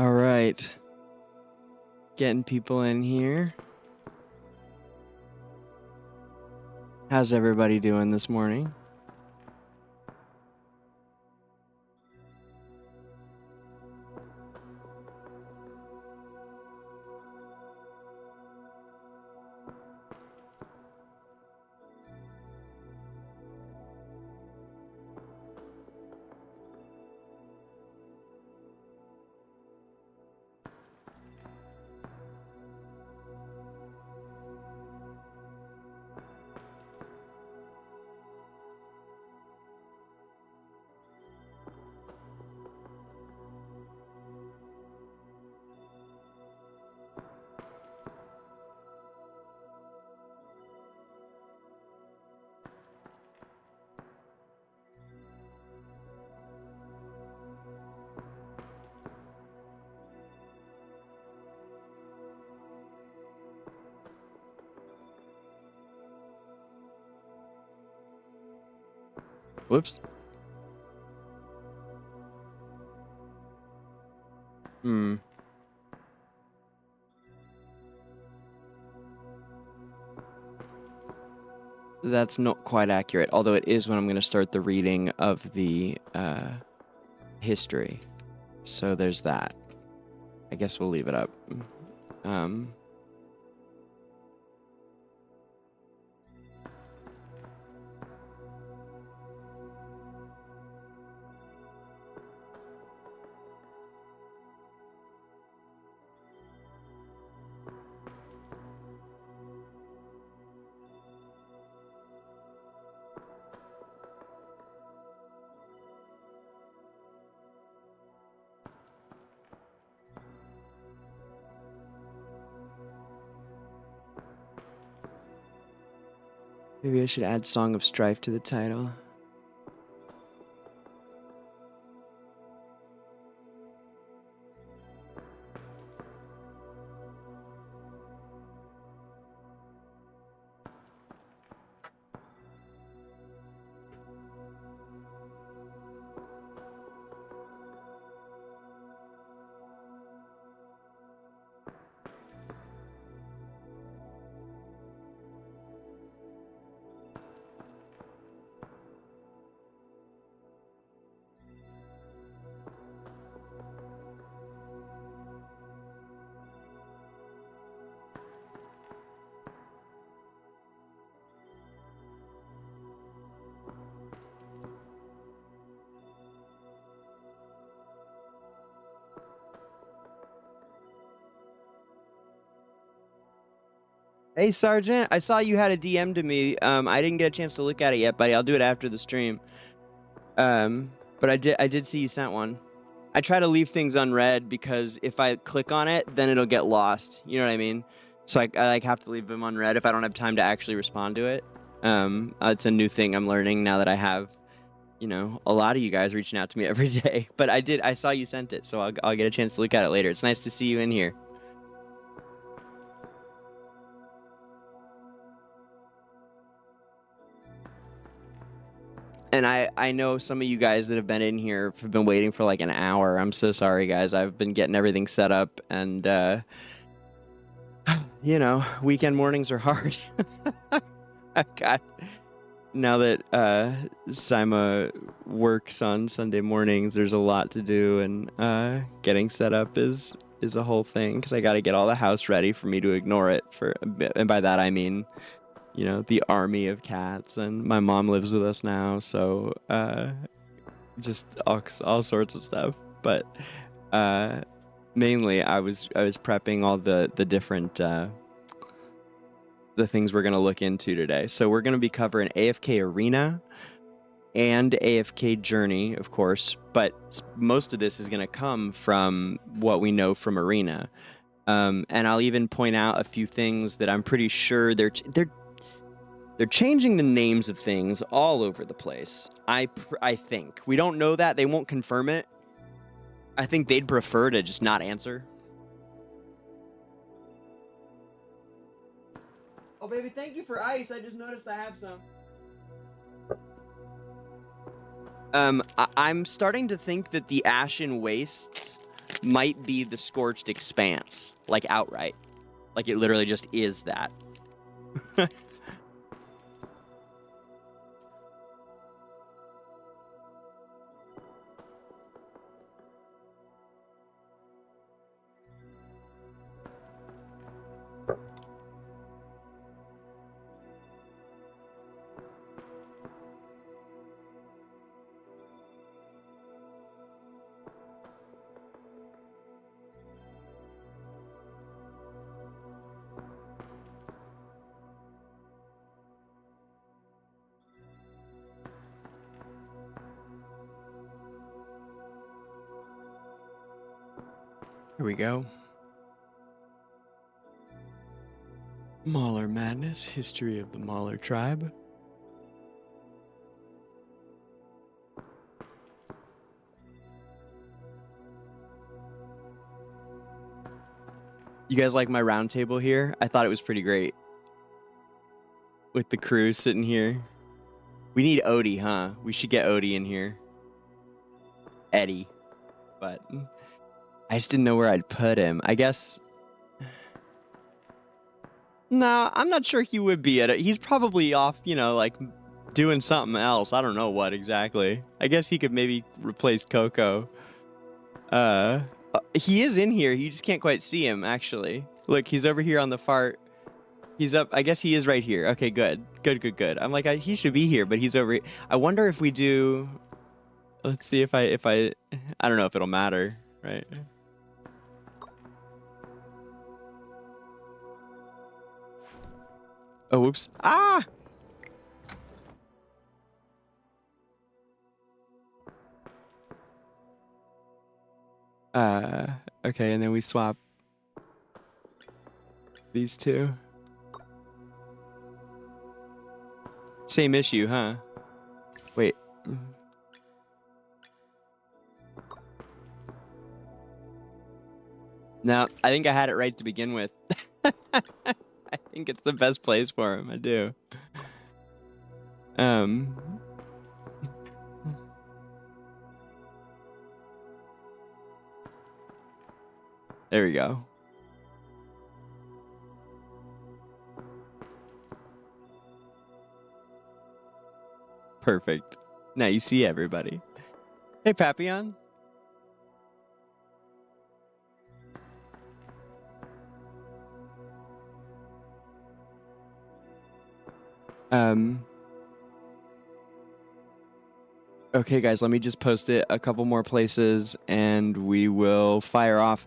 All right. Getting people in here. How's everybody doing this morning? Whoops. That's not quite accurate, although it is when I'm going to start the reading of the history. So there's that. I guess we'll leave it up. Maybe I should add Song of Strife to the title. Hey, Sergeant, I saw you had a DM to me. I didn't get a chance to look at it yet, buddy. I'll do it after the stream. But I did see you sent one. I try to leave things unread because if I click on it, then it'll get lost. You know what I mean? So I like have to leave them unread if I don't have time to actually respond to it. It's a new thing I'm learning now that I have, you know, a lot of you guys reaching out to me every day. But I saw you sent it, so I'll get a chance to look at it later. It's nice to see you in here. And I know some of you guys that have been in here have been waiting for like an hour. I'm so sorry, guys. I've been getting everything set up, and you know, weekend mornings are hard. God, now that Sima works on Sunday mornings, there's a lot to do, and getting set up is a whole thing because I got to get all the house ready for me to ignore it for a bit. And by that I mean, you know, the army of cats, and my mom lives with us now, so just all sorts of stuff. But mainly I was prepping all the different the things we're going to look into today. So we're going to be covering AFK Arena and AFK Journey, of course, but most of this is going to come from what we know from Arena. And I'll even point out a few things that I'm pretty sure they're changing the names of things all over the place. I think. We don't know that. They won't confirm it. I think they'd prefer to just not answer. Oh, baby, thank you for ice. I just noticed I have some. I'm starting to think that the Ashen Wastes might be the Scorched Expanse, like outright. Like it literally just is that. Here we go. Mauler Madness, History of the Mauler Tribe. You guys like my round table here? I thought it was pretty great. With the crew sitting here. We need Odie, huh? We should get Odie in here. Eddie. But I just didn't know where I'd put him. I guess... No, I'm not sure he would be at it. He's probably off, you know, like doing something else. I don't know what exactly. I guess he could maybe replace Coco. He is in here. You just can't quite see him, actually. Look, he's over here on the far... He's up. I guess he is right here. Okay, good. Good. I'm like, he should be here, but he's over here. I wonder if we do... Let's see if I don't know if it'll matter, right? Oh, whoops. Ah! Okay, and then we swap these two. Same issue, huh? Wait. No, I think I had it right to begin with. I think it's the best place for him. I do. There we go. Perfect. Now you see everybody. Hey, Papillon. Okay, guys, let me just post it a couple more places, and we will fire off.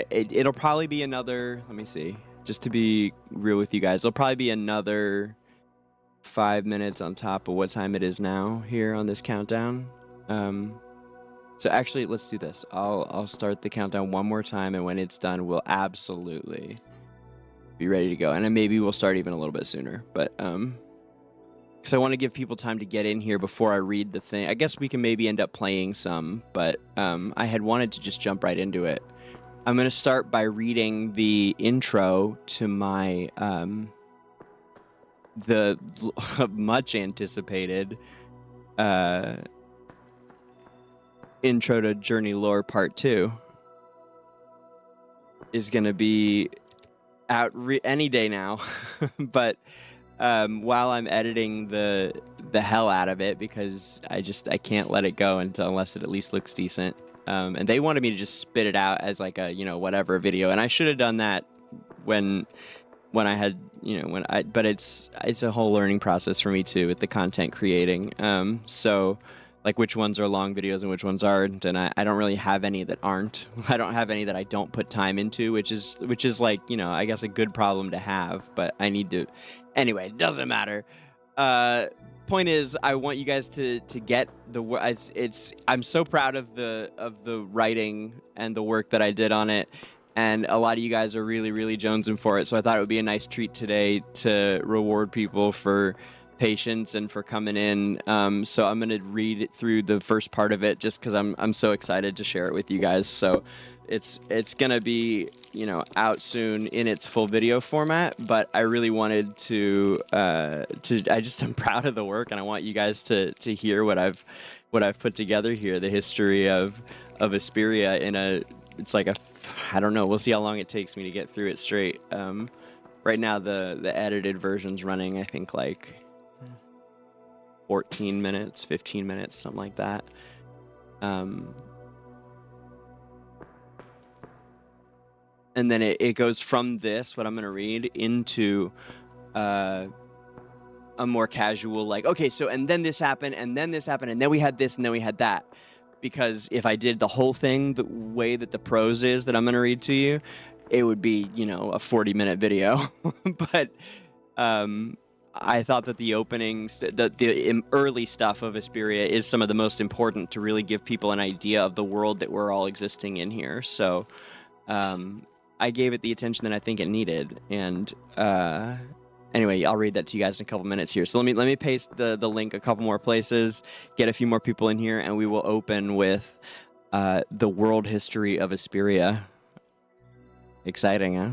It'll probably be another... Let me see. Just to be real with you guys, it'll probably be another 5 minutes on top of what time it is now here on this countdown. So actually, let's do this. I'll start the countdown one more time, and when it's done, we'll absolutely be ready to go. And then maybe we'll start even a little bit sooner, but... because I want to give people time to get in here before I read the thing. I guess we can maybe end up playing some, but I had wanted to just jump right into it. I'm going to start by reading the intro to my, the much anticipated intro to Journey Lore Part 2. Is going to be out any day now, but... while I'm editing the hell out of it, because I can't let it go unless it at least looks decent. And they wanted me to just spit it out as like a, you know, whatever video. And I should have done that when I had, you know, but it's a whole learning process for me too with the content creating. So like which ones are long videos and which ones aren't. And I don't really have any that aren't. I don't have any that I don't put time into, which is like, you know, I guess a good problem to have, but I need to... Anyway, it doesn't matter. Point is, I want you guys to get the... I'm so proud of the writing and the work that I did on it, and a lot of you guys are really, really jonesing for it, so I thought it would be a nice treat today to reward people for patience and for coming in. So I'm going to read it through the first part of it just because I'm so excited to share it with you guys. So it's gonna be, you know, out soon in its full video format, but I really wanted to I'm proud of the work, and I want you guys to hear what I've put together here, the history of Esperia in a it's like I don't know. We'll see how long it takes me to get through it straight. Right now the edited version's running, I think, like 14 minutes, 15 minutes, something like that. And then it goes from this, what I'm going to read, into a more casual, like, okay, so, and then this happened, and then this happened, and then we had this, and then we had that. Because if I did the whole thing the way that the prose is that I'm going to read to you, it would be, you know, a 40-minute video. But I thought that the openings, the early stuff of Esperia is some of the most important to really give people an idea of the world that we're all existing in here. So I gave it the attention that I think it needed. And anyway, I'll read that to you guys in a couple minutes here. So let me paste the link a couple more places, get a few more people in here, and we will open with the world history of Esperia. Exciting, huh?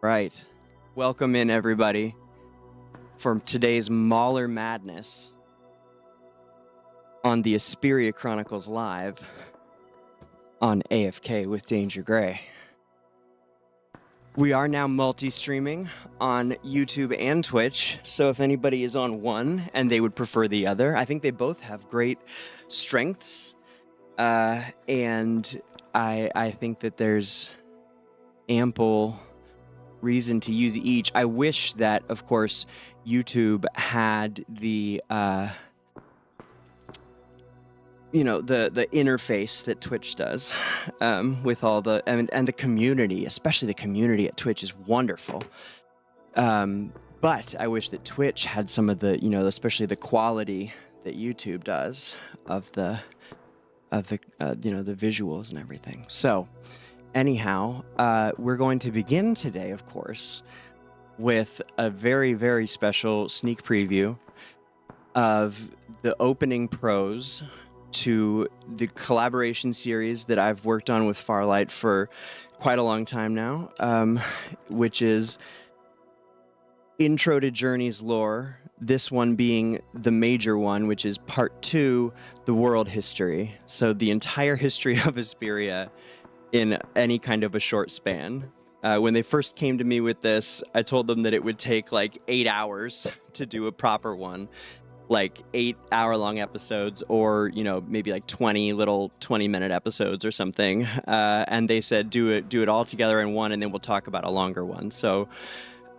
Right. Welcome in, everybody, for today's Mauler Madness on the Esperia Chronicles Live on AFK with DangerGrey. We are now multi-streaming on YouTube and Twitch, so if anybody is on one and they would prefer the other, I think they both have great strengths, and I think that there's ample reason to use each. I wish that, of course, YouTube had the the interface that Twitch does, with all the and the community, especially the community at Twitch is wonderful. But I wish that Twitch had some of the, especially the quality that YouTube does of the the visuals and everything. So anyhow, we're going to begin today, of course, with a very, very special sneak preview of the opening prose to the collaboration series that I've worked on with Farlight for quite a long time now, which is Intro to Journey's Lore, this one being the major one, which is Part 2, the World History. So the entire history of Esperia in any kind of a short span. When they first came to me with this, I told them that it would take like 8 hours to do a proper one, like 8-hour-long episodes, or maybe like 20 little 20-minute episodes or something. And they said do it all together in one, and then we'll talk about a longer one. So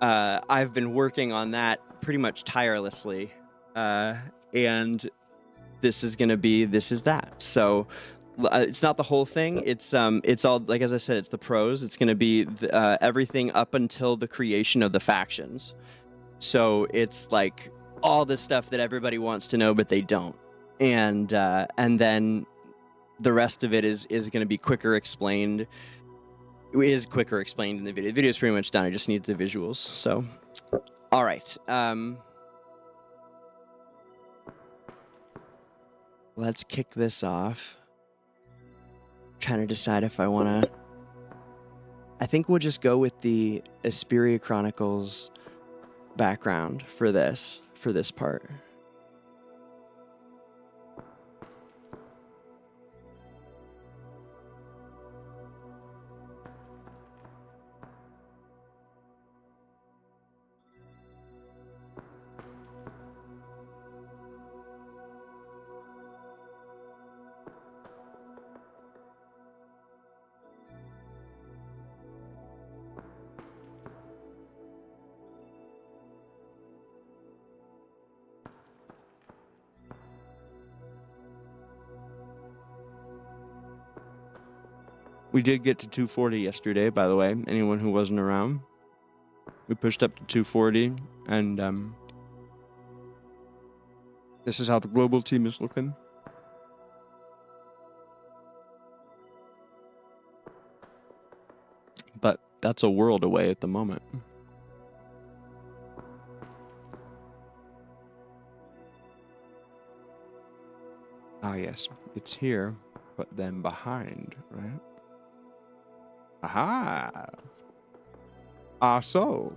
I've been working on that pretty much tirelessly, and this is that. So it's not the whole thing. It's all, like, as I said, it's the prose. It's going to be everything up until the creation of the factions. So it's like all the stuff that everybody wants to know, but they don't. And then the rest of it is going to be quicker explained. It is quicker explained in the video. The video is pretty much done. It just needs the visuals. So, all right. Let's kick this off. Trying to decide if I want to. I think we'll just go with the Esperia Chronicles background for this part. We did get to 240 yesterday, by the way. Anyone who wasn't around, we pushed up to 240, and this is how the global team is looking. But that's a world away at the moment. Ah, yes, it's here, but then behind, right? Aha! Ah, so.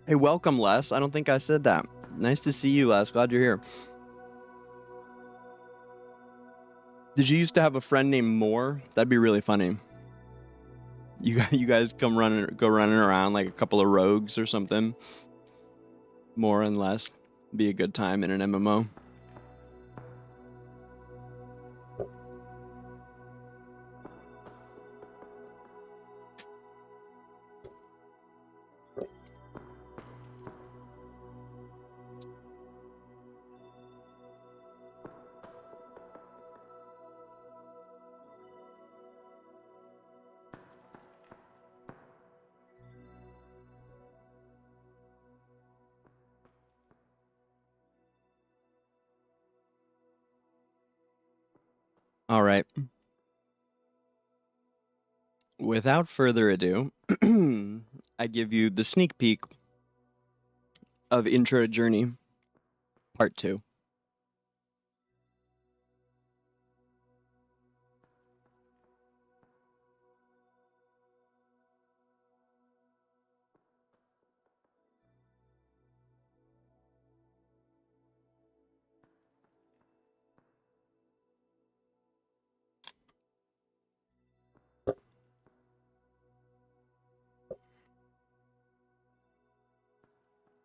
Hey, welcome, Les. I don't think I said that. Nice to see you, Les. Glad you're here. Did you used to have a friend named Moore? That'd be really funny. You guys go running around like a couple of rogues or something. More and less. Be a good time in an MMO. All right. Without further ado, I give you the sneak peek of Intro to Journey, Part 2.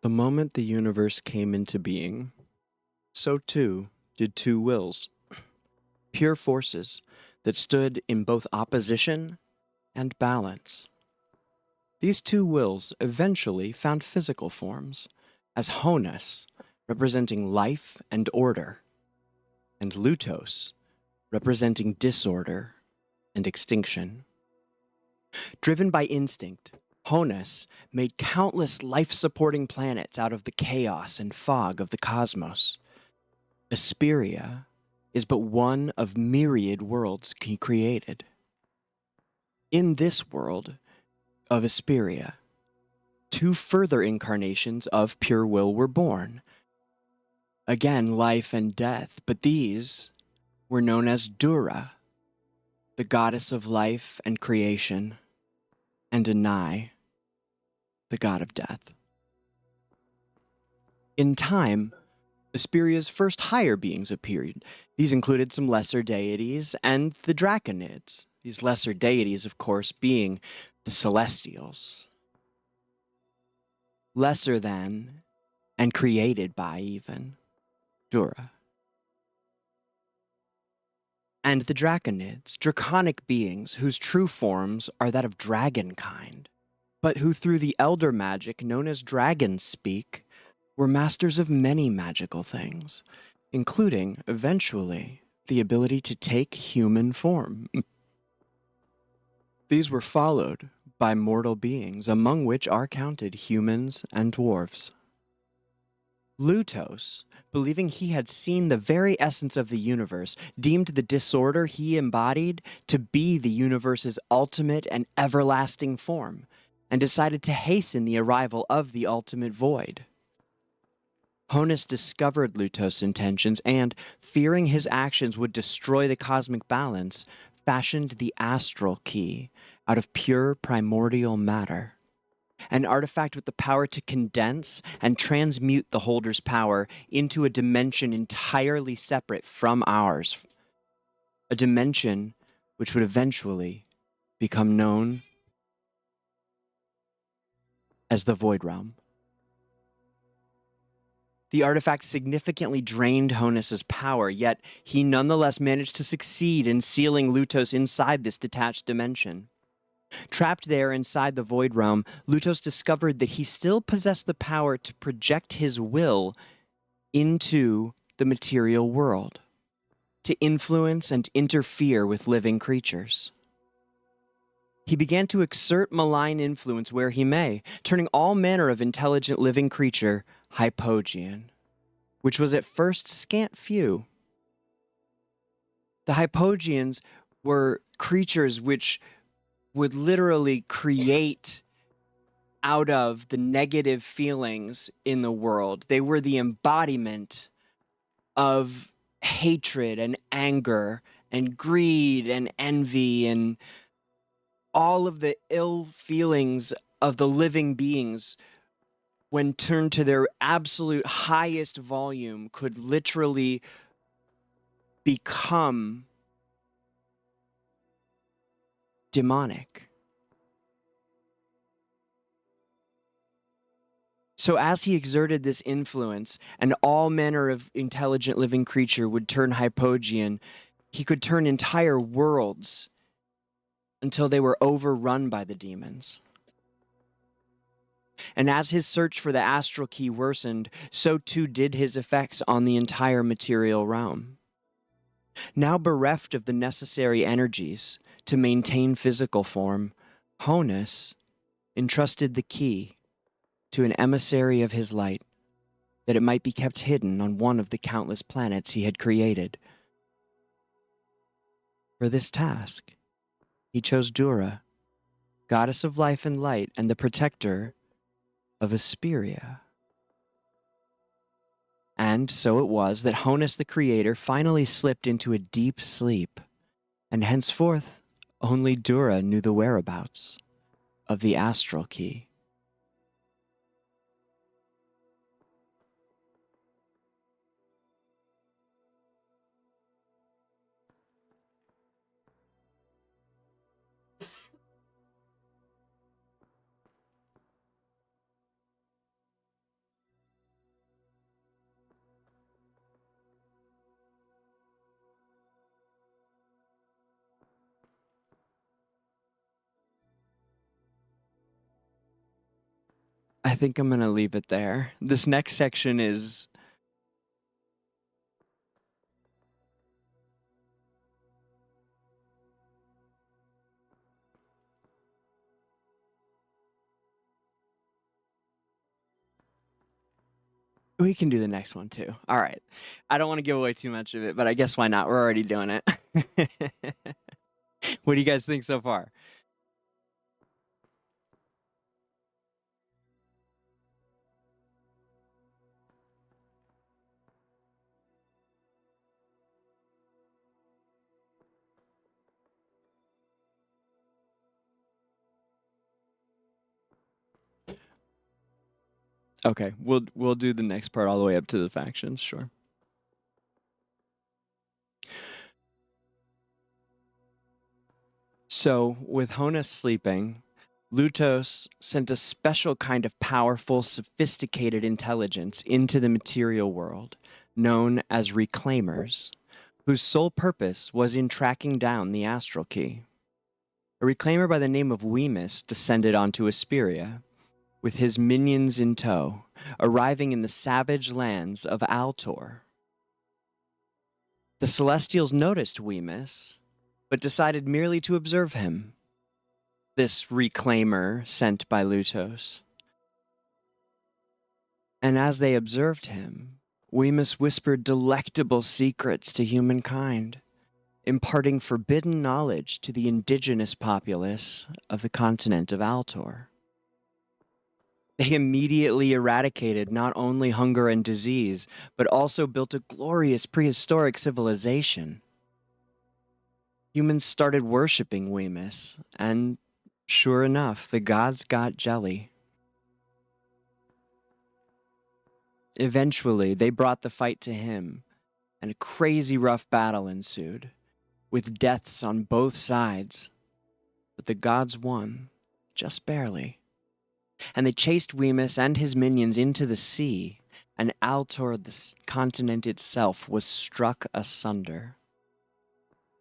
The moment the universe came into being, so too did two wills, pure forces that stood in both opposition and balance. These two wills eventually found physical forms, as Honus, representing life and order, and Lutos, representing disorder and extinction. Driven by instinct, Honus made countless life-supporting planets out of the chaos and fog of the cosmos. Esperia is but one of myriad worlds he created. In this world of Esperia, two further incarnations of pure will were born. Again, life and death, but these were known as Dura, the goddess of life and creation, and Anai, the god of death. In time, Esperia's first higher beings appeared. These included some lesser deities and the Draconids. These lesser deities, of course, being the Celestials. Lesser than, and created by even, Dura. And the Draconids, draconic beings whose true forms are that of dragonkind, but who through the elder magic known as dragon speak, were masters of many magical things, including, eventually, the ability to take human form. These were followed by mortal beings, among which are counted humans and dwarves. Lutos, believing he had seen the very essence of the universe, deemed the disorder he embodied to be the universe's ultimate and everlasting form, and decided to hasten the arrival of the ultimate void. Honus discovered Lutos' intentions and, fearing his actions would destroy the cosmic balance, fashioned the astral key out of pure primordial matter. An artifact with the power to condense and transmute the holder's power into a dimension entirely separate from ours. A dimension which would eventually become known as the Void Realm. The artifact significantly drained Honus' power, yet he nonetheless managed to succeed in sealing Lutos inside this detached dimension. Trapped there inside the Void Realm, Lutos discovered that he still possessed the power to project his will into the material world, to influence and interfere with living creatures. He began to exert malign influence where he may, turning all manner of intelligent living creature hypogean, which was at first scant few. The hypogeans were creatures which would literally create out of the negative feelings in the world. They were the embodiment of hatred and anger and greed and envy and all of the ill feelings of the living beings, when turned to their absolute highest volume, could literally become demonic. So as he exerted this influence, and all manner of intelligent living creature would turn hypogean, he could turn entire worlds until they were overrun by the demons. And as his search for the astral key worsened, so too did his effects on the entire material realm. Now bereft of the necessary energies to maintain physical form, Honus entrusted the key to an emissary of his light, that it might be kept hidden on one of the countless planets he had created. For this task, he chose Dura, goddess of life and light and the protector of Esperia. And so it was that Honus the Creator finally slipped into a deep sleep, and henceforth only Dura knew the whereabouts of the astral key. I think I'm going to leave it there. This next section is... We can do the next one too. All right. I don't want to give away too much of it, but I guess why not? We're already doing it. What do you guys think so far? Okay, we'll do the next part all the way up to the factions, sure. So, with Honus sleeping, Lutos sent a special kind of powerful, sophisticated intelligence into the material world, known as reclaimers, whose sole purpose was in tracking down the astral key. A reclaimer by the name of Wemyss descended onto Esperia, with his minions in tow, arriving in the savage lands of Altor. The Celestials noticed Wemyss, but decided merely to observe him, this reclaimer sent by Lutos. And as they observed him, Wemyss whispered delectable secrets to humankind, imparting forbidden knowledge to the indigenous populace of the continent of Altor. They immediately eradicated not only hunger and disease, but also built a glorious prehistoric civilization. Humans started worshipping Wemyss, and sure enough, the gods got jelly. Eventually, they brought the fight to him, and a crazy rough battle ensued, with deaths on both sides. But the gods won, just barely. And they chased Wemyss and his minions into the sea, and Altor, the continent itself, was struck asunder.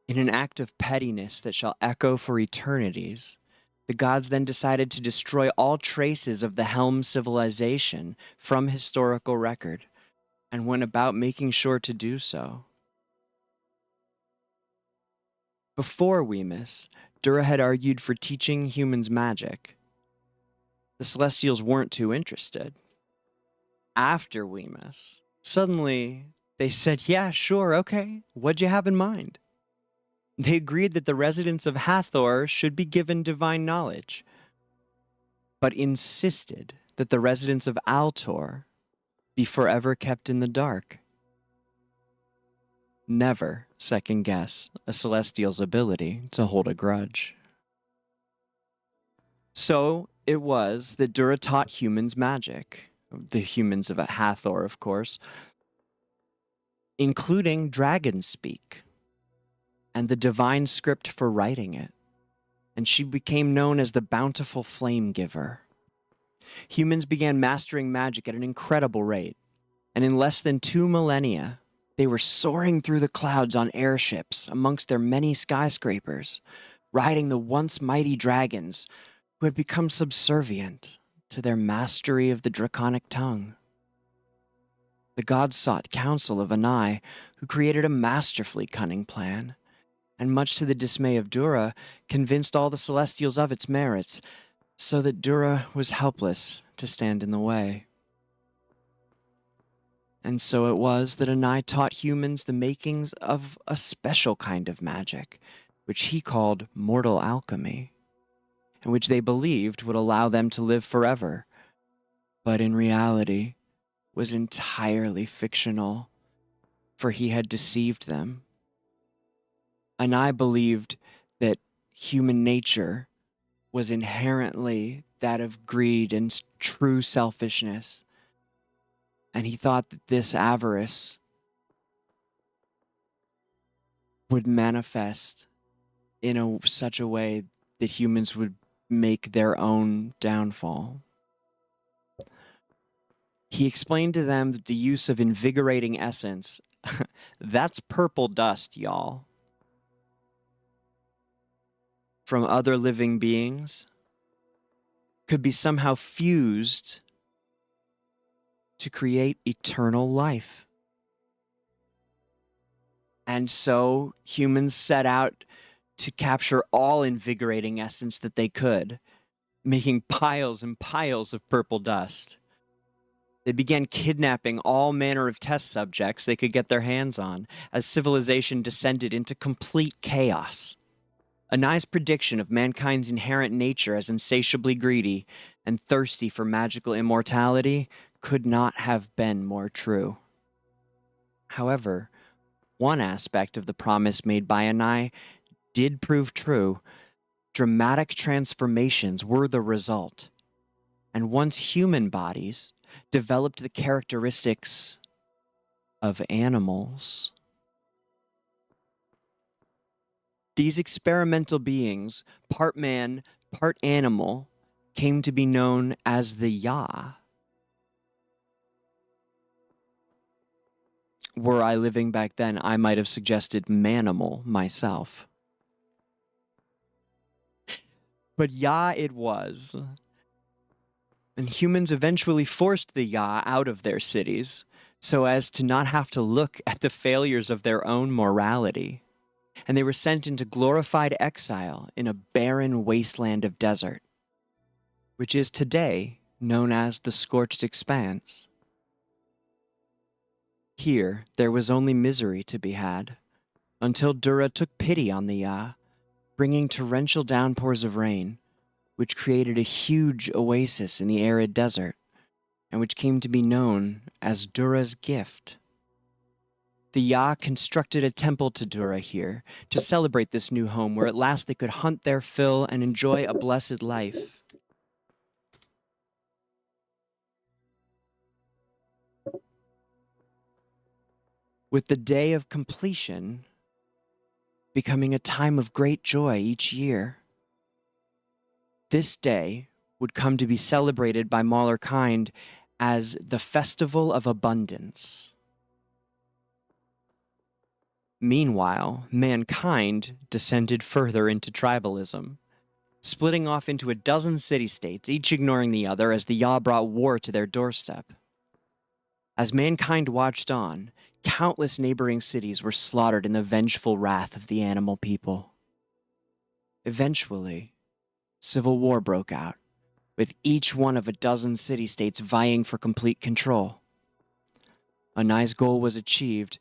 In an act of pettiness that shall echo for eternities, the gods then decided to destroy all traces of the Helm civilization from historical record, and went about making sure to do so. Before Wemyss, Dura had argued for teaching humans magic. The Celestials weren't too interested. After Wemyss, suddenly they said, yeah, sure, okay, what'd you have in mind? They agreed that the residents of Hathor should be given divine knowledge, but insisted that the residents of Altor be forever kept in the dark. Never second guess a Celestial's ability to hold a grudge. So it was that Dura taught humans magic, the humans of Hathor, of course, including dragon speak and the divine script for writing it, and she became known as the Bountiful Flame Giver. Humans began mastering magic at an incredible rate, and in less than 2 millennia, they were soaring through the clouds on airships amongst their many skyscrapers, riding the once mighty dragons who had become subservient to their mastery of the draconic tongue. The gods sought counsel of Anai, who created a masterfully cunning plan, and much to the dismay of Dura, convinced all the Celestials of its merits, so that Dura was helpless to stand in the way. And so it was that Anai taught humans the makings of a special kind of magic, which he called mortal alchemy, and which they believed would allow them to live forever, but in reality was entirely fictional, for he had deceived them. Anai believed that human nature was inherently that of greed and true selfishness, and he thought that this avarice would manifest in such a way that humans would make their own downfall. He explained to them that the use of invigorating essence, that's purple dust, y'all, from other living beings, could be somehow fused to create eternal life. And so humans set out to capture all invigorating essence that they could, making piles and piles of purple dust. They began kidnapping all manner of test subjects they could get their hands on as civilization descended into complete chaos. A nice prediction of mankind's inherent nature as insatiably greedy and thirsty for magical immortality could not have been more true. However, one aspect of the promise made by Anai did prove true. Dramatic transformations were the result. And once human bodies developed the characteristics of animals, these experimental beings, part man, part animal, came to be known as the Ya. Were I living back then, I might have suggested manimal myself. But Ya it was. And humans eventually forced the Ya out of their cities so as to not have to look at the failures of their own morality. And they were sent into glorified exile in a barren wasteland of desert, which is today known as the Scorched Expanse. Here, there was only misery to be had, until Dura took pity on the Ya, bringing torrential downpours of rain, which created a huge oasis in the arid desert, and which came to be known as Dura's gift. The Ya constructed a temple to Dura here to celebrate this new home where at last they could hunt their fill and enjoy a blessed life. With the day of completion becoming a time of great joy each year. This day would come to be celebrated by Mauler kind as the Festival of Abundance. Meanwhile, mankind descended further into tribalism, splitting off into a dozen city-states, each ignoring the other as the Ya brought war to their doorstep. As mankind watched on, countless neighboring cities were slaughtered in the vengeful wrath of the animal people. Eventually, civil war broke out, with each one of a dozen city-states vying for complete control. Anai's goal was achieved,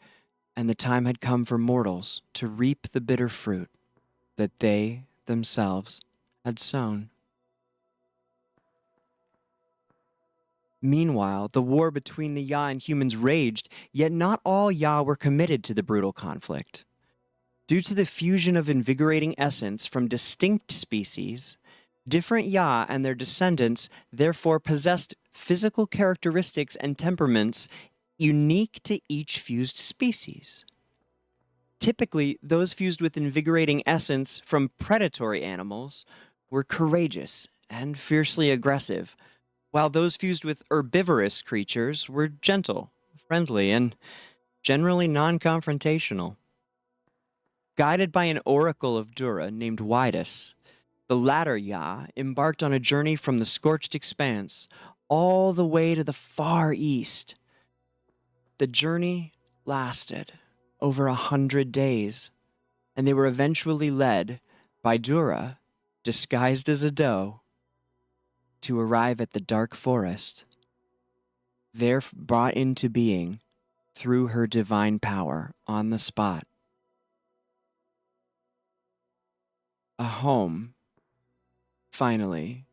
and the time had come for mortals to reap the bitter fruit that they themselves had sown. Meanwhile, the war between the Ya and humans raged, yet not all Ya were committed to the brutal conflict. Due to the fusion of invigorating essence from distinct species, different Ya and their descendants therefore possessed physical characteristics and temperaments unique to each fused species. Typically, those fused with invigorating essence from predatory animals were courageous and fiercely aggressive, while those fused with herbivorous creatures were gentle, friendly, and generally non-confrontational. Guided by an oracle of Dura named Widus, the latter Ya embarked on a journey from the Scorched Expanse all the way to the far east. The journey lasted over 100 days, and they were eventually led by Dura, disguised as a doe, to arrive at the dark forest, there brought into being through her divine power on the spot. A home, finally,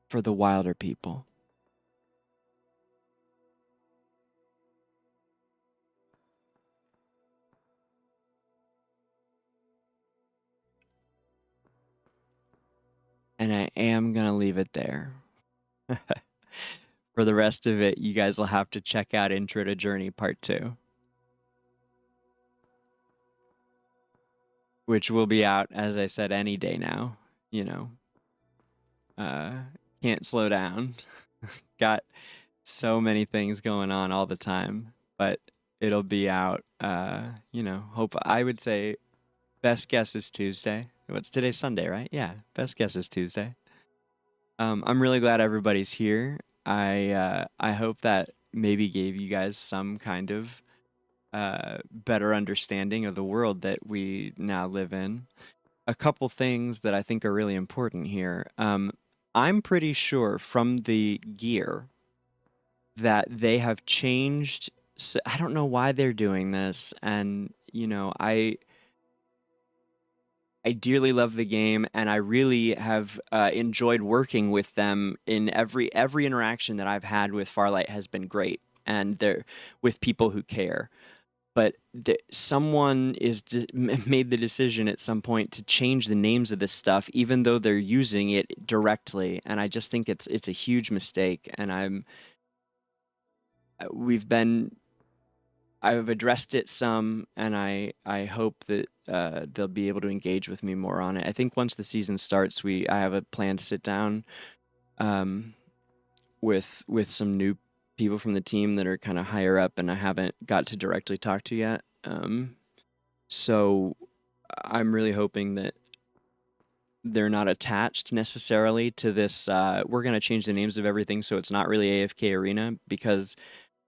for the wilder people. And I am going to leave it there. For the rest of it, you guys will have to check out Intro to Journey Part 2. Which will be out, as I said, any day now. You know. Can't slow down. Got so many things going on all the time. But it'll be out, you know, I would say best guess is Tuesday. What's today? Sunday, right? Yeah, best guess is Tuesday. I'm really glad everybody's here. I hope that maybe gave you guys some kind of better understanding of the world that we now live in. A couple things that I think are really important here. I'm pretty sure from the gear that they have changed. I don't know why they're doing this, and I dearly love the game, and I really have enjoyed working with them. In every interaction that I've had with Farlight has been great, and they're with people who care. But someone made the decision at some point to change the names of this stuff, even though they're using it directly, and I just think it's a huge mistake. And I've addressed it some, and I hope that they'll be able to engage with me more on it. I think once the season starts, I have a plan to sit down with some new people from the team that are kind of higher up, and I haven't got to directly talk to yet. So I'm really hoping that they're not attached necessarily to this. We're going to change the names of everything so it's not really AFK Arena, because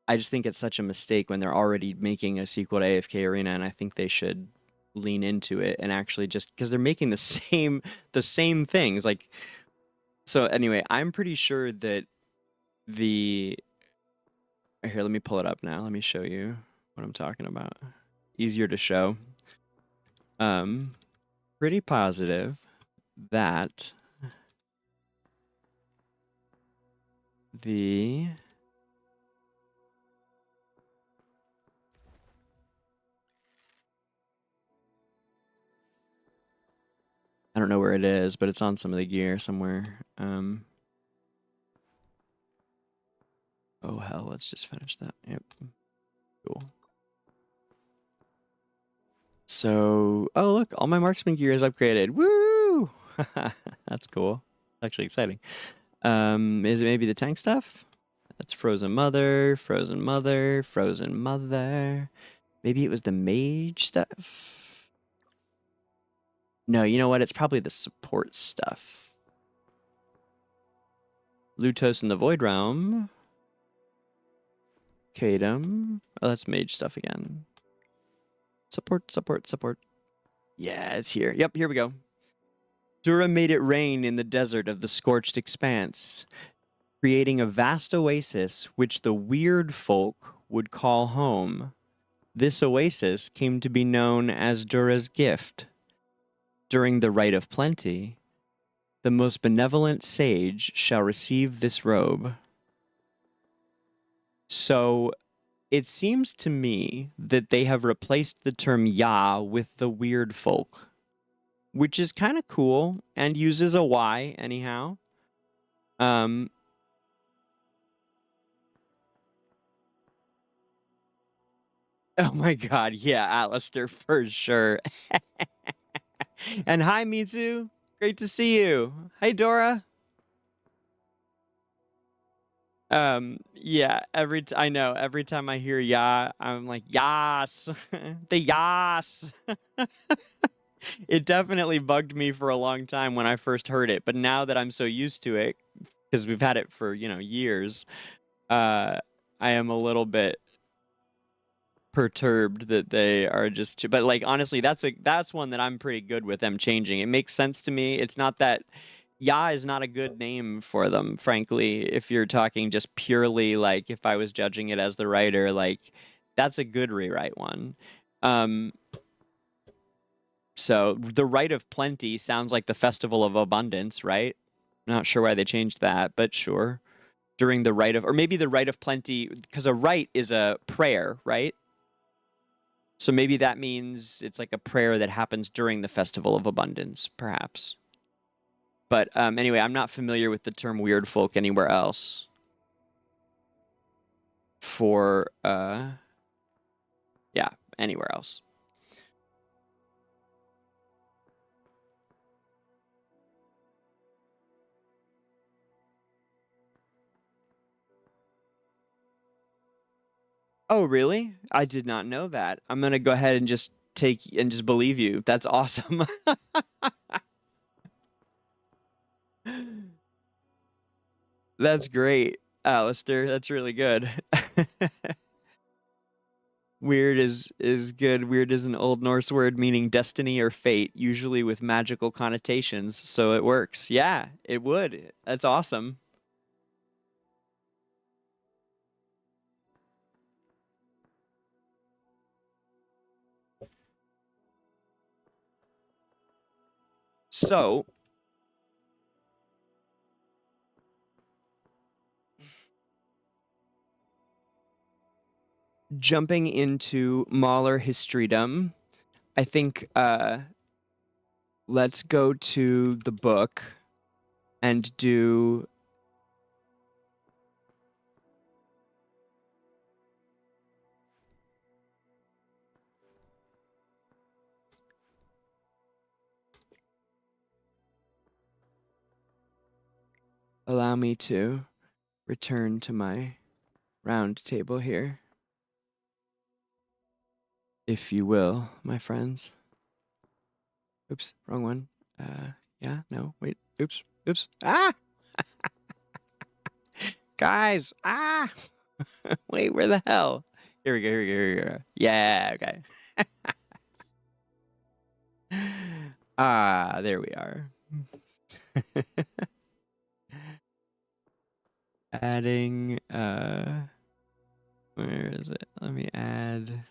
I just think it's such a mistake when they're already making a sequel to AFK Arena, and I think they should lean into it and actually just because they're making the same things. Like, so anyway, I'm pretty sure that here, let me pull it up now. Let me show you what I'm talking about. Easier to show. Pretty positive that I don't know where it is, but it's on some of the gear somewhere. Oh hell, let's just finish that. Yep. Cool. So, oh look, all my marksman gear is upgraded. Woo! That's cool. Actually exciting. Is it maybe the tank stuff? That's frozen mother, frozen mother, frozen mother. Maybe it was the mage stuff. No, you know what? It's probably the support stuff. Lutos in the Void Realm. Kadum. Oh, that's mage stuff again. Support, support, support. Yeah, it's here. Yep, here we go. Dura made it rain in the desert of the scorched expanse, creating a vast oasis which the weird folk would call home. This oasis came to be known as Dura's gift. During the Rite of Plenty, the most benevolent sage shall receive this robe. So it seems to me that they have replaced the term Ya with the weird folk, which is kind of cool and uses a Y anyhow. Oh my god, yeah, Alistair for sure. And hi, Mitsu. Great to see you. Hey, Dora. Yeah, I know, every time I hear ya, I'm like, yas, the yas. It definitely bugged me for a long time when I first heard it, but now that I'm so used to it, because we've had it for, years, I am a little bit perturbed that they are just, but like, honestly, that's one that I'm pretty good with them changing. It makes sense to me. It's not that Ya is not a good name for them, frankly. If you're talking just purely like if I was judging it as the writer, like that's a good rewrite one. So the Rite of Plenty sounds like the Festival of Abundance, right? Not sure why they changed that, but sure. During the Rite of, or maybe the Rite of Plenty, because a rite is a prayer, right? So maybe that means it's like a prayer that happens during the Festival of Abundance, perhaps. But anyway, I'm not familiar with the term weird folk anywhere else for, yeah, anywhere else. Oh, really? I did not know that. I'm going to go ahead and just believe you. That's awesome. That's great. Alistair. That's really good. Weird is good. Weird is an Old Norse word meaning destiny or fate, usually with magical connotations, so it works. Yeah, it would. That's awesome. So, jumping into Mauler Historydom, I think let's go to the book and do allow me to return to my round table here, if you will, my friends. Oops, wrong one. Yeah, no, wait, oops, oops. Ah! Guys, ah! Wait, where the hell? Here we go, here we go, here we go. Yeah, okay. Ah, there we are. Adding, where is it? Let me add.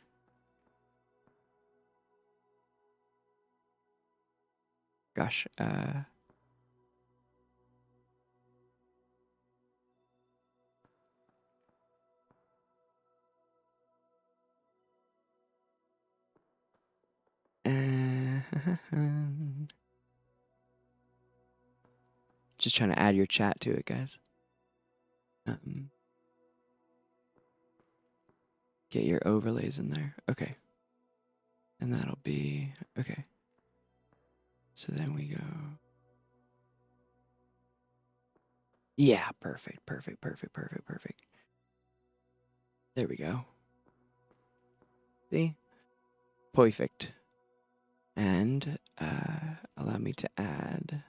Gosh, just trying to add your chat to it, guys. Get your overlays in there. Okay. And that'll be, okay. So then we go. Yeah, perfect, perfect, perfect, perfect, perfect. There we go. See? Perfect. And allow me to add.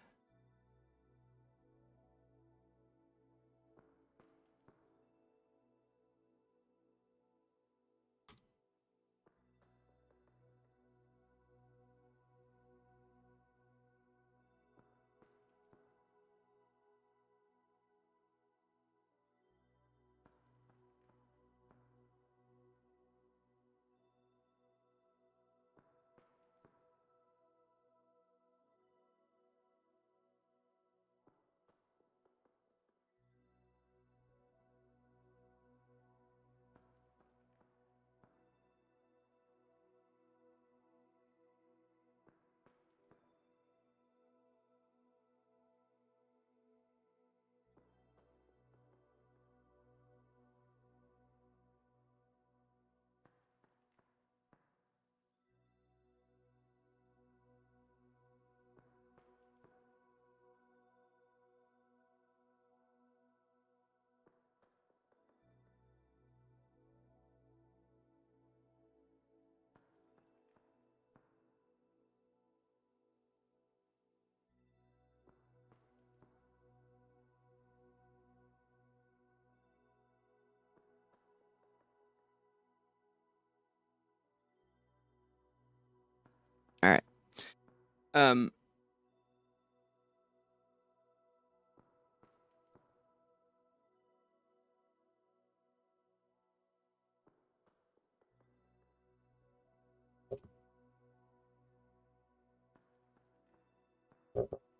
All right.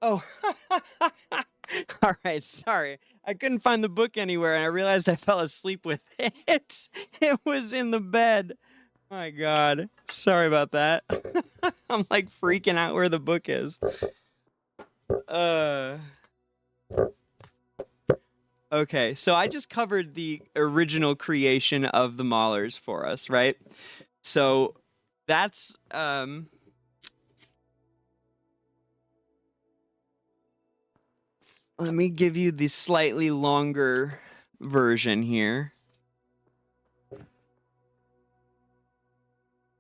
Oh. All right, sorry. I couldn't find the book anywhere and I realized I fell asleep with it. It was in the bed. My God. Sorry about that. I'm like freaking out where the book is. Okay, so I just covered the original creation of the Maulers for us, right? So that's let me give you the slightly longer version here.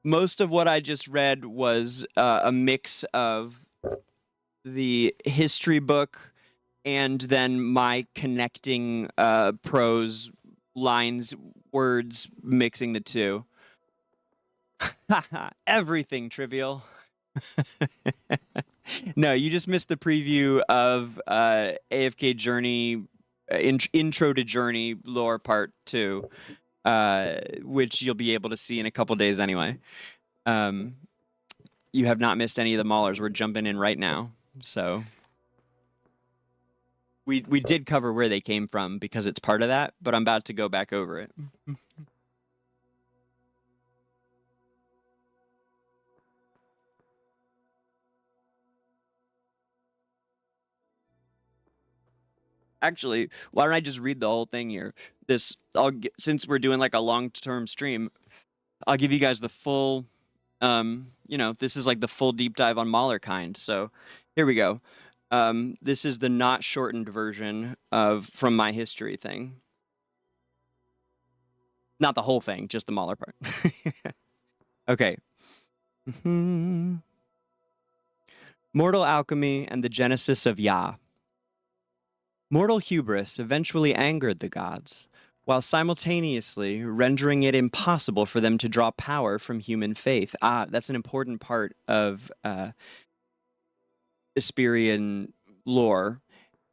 Most of what I just read was a mix of the history book and then my connecting prose lines, words, mixing the two. Everything trivial. No, you just missed the preview of AFK Journey, Intro to Journey lore part 2, which you'll be able to see in a couple days anyway. You have not missed any of the Maulers. We're jumping in right now. So we did cover where they came from because it's part of that, but I'm about to go back over it. Actually, why don't I just read the whole thing here? Since we're doing like a long-term stream, I'll give you guys the full, this is like the full deep dive on Mauler kind. So here we go. This is the not shortened version from my history thing. Not the whole thing, just the Mauler part. Okay. Mortal alchemy and the genesis of Yah. Mortal hubris eventually angered the gods, while simultaneously rendering it impossible for them to draw power from human faith. That's an important part of Esperian lore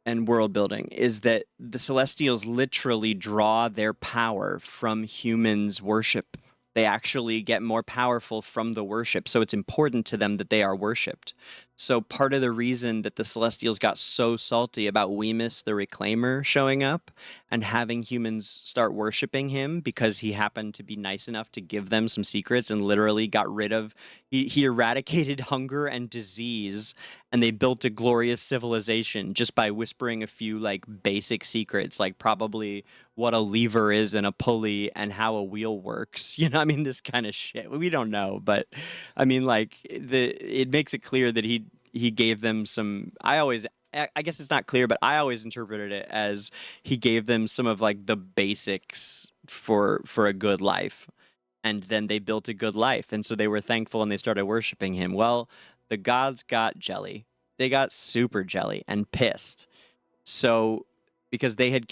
and world building, is that the Celestials literally draw their power from humans' worship. They actually get more powerful from the worship, so it's important to them that they are worshipped. So part of the reason that the Celestials got so salty about Weemus the Reclaimer showing up and having humans start worshipping him, because he happened to be nice enough to give them some secrets and literally got rid of... He eradicated hunger and disease, and they built a glorious civilization just by whispering a few like basic secrets, like probably what a lever is and a pulley and how a wheel works. You know, I mean, this kind of shit. We don't know, but I mean, like, it makes it clear that he gave them some... I guess it's not clear, but I always interpreted it as he gave them some of like the basics for a good life. And then they built a good life. And so they were thankful and they started worshiping him. Well, the gods got jelly. They got super jelly and pissed. So because they had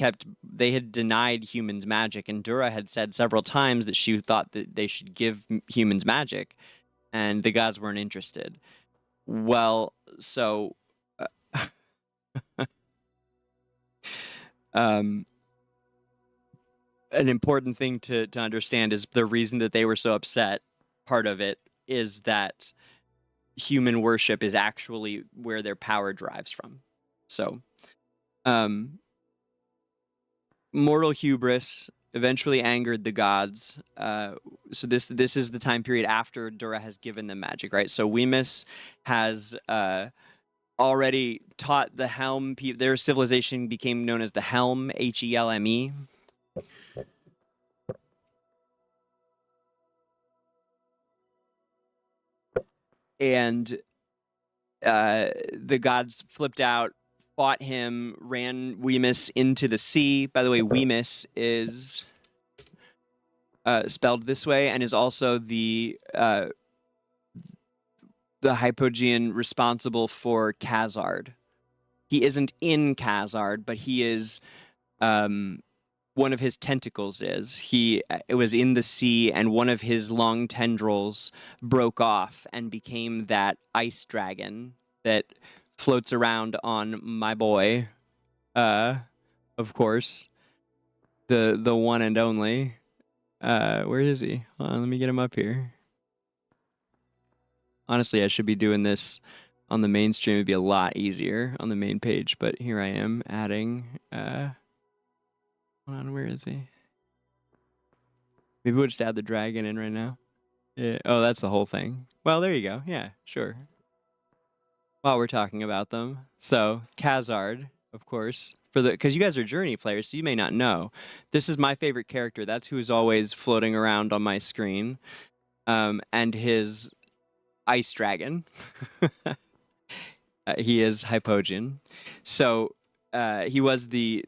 denied humans magic, and Dura had said several times that she thought that they should give humans magic, and the gods weren't interested. Well, so an important thing to understand is the reason that they were so upset. Part of it is that human worship is actually where their power derives from. So, mortal hubris eventually angered the gods. So this is the time period after Dura has given them magic, right? So Weemus has already taught the Helm. Their civilization became known as the Helm, Helme. And the gods flipped out, fought him, ran Weemus into the sea. By the way, Weemus is spelled this way and is also the Hypogean responsible for Khazard. He isn't in Khazard, but he is... one of his tentacles is. It was in the sea, and one of his long tendrils broke off and became that ice dragon that floats around on my boy. Of course. The one and only. Where is he? Hold on, let me get him up here. Honestly, I should be doing this on the main stream. It'd be a lot easier on the main page, but here I am adding... hold on, where is he? Maybe we'll just add the dragon in right now. Yeah. Oh, that's the whole thing. Well, there you go. Yeah, sure. While we're talking about them. So, Khazard, of course, because you guys are Journey players, so you may not know. This is my favorite character. That's who's always floating around on my screen. And his ice dragon. He is Hypogean. So, he was the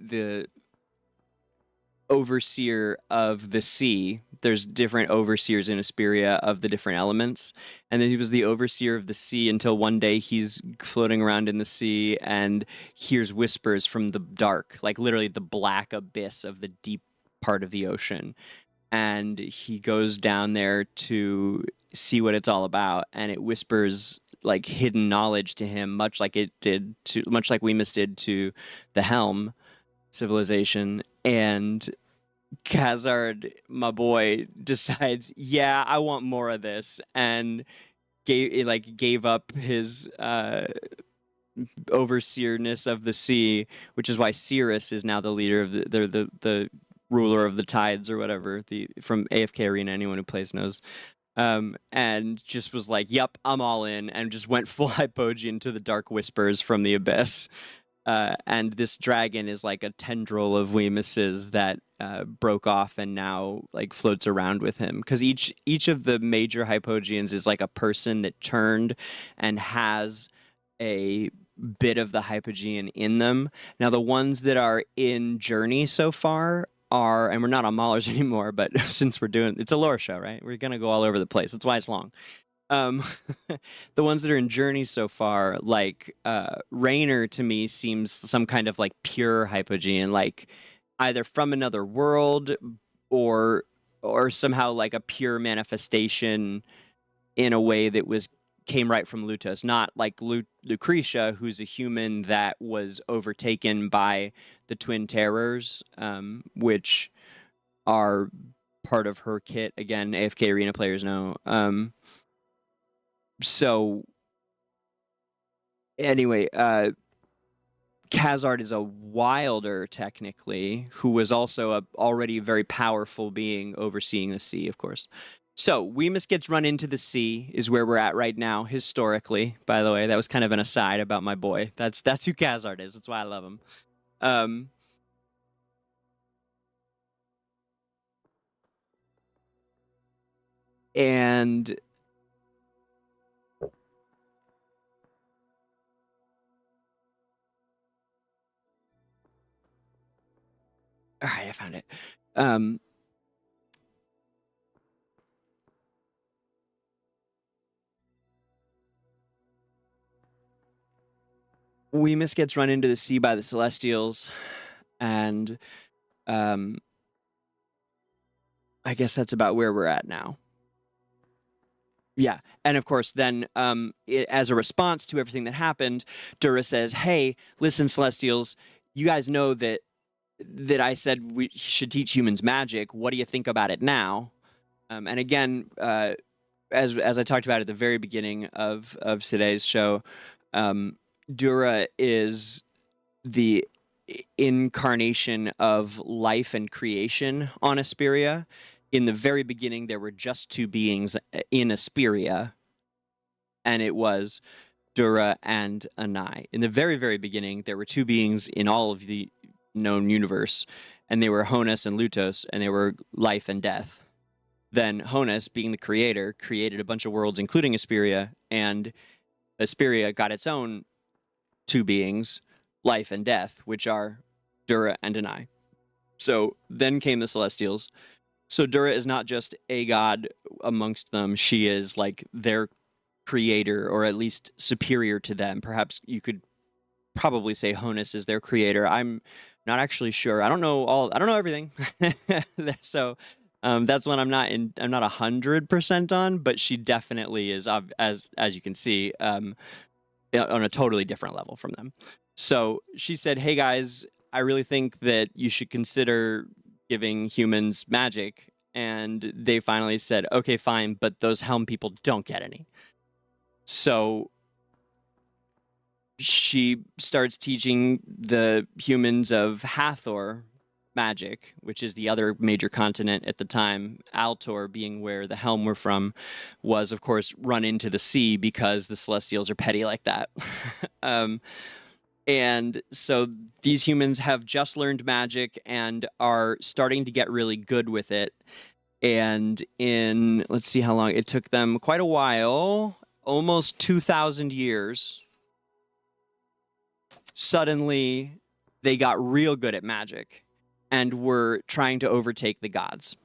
overseer of the sea. There's different overseers in Esperia of the different elements. And then he was the overseer of the sea until one day he's floating around in the sea and hears whispers from the dark, like literally the black abyss of the deep part of the ocean. And he goes down there to see what it's all about, and it whispers like hidden knowledge to him, much like Wemus did to the Helm civilization. And Khazard, my boy, decides, yeah, I want more of this, and gave up his overseerness of the sea, which is why Cirrus is now the leader of the ruler of the tides or whatever. From AFK Arena, anyone who plays knows. And just was like, yep, I'm all in, and just went full Hypogean to the dark whispers from the abyss. And this dragon is like a tendril of Wemus's that broke off and now like floats around with him. Because each of the major Hypogeans is like a person that turned and has a bit of the Hypogean in them. Now the ones that are in Journey so far are, and we're not on Maulers anymore, but since it's a lore show, right? We're gonna go all over the place. That's why it's long. The ones that are in Journey so far, like Raynor to me seems some kind of like pure Hypogean, like either from another world or somehow like a pure manifestation in a way that came right from Lutos, not like Lucretia, who's a human that was overtaken by the Twin Terrors, which are part of her kit. Again, AFK Arena players know. So anyway, Khazard is a wilder, technically, who was also a already very powerful being overseeing the sea, of course. So Wemus gets run into the sea is where we're at right now, historically. By the way, that was kind of an aside about my boy. That's who Khazard is. That's why I love him. And all right, I found it. Wemus gets run into the sea by the Celestials, and I guess that's about where we're at now. Yeah, and of course, then as a response to everything that happened, Dura says, "Hey, listen, Celestials, you guys know that I said we should teach humans magic. What do you think about it now?" And again, as I talked about at the very beginning of today's show, Dura is the incarnation of life and creation on Esperia. In the very beginning, there were just two beings in Esperia, and it was Dura and Anai. In the very, very beginning, there were two beings in all of the known universe, and they were Honus and Lutos, and they were life and death. Then Honus, being the creator, created a bunch of worlds, including Esperia, and Esperia got its own two beings, life and death, which are Dura and Anai. So then came the Celestials. So Dura is not just a god amongst them. She is like their creator, or at least superior to them. Perhaps you could probably say Honus is their creator. I'm not actually sure. I don't know everything. So that's one I'm not 100% on, but she definitely is, as you can see, on a totally different level from them. So she said, "Hey guys, I really think that you should consider giving humans magic." And they finally said, "Okay, fine, but those Helm people don't get any." So she starts teaching the humans of Hathor magic, which is the other major continent at the time. Altor, being where the Helm were from, was, of course, run into the sea because the Celestials are petty like that. And so these humans have just learned magic and are starting to get really good with it. And let's see how long it took them, quite a while, almost 2,000 years. Suddenly, they got real good at magic. and were trying to overtake the gods.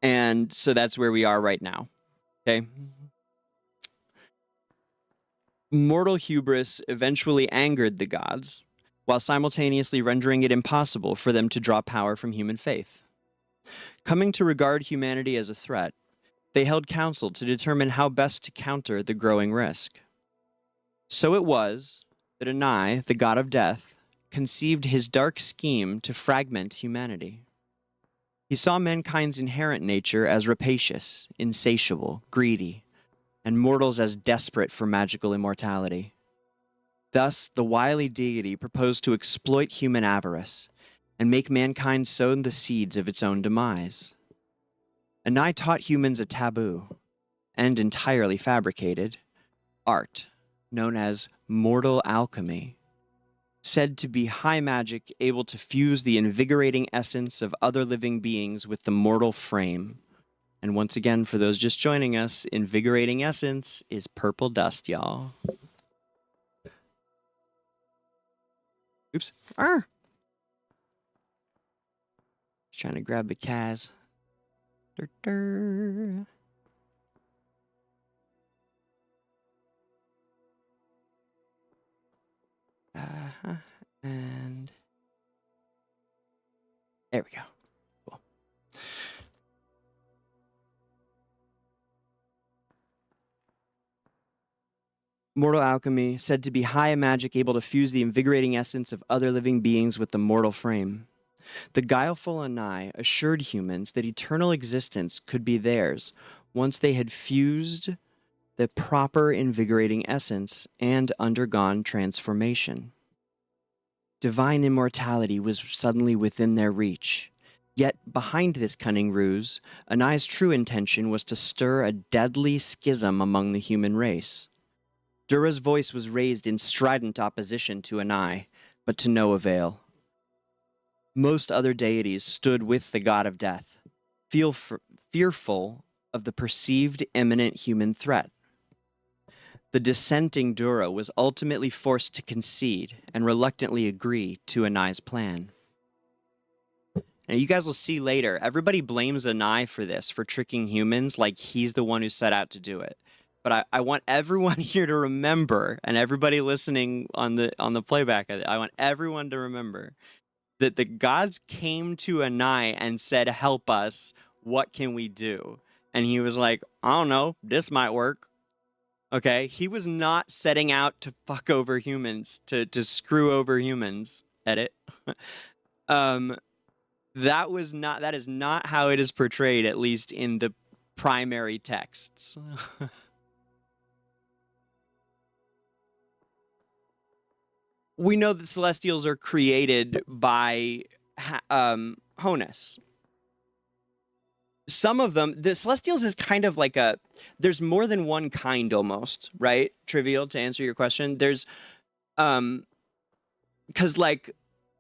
And so that's where we are right now. Okay. Mortal hubris eventually angered the gods, while simultaneously rendering it impossible for them to draw power from human faith. Coming to regard humanity as a threat, they held council to determine how best to counter the growing risk. So it was that Anai, the god of death, conceived his dark scheme to fragment humanity. He saw mankind's inherent nature as rapacious, insatiable, greedy, and mortals as desperate for magical immortality. Thus, the wily deity proposed to exploit human avarice and make mankind sow the seeds of its own demise. Anai taught humans a taboo, and entirely fabricated, art, known as mortal alchemy, said to be high magic able to fuse the invigorating essence of other living beings with the mortal frame. And once again, for those just joining us, invigorating essence is purple dust, y'all. Oops. Arr. Just trying to grab the Kaz. Dur -dur. And there we go. Cool. Mortal alchemy, said to be high magic able to fuse the invigorating essence of other living beings with the mortal frame. The guileful Anai assured humans that eternal existence could be theirs once they had fused the proper invigorating essence and undergone transformation. Divine immortality was suddenly within their reach. Yet, behind this cunning ruse, Anai's true intention was to stir a deadly schism among the human race. Dura's voice was raised in strident opposition to Anai, but to no avail. Most other deities stood with the god of death, fearful of the perceived imminent human threat. The dissenting Dura was ultimately forced to concede and reluctantly agree to Anai's plan. And you guys will see later, everybody blames Anai for this, for tricking humans, like he's the one who set out to do it. But I want everyone here to remember, and everybody listening on the playback, I want everyone to remember that the gods came to Anai and said, "Help us, what can we do?" And he was like, "I don't know, this might work." Okay, he was not setting out to fuck over humans, to screw over humans. Edit. That is not how it is portrayed, at least in the primary texts. We know that Celestials are created by Honus. Some of them, the Celestials is kind of like there's more than one kind almost, right? Trivial, to answer your question. There's, because like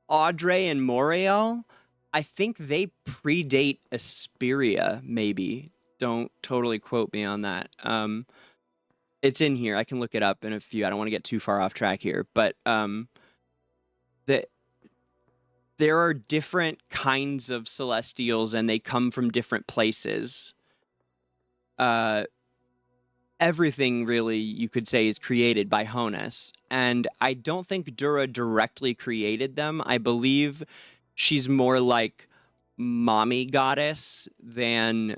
Audrey and Moriel, I think they predate Esperia, maybe. Don't totally quote me on that. It's in here. I can look it up in a few. I don't want to get too far off track here, but there are different kinds of Celestials, and they come from different places. Everything, really, you could say, is created by Honus. And I don't think Dura directly created them. I believe she's more like mommy goddess than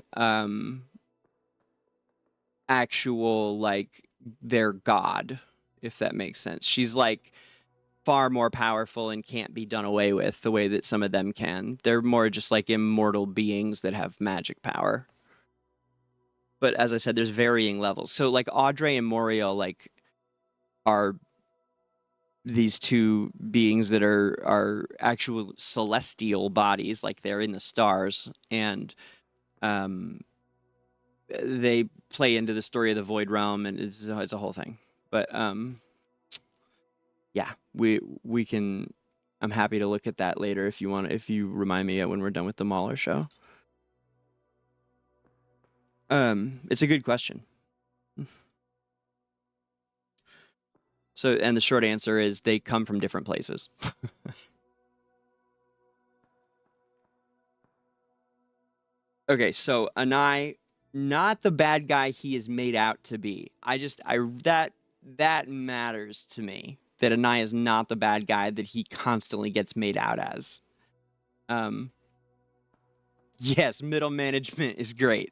actual, like, their god, if that makes sense. She's, like, far more powerful and can't be done away with the way that some of them can. They're more just like immortal beings that have magic power. But as I said, there's varying levels. So like Audrey and Moriel like are these two beings that are actual celestial bodies, like they're in the stars, and they play into the story of the Void Realm, and it's a whole thing. But yeah, we can. I'm happy to look at that later if you want. If you remind me when we're done with the Mauler show. It's a good question. So, and the short answer is they come from different places. Okay, so Anai, not the bad guy he is made out to be. That matters to me. That Anai is not the bad guy that he constantly gets made out as. Yes, middle management is great.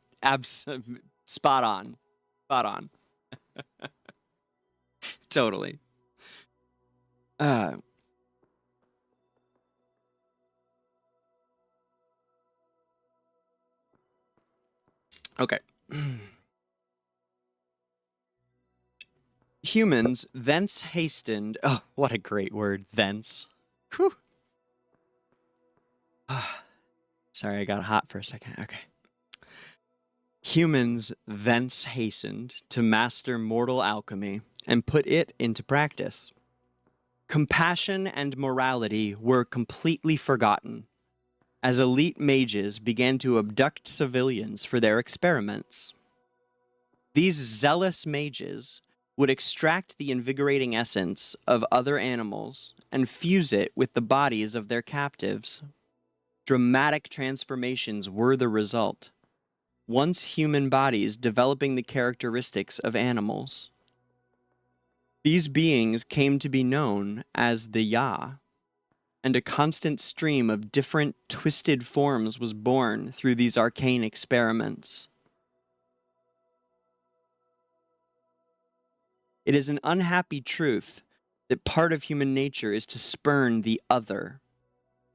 Spot on. Spot on. Totally. Okay. Humans thence hastened. Oh, what a great word, thence. Whew. Sorry, I got hot for a second. Okay. Humans thence hastened to master mortal alchemy and put it into practice. Compassion and morality were completely forgotten as elite mages began to abduct civilians for their experiments. These zealous mages would extract the invigorating essence of other animals and fuse it with the bodies of their captives. Dramatic transformations were the result, once human bodies developing the characteristics of animals. These beings came to be known as the Ya, and a constant stream of different twisted forms was born through these arcane experiments. It is an unhappy truth that part of human nature is to spurn the other.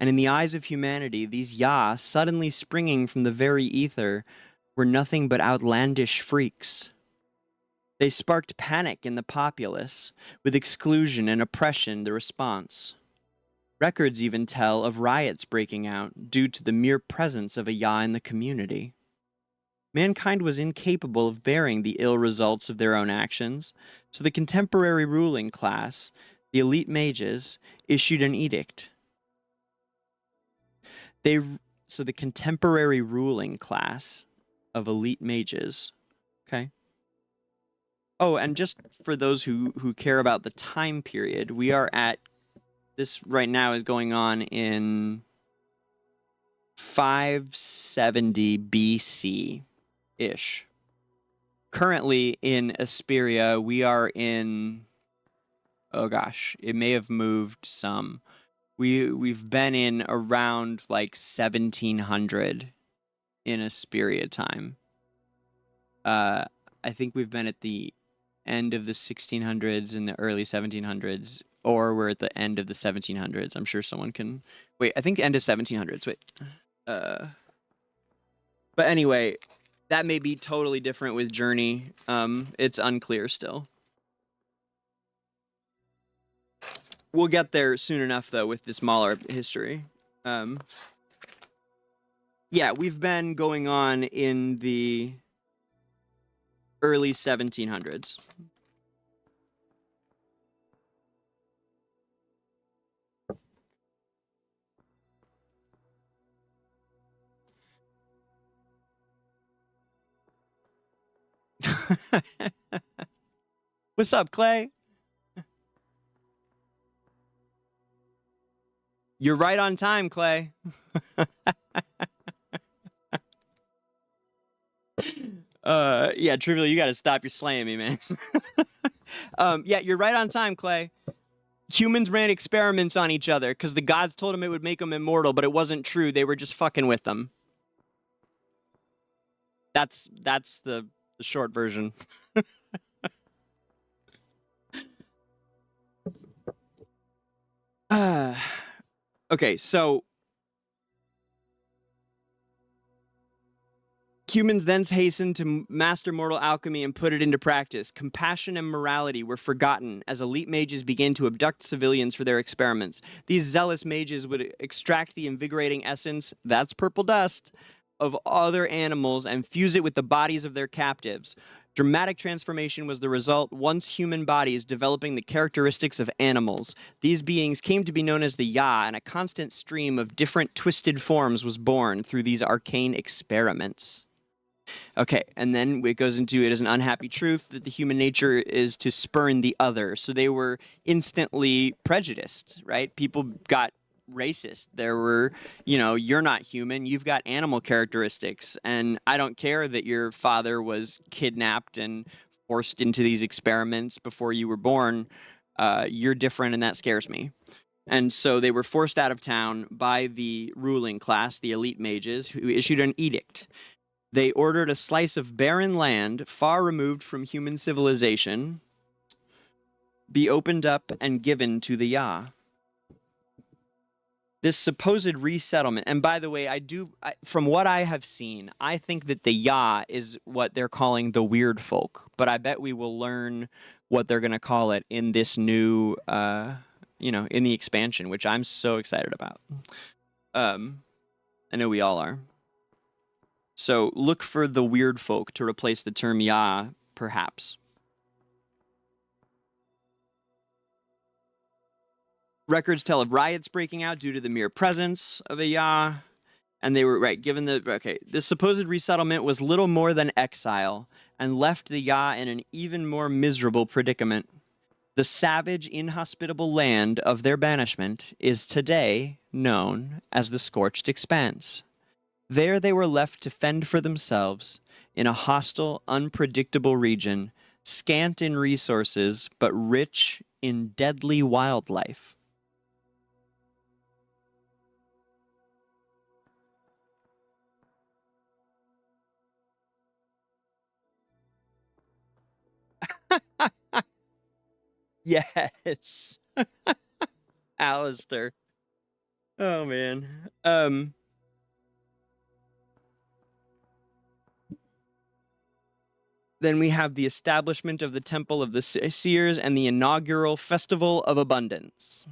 And in the eyes of humanity, these Ya, suddenly springing from the very ether, were nothing but outlandish freaks. They sparked panic in the populace, with exclusion and oppression the response. Records even tell of riots breaking out due to the mere presence of a Ya in the community. Mankind was incapable of bearing the ill results of their own actions, so the contemporary ruling class, the elite mages, issued an edict. So the contemporary ruling class of elite mages, okay? Oh, and just for those who care about the time period, we are at, this right now is going on in 570 BC-ish. Currently in Esperia, we are in, oh gosh, it may have moved some. We've been in around like 1700 in Esperia time. I think we've been at the end of the 1600s and the early 1700s, or we're at the end of the 1700s. I'm sure someone can wait. I think end of 1700s. Wait. But anyway, that may be totally different with Journey. It's unclear still. We'll get there soon enough, though, with this Mauler history. Yeah, we've been going on in the early 1700s. What's up, Clay? You're right on time, Clay. Yeah, Trivial, you gotta stop your slaying me, man. Yeah, you're right on time, Clay. Humans ran experiments on each other because the gods told them it would make them immortal, but it wasn't true. They were just fucking with them. That's the short version. Okay, so humans then hastened to master mortal alchemy and put it into practice. Compassion and morality were forgotten as elite mages began to abduct civilians for their experiments. These zealous mages would extract the invigorating essence, that's purple dust, of other animals and fuse it with the bodies of their captives. Dramatic transformation was the result, once human bodies developing the characteristics of animals. These beings came to be known as the Ya, and a constant stream of different twisted forms was born through these arcane experiments. Okay, and then it goes into it as an unhappy truth that the human nature is to spurn the other. So they were instantly prejudiced, right? People got racist. There were, you're not human. You've got animal characteristics, and I don't care that your father was kidnapped and forced into these experiments before you were born. You're different, and that scares me. And so they were forced out of town by the ruling class, the elite mages, who issued an edict. They ordered a slice of barren land far removed from human civilization be opened up and given to the Ya. This supposed resettlement, and by the way, from what I have seen, I think that the Ya is what they're calling the weird folk, but I bet we will learn what they're going to call it in this new, in the expansion, which I'm so excited about. I know we all are. So look for the weird folk to replace the term Ya, perhaps. Records tell of riots breaking out due to the mere presence of a Ya, and they were, this supposed resettlement was little more than exile, and left the Ya in an even more miserable predicament. The savage, inhospitable land of their banishment is today known as the Scorched Expanse. There they were left to fend for themselves in a hostile, unpredictable region, scant in resources, but rich in deadly wildlife. Yes. Alistair. Oh, man. Then we have the establishment of the Temple of the Seers and the inaugural Festival of Abundance.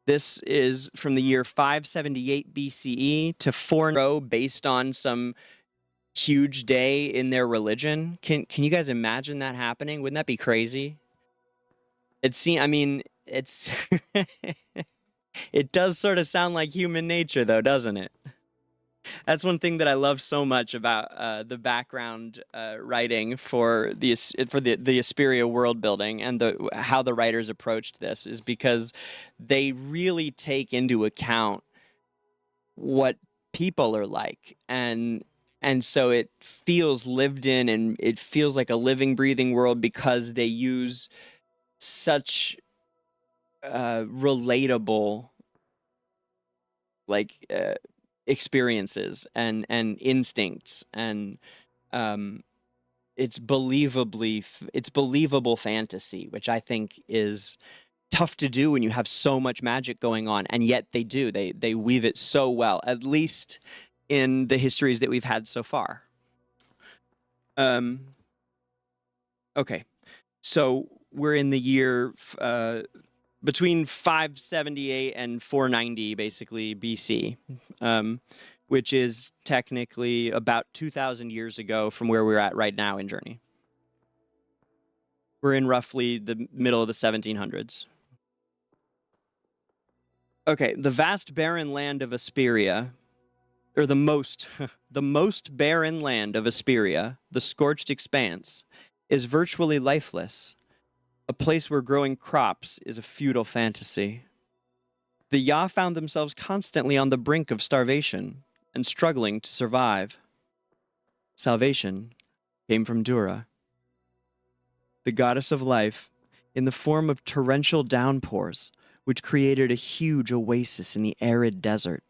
This is from the year 578 BCE to 4 based on some huge day in their religion. Can you guys imagine that happening? Wouldn't that be crazy? It's it does sort of sound like human nature, though, doesn't it? That's one thing that I love so much about the background writing for the Esperia world building and how the writers approached this, is because they really take into account what people are like, and so it feels lived in, and it feels like a living, breathing world because they use such relatable experiences and instincts, and it's believable fantasy, which I think is tough to do when you have so much magic going on, and yet they weave it so well, at least in the histories that we've had so far. Okay, so we're in the year between 578 and 490, basically, BC, which is technically about 2,000 years ago from where we're at right now in Journey. We're in roughly the middle of the 1700s. Okay, the vast barren land of Esperia, or the most barren land of Esperia, the Scorched Expanse, is virtually lifeless. A place where growing crops is a futile fantasy. The Ya found themselves constantly on the brink of starvation and struggling to survive. Salvation came from Dura, the goddess of life, in the form of torrential downpours, which created a huge oasis in the arid desert.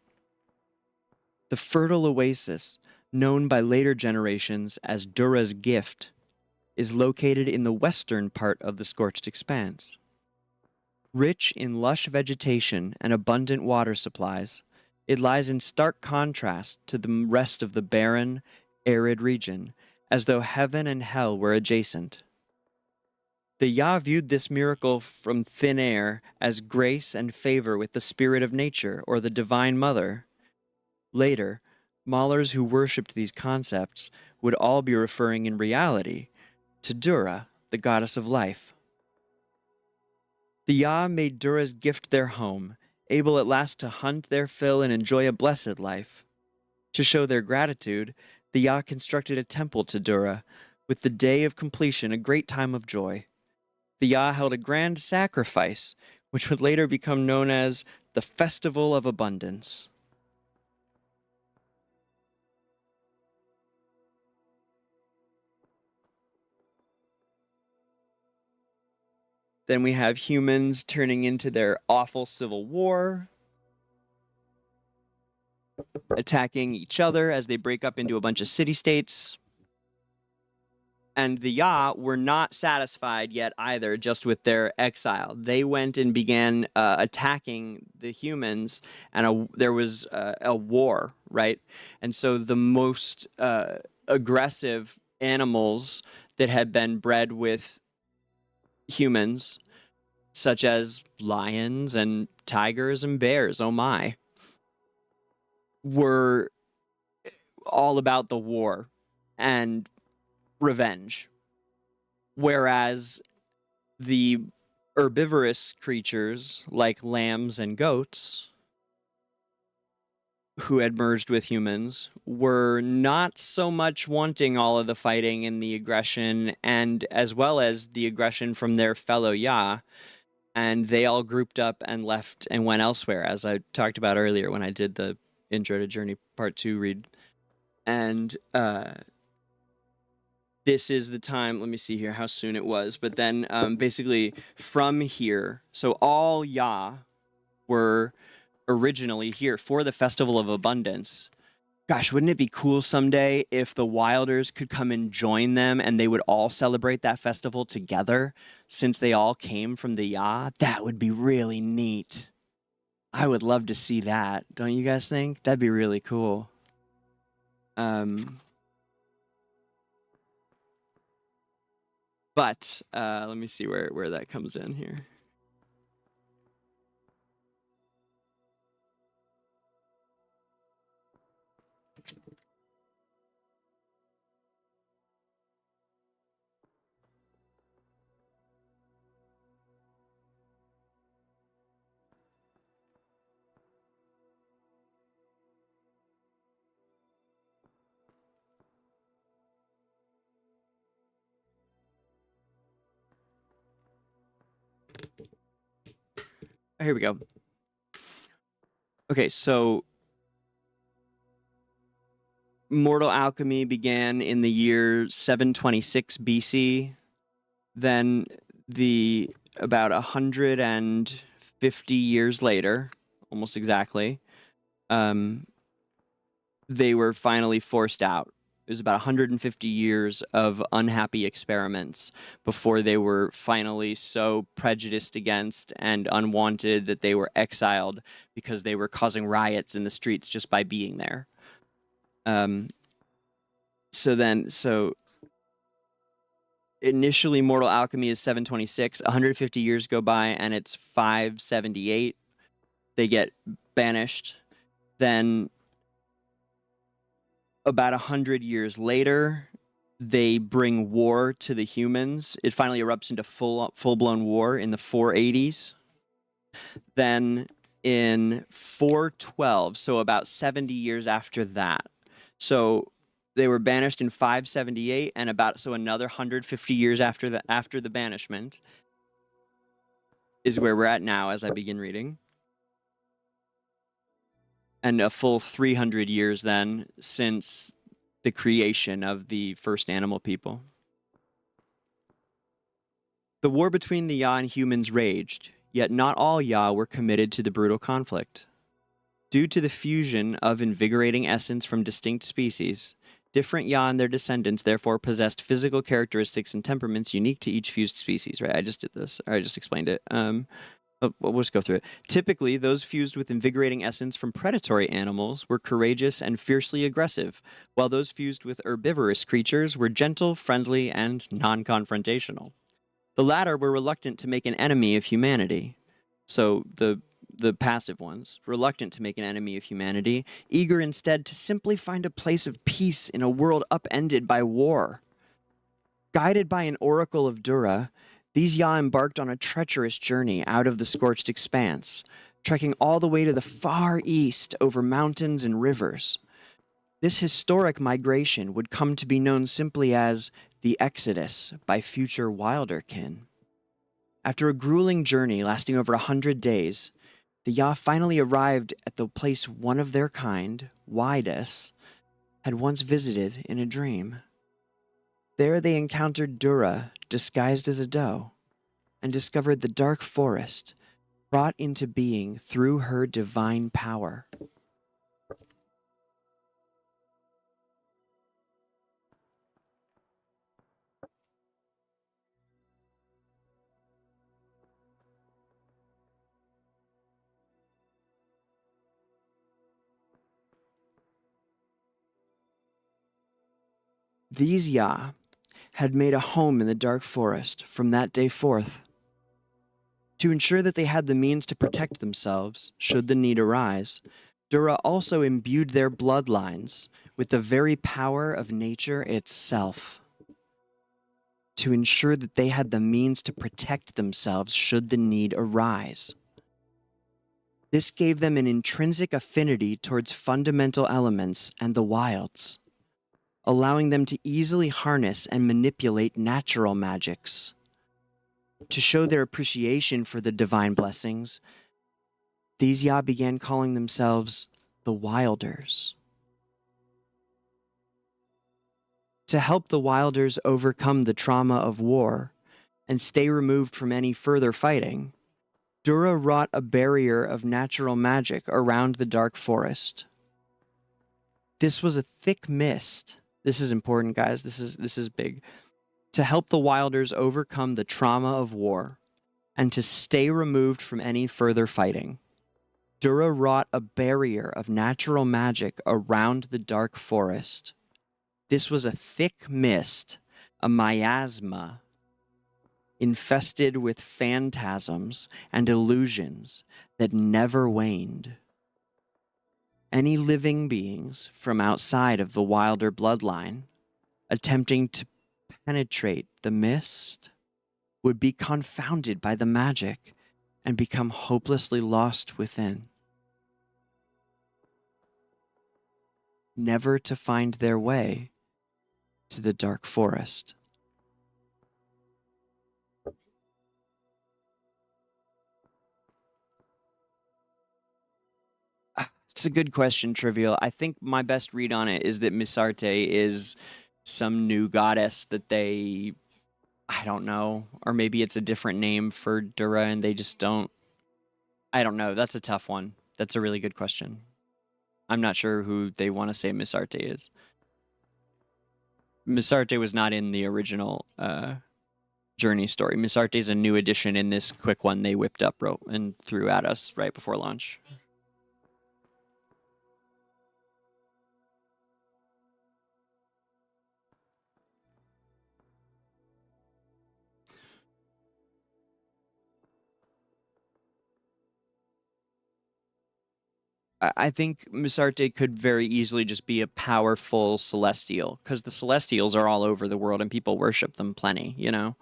The fertile oasis, known by later generations as Dura's gift, is located in the western part of the Scorched Expanse. Rich in lush vegetation and abundant water supplies, it lies in stark contrast to the rest of the barren, arid region, as though heaven and hell were adjacent. The Ya viewed this miracle from thin air as grace and favor with the spirit of nature or the Divine Mother. Later, Maulers who worshipped these concepts would all be referring in reality to Dura, the goddess of life. The Ya made Dura's gift their home, able at last to hunt their fill and enjoy a blessed life. To show their gratitude, the Ya constructed a temple to Dura, with the day of completion a great time of joy. The Ya held a grand sacrifice, which would later become known as the Festival of Abundance. Then we have humans turning into their awful civil war, attacking each other as they break up into a bunch of city-states. And the Ya were not satisfied yet either, just with their exile. They went and began attacking the humans, and there was a war, right? And so the most aggressive animals that had been bred with humans, such as lions and tigers and bears, oh my, were all about the war and revenge. Whereas the herbivorous creatures, like lambs and goats, who had merged with humans, were not so much wanting all of the fighting and the aggression, and as well as the aggression from their fellow Ya, and they all grouped up and left and went elsewhere, as I talked about earlier when I did the Intro to Journey Part 2 read. And this is the time, let me see here how soon it was, but then basically from here, so all Ya were originally here for the Festival of Abundance. Gosh, wouldn't it be cool someday if the Wilders could come and join them and they would all celebrate that festival together since they all came from the Ya? That would be really neat. I would love to see that. Don't you guys think? That'd be really cool. But let me see where that comes in here. Here we go. Okay, so mortal alchemy began in the year 726 BC. Then about 150 years later, almost exactly, they were finally forced out. It was about 150 years of unhappy experiments before they were finally so prejudiced against and unwanted that they were exiled because they were causing riots in the streets just by being there. So initially mortal alchemy is 726, 150 years go by and it's 578. They get banished. Then about 100 years later, they bring war to the humans. It finally erupts into full-blown war in the 480s. Then in 412, so about 70 years after that. So they were banished in 578, and another 150 years after the banishment is where we're at now as I begin reading. And a full 300 years then since the creation of the first animal people. The war between the Ya and humans raged, yet not all Ya were committed to the brutal conflict. Due to the fusion of invigorating essence from distinct species, different Ya and their descendants therefore possessed physical characteristics and temperaments unique to each fused species. Right? I just did this, or I just explained it. We'll just go through it. Typically, those fused with invigorating essence from predatory animals were courageous and fiercely aggressive, while those fused with herbivorous creatures were gentle, friendly, and non-confrontational. The latter were reluctant to make an enemy of humanity. So the passive ones, reluctant to make an enemy of humanity, eager instead to simply find a place of peace in a world upended by war. Guided by an oracle of Dura, these Ya embarked on a treacherous journey out of the scorched expanse, trekking all the way to the far east over mountains and rivers. This historic migration would come to be known simply as the Exodus by future Wilderkin. After a grueling journey lasting over 100 days, The Ya finally arrived at the place one of their kind, Widus, had once visited in a dream. There they encountered Dura, disguised as a doe, and discovered the dark forest, brought into being through her divine power. These Ya had made a home in the dark forest from that day forth. To ensure that they had the means to protect themselves, should the need arise, Dura also imbued their bloodlines with the very power of nature itself. To ensure that they had the means to protect themselves should the need arise. This gave them an intrinsic affinity towards fundamental elements and the wilds, allowing them to easily harness and manipulate natural magics. To show their appreciation for the divine blessings, these Ya began calling themselves the Wilders. To help the Wilders overcome the trauma of war and stay removed from any further fighting, Dura wrought a barrier of natural magic around the dark forest. This was a thick mist. This is important, guys. This is big. To help the Wilders overcome the trauma of war and to stay removed from any further fighting, Dura wrought a barrier of natural magic around the dark forest. This was a thick mist, a miasma, infested with phantasms and illusions that never waned. Any living beings from outside of the Wilder bloodline attempting to penetrate the mist would be confounded by the magic and become hopelessly lost within, never to find their way to the dark forest. It's a good question, Trivial. I think my best read on it is that Misarte is some new goddess that they, I don't know, or maybe it's a different name for Dura and they just don't, I don't know. That's a tough one. That's a really good question. I'm not sure who they want to say Misarte is. Misarte was not in the original Journey story. Misarte is a new addition in this quick one they whipped up and threw at us right before launch. I think Misarte could very easily just be a powerful celestial, because the celestials are all over the world and people worship them plenty, you know?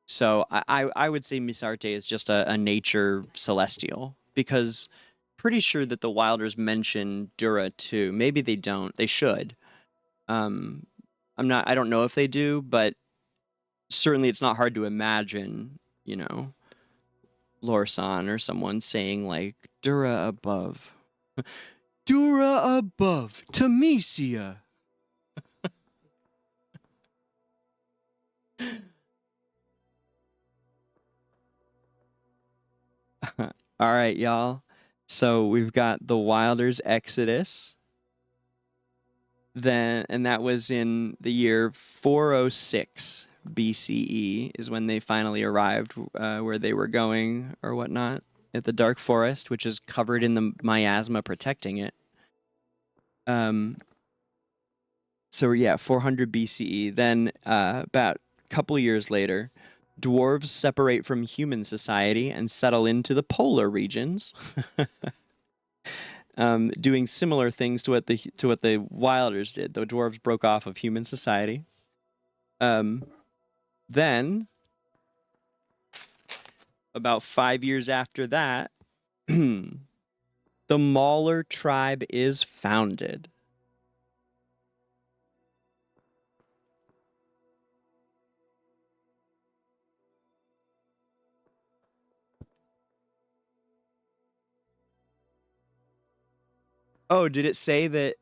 So I would say Misarte is just a nature celestial, because pretty sure that the Wilders mention Dura too. Maybe they don't. They should. I don't know if they do, but certainly it's not hard to imagine, you know, Lorsan or someone saying like Dura above. Dura above, Tamesia. All right, y'all. So we've got the Wilders Exodus. Then, and that was in the year 406 BCE is when they finally arrived where they were going or whatnot at the Dark Forest, which is covered in the miasma protecting it. So yeah, 400 BCE. Then about a couple years later, dwarves separate from human society and settle into the polar regions, doing similar things to what the Wilders did. The dwarves broke off of human society. Then, about 5 years after that, the Mauler tribe is founded. Oh, did it say that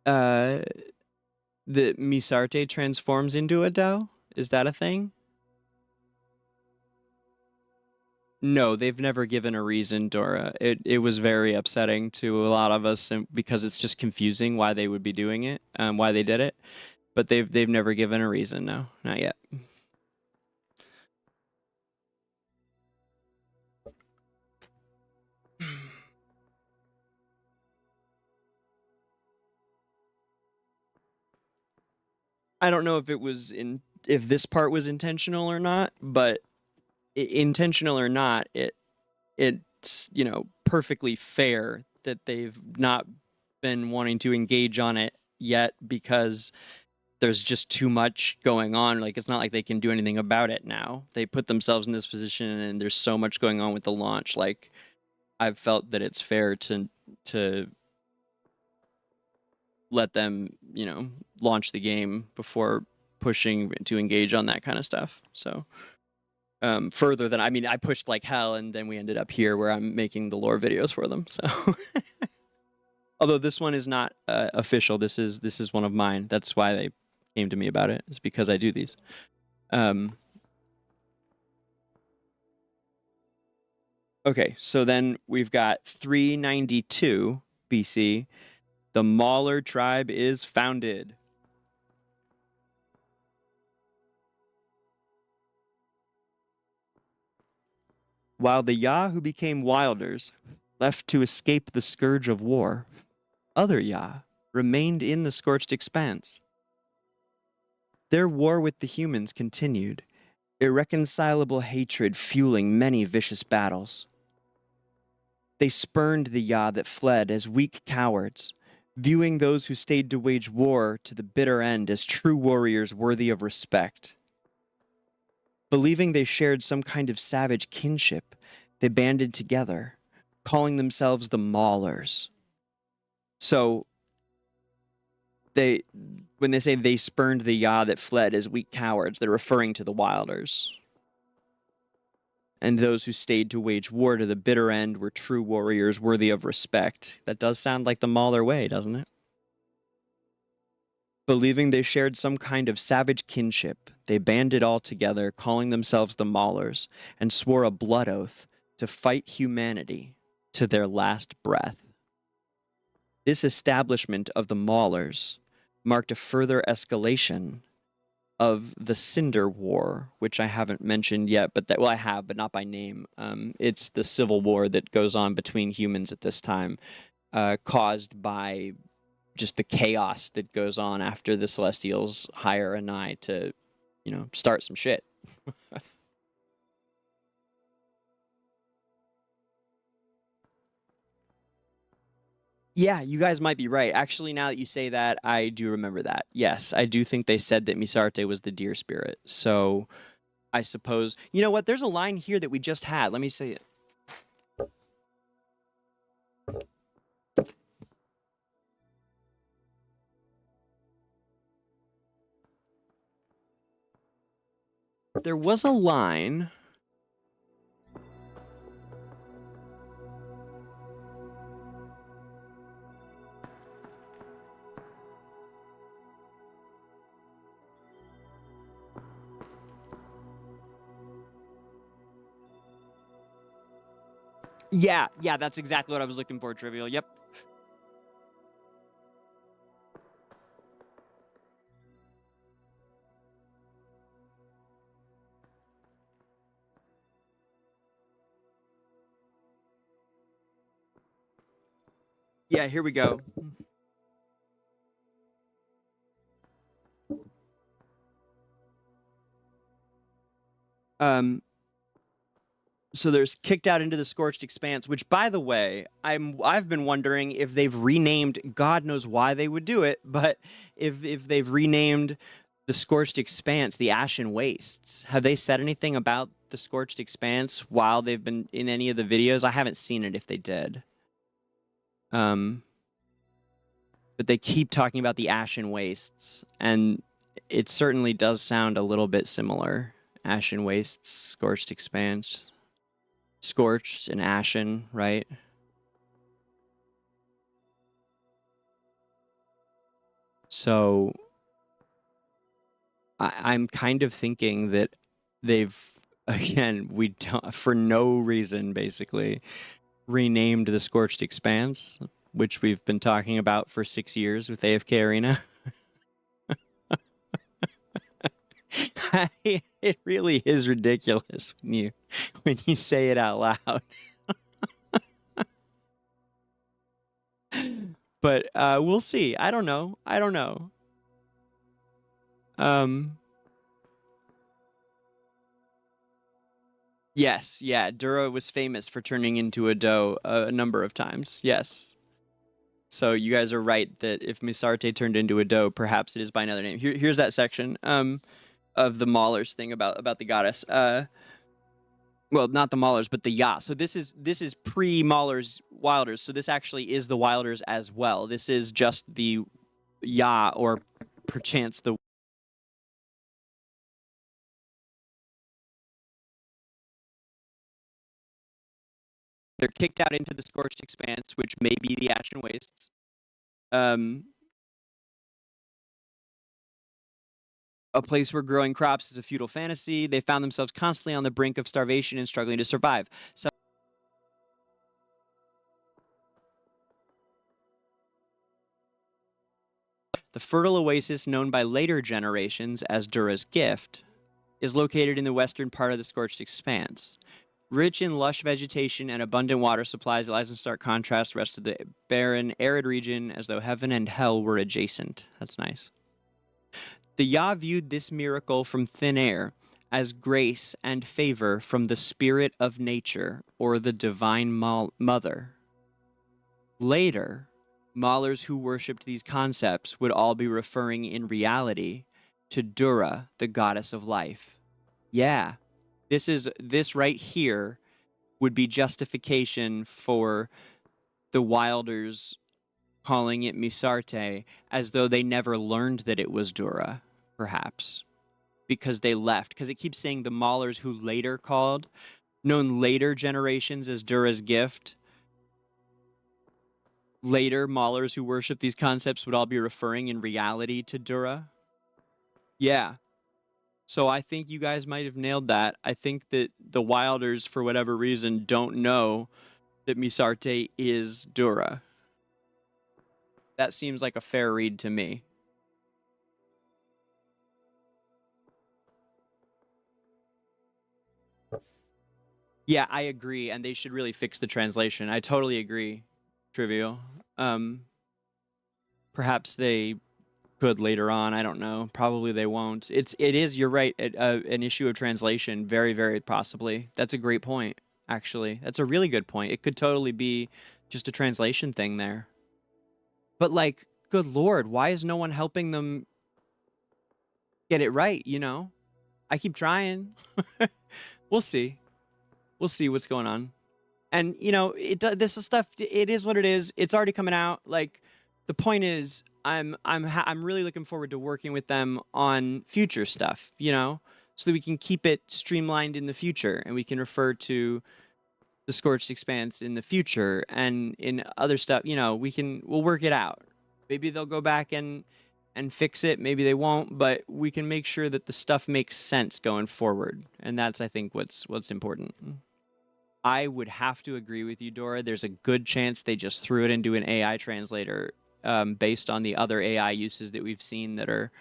that Misarte transforms into a Dao? Is that a thing? No, they've never given a reason, Dora. It was very upsetting to a lot of us, and because it's just confusing why they would be doing it, why they did it. But they've never given a reason. No, not yet. I don't know if this part was intentional or not, but intentional or not, it's perfectly fair that they've not been wanting to engage on it yet because there's just too much going on. Like, it's not like they can do anything about it now. They put themselves in this position, and there's so much going on with the launch. Like, I've felt that it's fair to let them, launch the game before pushing to engage on that kind of stuff. So, further than, I pushed like hell, and then we ended up here where I'm making the lore videos for them. So, although this one is not official, this is one of mine. That's why they came to me about it. Is because I do these. Okay, so then we've got 392 BC. The Mauler tribe is founded. While the Ya who became wilders left to escape the scourge of war, other Ya remained in the scorched expanse. Their war with the humans continued, irreconcilable hatred fueling many vicious battles. They spurned the Ya that fled as weak cowards, viewing those who stayed to wage war to the bitter end as true warriors worthy of respect. Believing they shared some kind of savage kinship, they banded together, calling themselves the Maulers. So, when they say they spurned the Ya that fled as weak cowards, they're referring to the Wilders. And those who stayed to wage war to the bitter end were true warriors worthy of respect. That does sound like the Mauler way, doesn't it? Believing they shared some kind of savage kinship, they banded all together, calling themselves the Maulers, and swore a blood oath to fight humanity to their last breath. This establishment of the Maulers marked a further escalation of the Cinder War, which I haven't mentioned yet, but I have, but not by name. It's the civil war that goes on between humans at this time, caused by just the chaos that goes on after the Celestials hire Anai to, start some shit. Yeah, you guys might be right. Actually, now that you say that, I do remember that. Yes, I do think they said that Misarte was the deer spirit. So, I suppose... You know what? There's a line here that we just had. Let me say it. There was a line... Yeah, that's exactly what I was looking for, Trivial. Yep. Yeah, here we go. So there's kicked out into the scorched expanse, which, by the way, I've been wondering if they've renamed. God knows why they would do it, but if they've renamed the scorched expanse the Ashen Wastes. Have they said anything about the scorched expanse while they've been in any of the videos? I haven't seen it if they did. But they keep talking about the Ashen Wastes, and it certainly does sound a little bit similar. Ashen Wastes, scorched expanse. Scorched and ashen, right? So I'm kind of thinking that they've, again, we don't, for no reason, basically, renamed the Scorched Expanse, which we've been talking about for 6 years with AFK Arena. It really is ridiculous when you say it out loud. But we'll see. I don't know. Yes, yeah. Dura was famous for turning into a doe a number of times. Yes. So you guys are right that if Misarte turned into a doe, perhaps it is by another name. Here's that section of the Maulers thing about the goddess. Well, not the Maulers, but the Ya. So this is pre-Maulers Wilders. So this actually is the Wilders as well. This is just the Ya, or perchance the. They're kicked out into the Scorched Expanse, which may be the Ashen Wastes. A place where growing crops is a feudal fantasy. They found themselves constantly on the brink of starvation and struggling to survive. So the fertile oasis, known by later generations as Dura's Gift, is located in the western part of the Scorched Expanse. Rich in lush vegetation and abundant water supplies, it lies in stark contrast to the rest of the barren, arid region, as though heaven and hell were adjacent. That's nice. The Ya viewed this miracle from thin air as grace and favor from the spirit of nature, or the divine mother. Later, Maulers who worshipped these concepts would all be referring in reality to Dura, the goddess of life. Yeah, this right here would be justification for the Wilders calling it Misarte, as though they never learned that it was Dura, perhaps, because they left. Because it keeps saying the Maulers who later called, known later generations as Dura's Gift. Later, Maulers who worship these concepts would all be referring in reality to Dura. Yeah. So I think you guys might have nailed that. I think that the Wilders, for whatever reason, don't know that Misarte is Dura. That seems like a fair read to me. Yeah, I agree, and they should really fix the translation. I totally agree, Trivial. Perhaps they could later on. I don't know. Probably they won't. It is. You're right. An issue of translation. Very, very possibly. That's a great point. Actually, that's a really good point. It could totally be just a translation thing there. But like, good Lord, why is no one helping them get it right? You know, I keep trying. We'll see. We'll see what's going on. And you know, this stuff. It is what it is. It's already coming out. Like, the point is, I'm really looking forward to working with them on future stuff. You know, so that we can keep it streamlined in the future, and we can refer to the Scorched Expanse in the future, and in other stuff. You know, we'll work it out. Maybe they'll go back and fix it. Maybe they won't. But we can make sure that the stuff makes sense going forward, and that's, I think, what's important. I would have to agree with you, Dora. There's a good chance they just threw it into an AI translator based on the other AI uses that we've seen that are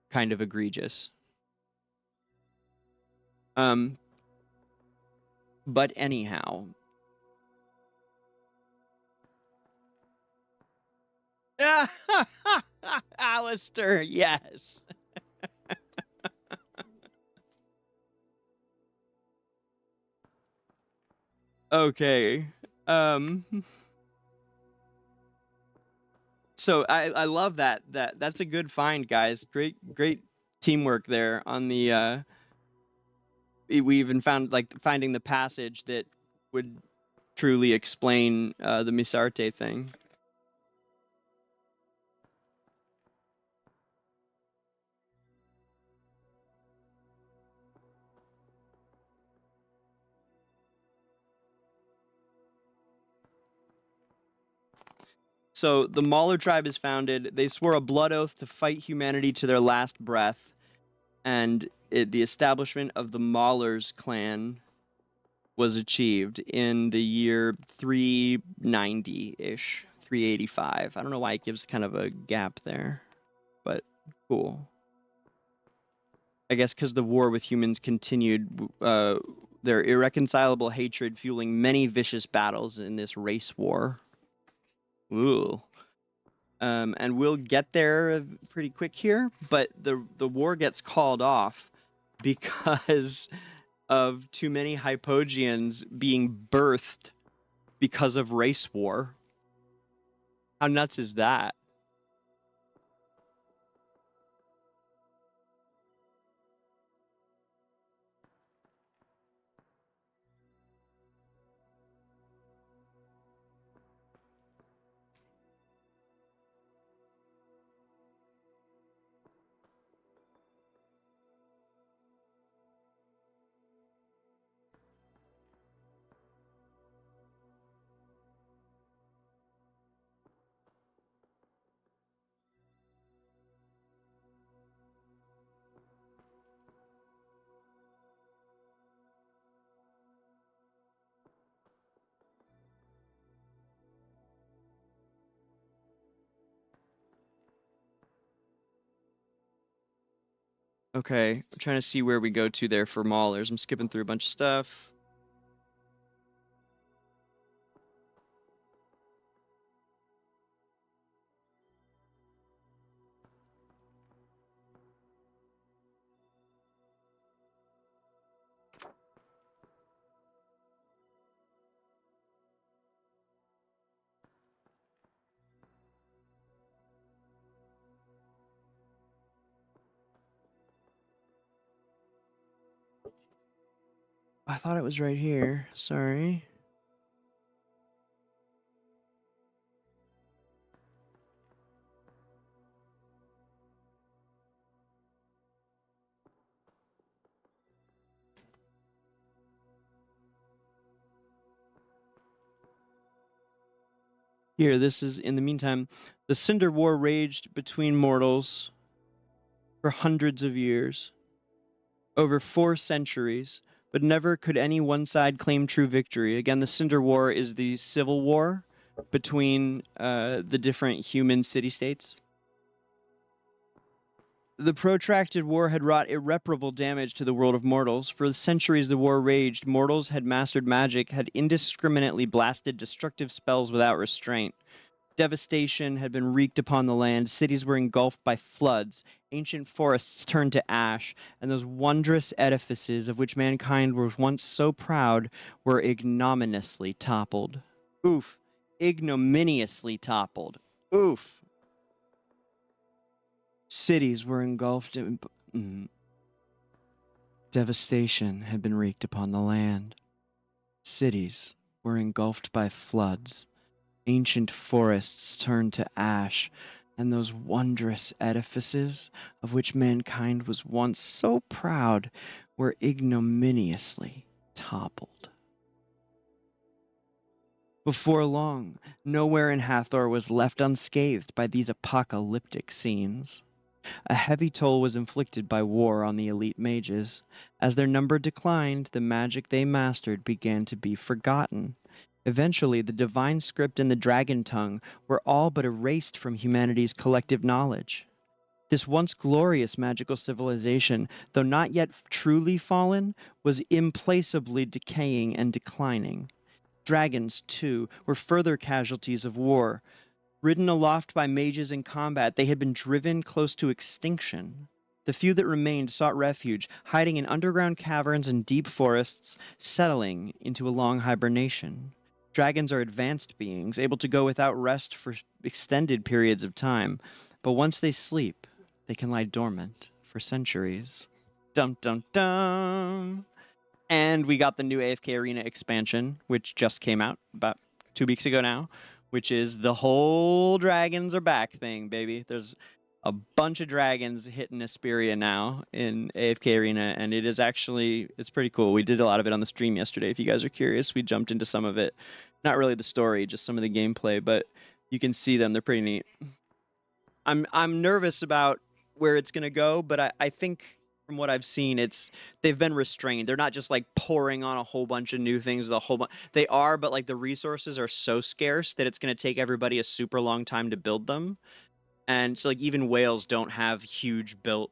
kind of egregious. But anyhow. Alistair, yes. Okay. So I love that. That's a good find, guys. Great teamwork there on the we even found, like, finding the passage that would truly explain the Misarte thing. So the Mauler tribe is founded. They swore a blood oath to fight humanity to their last breath, and the establishment of the Maulers clan was achieved in the year 390-ish, 385. I don't know why it gives kind of a gap there, but cool. I guess because the war with humans continued, their irreconcilable hatred fueling many vicious battles in this race war. Ooh. And we'll get there pretty quick here, but the war gets called off because of too many Hypogeans being birthed because of race war. How nuts is that? Okay, I'm trying to see where we go to there for Maulers. I'm skipping through a bunch of stuff. I thought it was right here. Sorry. Here, this is, in the meantime, the Cinder War raged between mortals for hundreds of years, over 4 centuries, but never could any one side claim true victory. Again, the Cinder War is the civil war between the different human city-states. The protracted war had wrought irreparable damage to the world of mortals. For centuries the war raged. Mortals had mastered magic, had indiscriminately blasted destructive spells without restraint. Devastation had been wreaked upon the land. Cities were engulfed by floods. Ancient forests turned to ash, and those wondrous edifices of which mankind was once so proud were ignominiously toppled. Oof. Ignominiously toppled. Oof. Cities were engulfed in... Devastation had been wreaked upon the land. Cities were engulfed by floods. Ancient forests turned to ash, and those wondrous edifices of which mankind was once so proud were ignominiously toppled. Before long, nowhere in Hathor was left unscathed by these apocalyptic scenes. A heavy toll was inflicted by war on the elite mages. As their number declined, the magic they mastered began to be forgotten. Eventually, the divine script and the dragon tongue were all but erased from humanity's collective knowledge. This once glorious magical civilization, though not yet truly fallen, was implacably decaying and declining. Dragons, too, were further casualties of war. Ridden aloft by mages in combat, they had been driven close to extinction. The few that remained sought refuge, hiding in underground caverns and deep forests, settling into a long hibernation. Dragons are advanced beings, able to go without rest for extended periods of time, but once they sleep, they can lie dormant for centuries. Dum dum dum! And we got the new AFK Arena expansion, which just came out about 2 weeks ago now, which is the whole dragons are back thing, baby. There's a bunch of dragons hitting Esperia now in AFK Arena, and it is actually, it's pretty cool. We did a lot of it on the stream yesterday. If you guys are curious, we jumped into some of it. Not really the story, just some of the gameplay, but You can see them. They're pretty neat. I'm nervous about where it's gonna go, but I think from what I've seen, they've been restrained. They're not just like pouring on a whole bunch of new things. They are, but like the resources are so scarce that it's gonna take everybody a super long time to build them. And so like even whales don't have huge built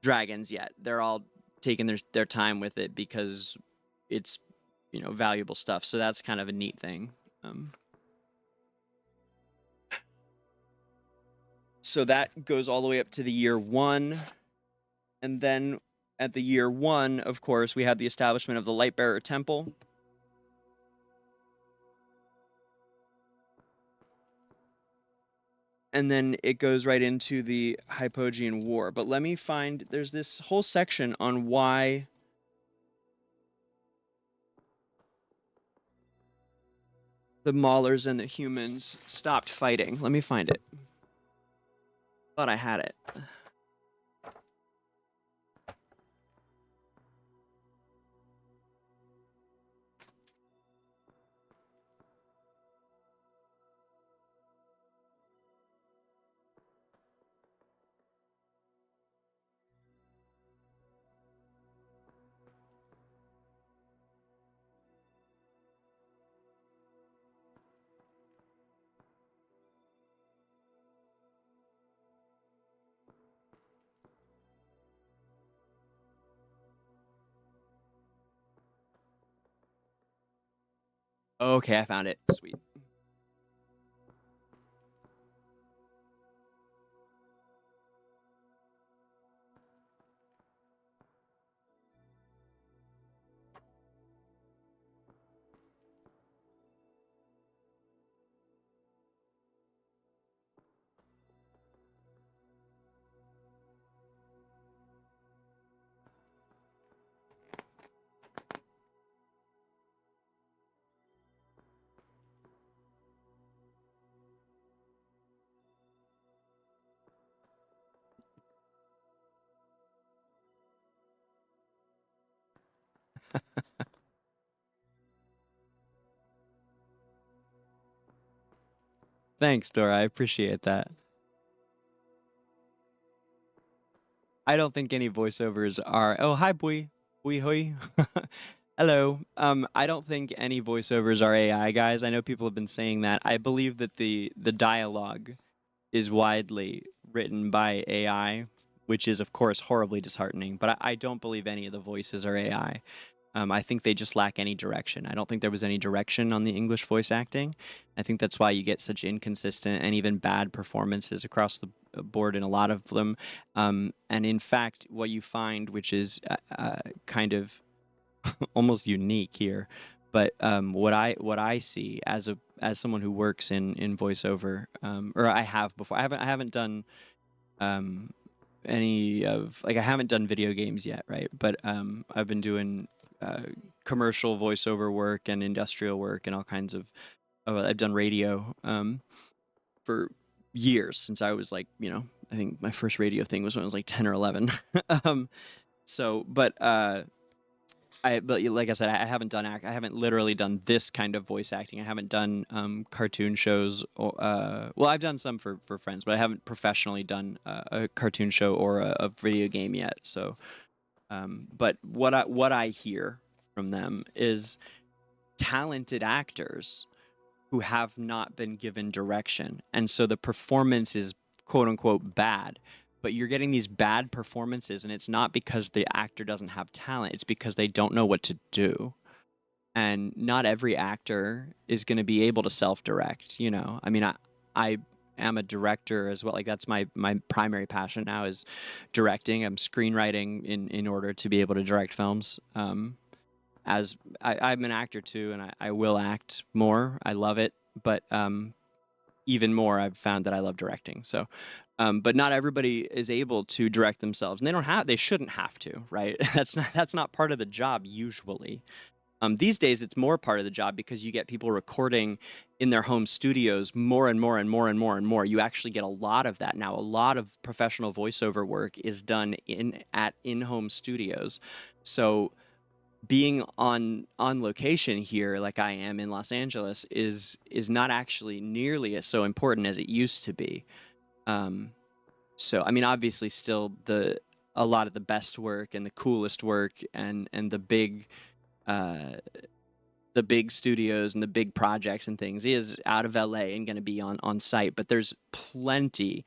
dragons yet. They're all taking their time with it because it's, you know, valuable stuff. So that's kind of a neat thing. So that goes all the way up to the year 1. And then at the year 1, of course, we had the establishment of the Lightbearer Temple. And then it goes right into the Hypogean War. But let me find, there's this whole section on why the Maulers and the humans stopped fighting. Let me find it. Thought I had it. Okay, I found it. Sweet. Thanks, Dora. I appreciate that. I don't think any voiceovers are. Oh, hi, boy. Boy, hoy. Hello. I don't think any voiceovers are AI, guys. I know people have been saying that. I believe that the dialogue is widely written by AI, which is, of course, horribly disheartening. But I don't believe any of the voices are AI. I think they just lack any direction. I don't think there was any direction on the English voice acting. I think that's why you get such inconsistent and even bad performances across the board in a lot of them. And in fact, what you find, which is kind of almost unique here, but what I see as someone who works in voiceover, or I have before, I haven't done any of, like, I haven't done video games yet, right? But I've been doing commercial voiceover work and industrial work and all kinds of I've done radio for years, since I was like, you know, I think my first radio thing was when I was like 10 or 11. But like I said, I haven't literally done this kind of voice acting. I haven't done cartoon shows, or well, I've done some for friends, but I haven't professionally done a cartoon show or a video game yet. So but what I hear from them is talented actors who have not been given direction, and so the performance is quote unquote bad. But you're getting these bad performances, and it's not because the actor doesn't have talent. It's because they don't know what to do. And not every actor is going to be able to self-direct, you know? I mean, I am a director as well. Like, that's my primary passion now, is directing. I'm screenwriting in order to be able to direct films. As I'm an actor too, and I will act more. I love it. But even more, I've found that I love directing. So, but not everybody is able to direct themselves, and they shouldn't have to, right? That's not part of the job usually. These days, it's more part of the job because you get people recording in their home studios more and more and more and more and more. You actually get a lot of that now. A lot of professional voiceover work is done in-home studios. So being on location here, like I am in Los Angeles, is not actually nearly as so important as it used to be. So I mean, obviously, still a lot of the best work and the coolest work and the big studios and the big projects and things is out of LA and going to be on site. But there's plenty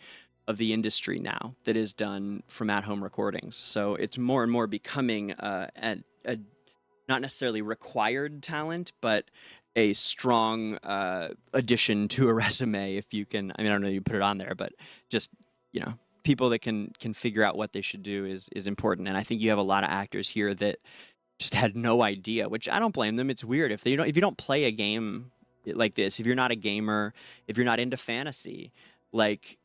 of the industry now that is done from at-home recordings. So it's more and more becoming a not necessarily required talent, but a strong addition to a resume. If you can, I mean, I don't know, you put it on there, but just, you know, people that can figure out what they should do is important. And I think you have a lot of actors here that just had no idea, which I don't blame them. It's weird if you don't play a game like this, if you're not a gamer, if you're not into fantasy, like,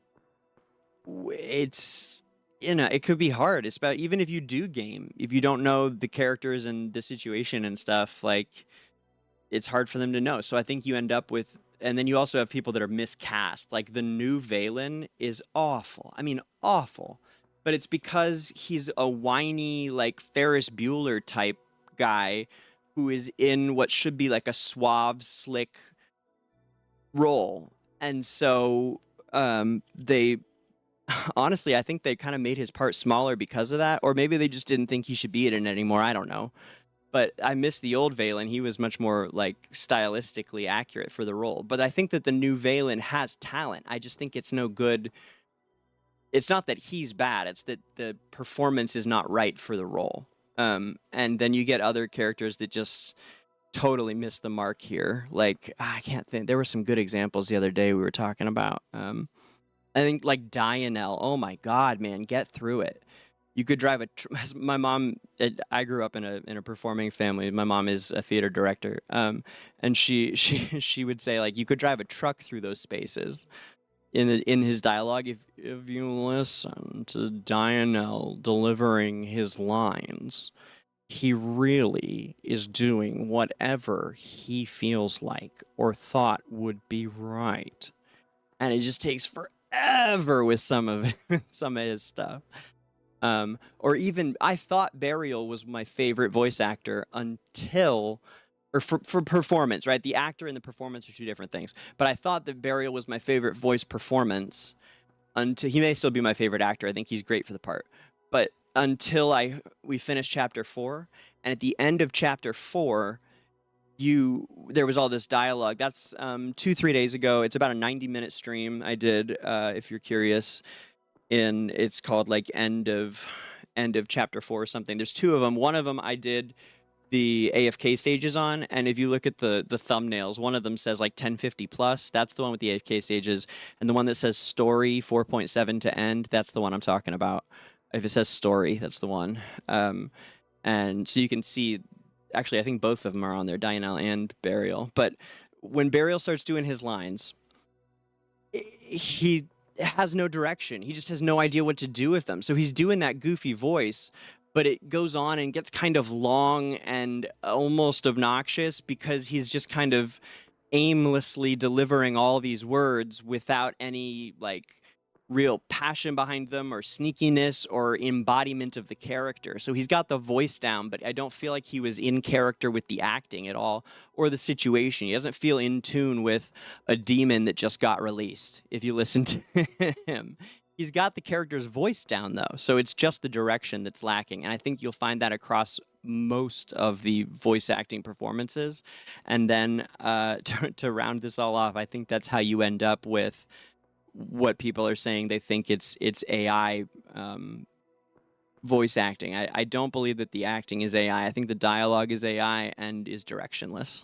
it's, you know, it could be hard, especially even if you do game, if you don't know the characters and the situation and stuff, like, it's hard for them to know. So I think you end up with, and then you also have people that are miscast. Like the new Valen is awful. I mean, awful. But it's because he's a whiny, like Ferris Bueller type guy who is in what should be like a suave, slick role. And so they honestly, I think they kind of made his part smaller because of that, or maybe they just didn't think he should be in it anymore. I don't know. But I miss the old Valen. He was much more like stylistically accurate for the role. But I think that the new Valen has talent. I just think it's no good. It's not that he's bad. It's that the performance is not right for the role. And then you get other characters that just totally miss the mark here. Like, I can't think. There were some good examples the other day we were talking about. I think like Dianel. Oh my God, man, get through it. You could drive my mom. I grew up in a performing family. My mom is a theater director, and she would say, like, you could drive a truck through those spaces. In his dialogue, if you listen to Dianel delivering his lines, he really is doing whatever he feels like or thought would be right, and it just takes forever with some of his stuff. Or even, I thought Burial was my favorite voice actor until, or for performance, right? The actor and the performance are two different things. But I thought that Burial was my favorite voice performance until, he may still be my favorite actor. I think he's great for the part. But until we finished chapter 4, and at the end of chapter 4, there was all this dialogue. That's 2-3 days ago. It's about a 90-minute stream I did, if you're curious. It's called like end of chapter 4 or something. There's 2 of them. One of them I did the AFK stages on, and if you look at the thumbnails, one of them says like 1050 plus. That's the one with the AFK stages, and the one that says story 4.7 to end, that's the one I'm talking about. If it says story, that's the one. And so you can see, actually, I think both of them are on there, Dianel and Burial. But when Burial starts doing his lines, he has no direction. He just has no idea what to do with them. So he's doing that goofy voice, but it goes on and gets kind of long and almost obnoxious because he's just kind of aimlessly delivering all these words without any like real passion behind them or sneakiness or embodiment of the character. So he's got the voice down, but I don't feel like he was in character with the acting at all or the situation. He doesn't feel in tune with a demon that just got released, if you listen to him. He's got the character's voice down, though, so it's just the direction that's lacking. And I think you'll find that across most of the voice acting performances. And then to round this all off, I think that's how you end up with what people are saying. They think it's AI voice acting. I don't believe that the acting is AI. I think the dialogue is AI and is directionless.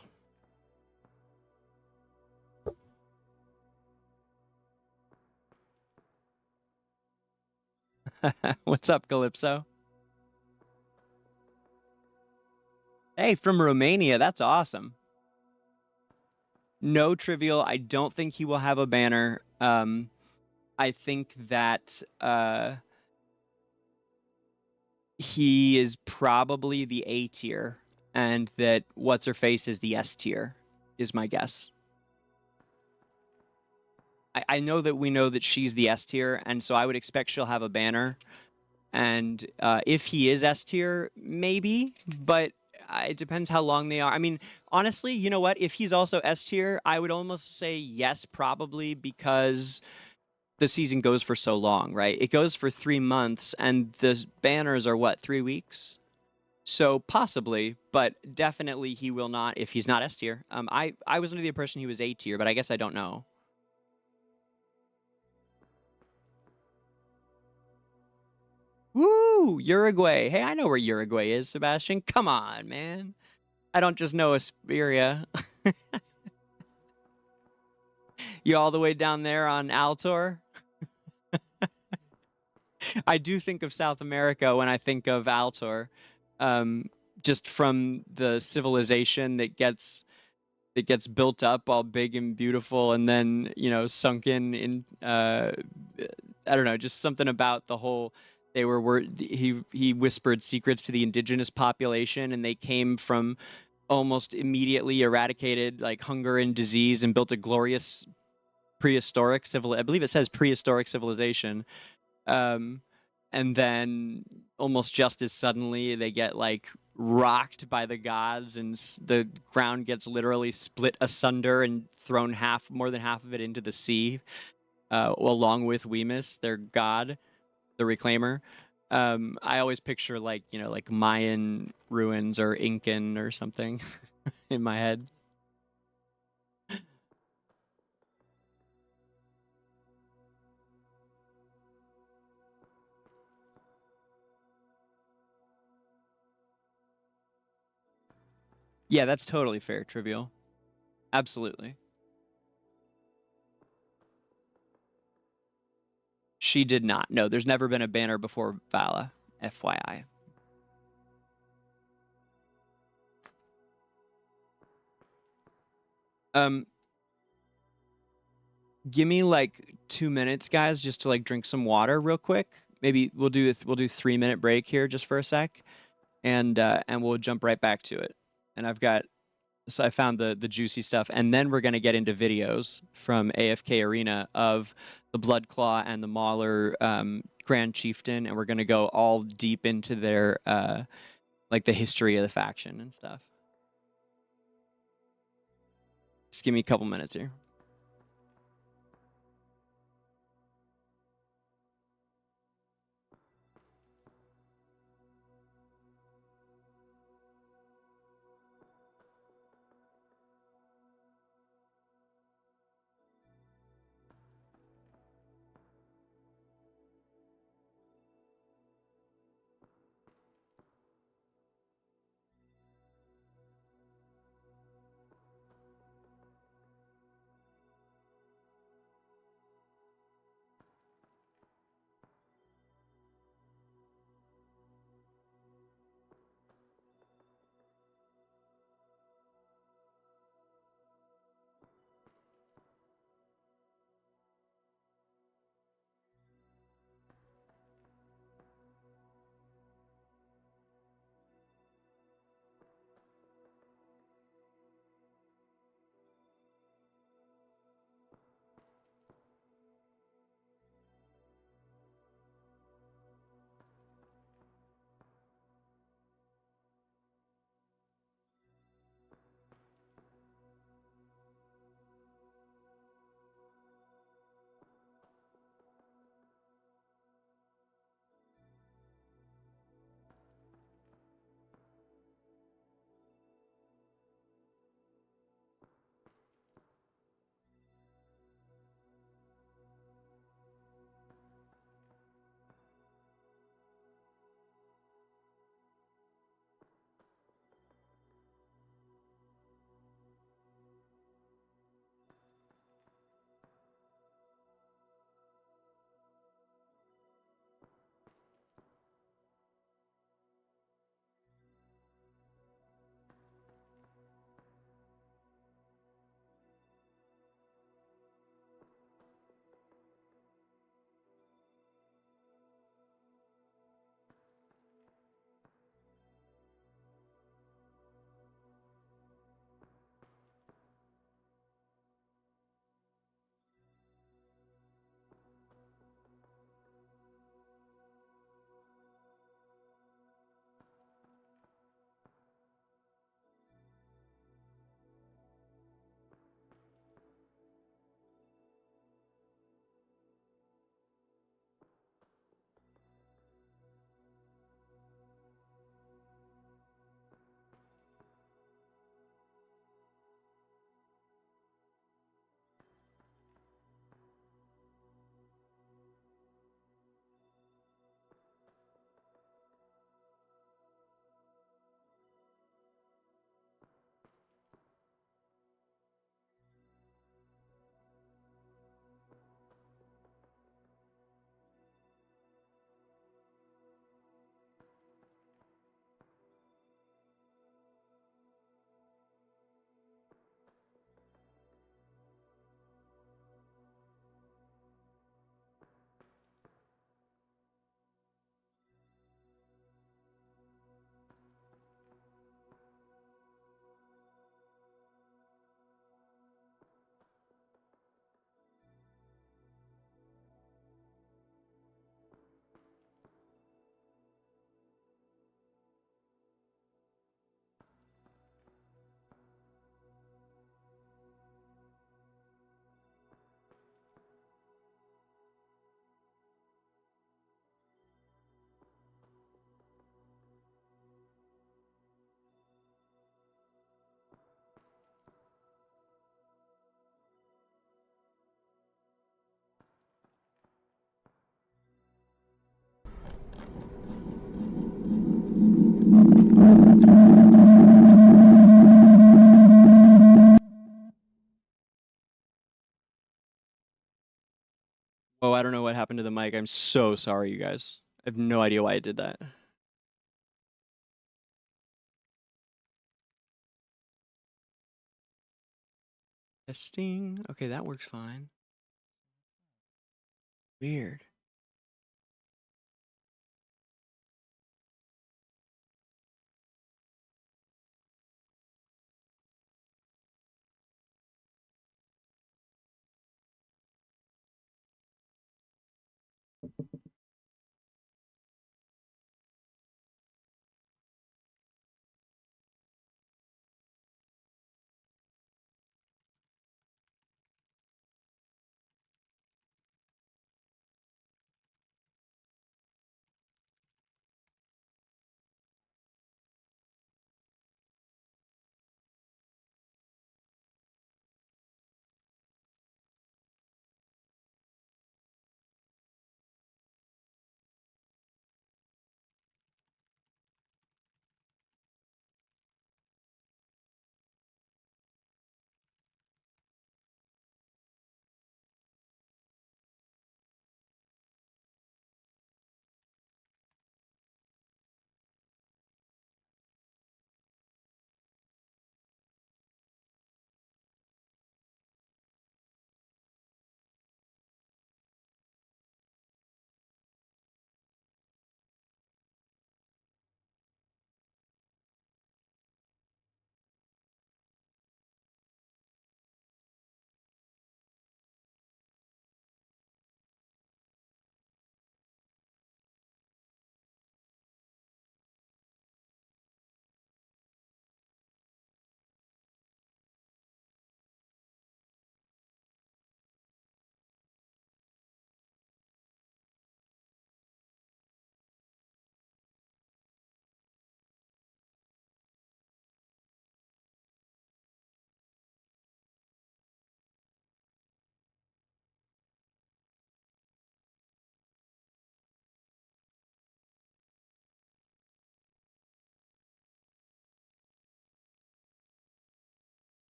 What's up, Calypso? Hey, from Romania. That's awesome. No trivial. I don't think he will have a banner. I think that he is probably the A tier, and that what's her face is the S tier, is my guess. I know that we know that she's the S tier, and so I would expect she'll have a banner. And if he is S tier, maybe, but it depends how long they are. I mean, honestly, you know what? If he's also S tier, I would almost say yes, probably, because the season goes for so long, right? It goes for 3 months, and the banners are what, 3 weeks? So possibly, but definitely he will not if he's not S tier. I was under the impression he was A tier, but I guess I don't know. Woo! Uruguay. Hey, I know where Uruguay is, Sebastian. Come on, man. I don't just know Esperia. You all the way down there on Altor? I do think of South America when I think of Altor, just from the civilization that gets built up all big and beautiful, and then sunken in. I don't know, just something about the whole. He whispered secrets to the indigenous population, and they came from almost immediately eradicated like hunger and disease, and built a glorious prehistoric I believe it says prehistoric civilization. And then almost just as suddenly they get like rocked by the gods, and the ground gets literally split asunder and thrown more than half of it into the sea, along with Wemus, their god, the Reclaimer. I always picture like Mayan ruins or Incan or something in my head. Yeah, that's totally fair, Trivial. Absolutely. She did not. No, there's never been a banner before Vala, FYI. Give me like 2 minutes, guys, just to like drink some water real quick. Maybe we'll do 3-minute break here just for a sec, and we'll jump right back to it. And I found the juicy stuff, and then we're gonna get into videos from AFK Arena of the Blood Claw and the Mauler Grand Chieftain, and we're gonna go all deep into their like the history of the faction and stuff. Just give me a couple minutes here. Oh, I don't know what happened to the mic. I'm so sorry, you guys. I have no idea why I did that. Testing. Okay, that works fine. Weird.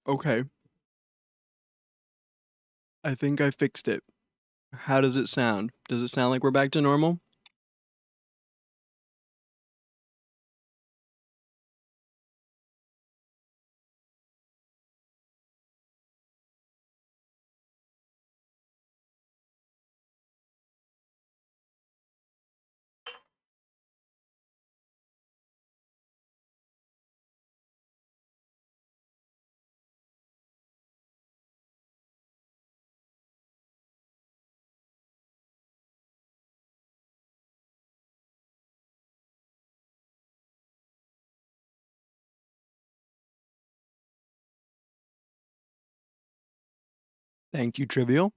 Okay. I think I fixed it. How does it sound? Does it sound like we're back to normal? Thank you, Trivial.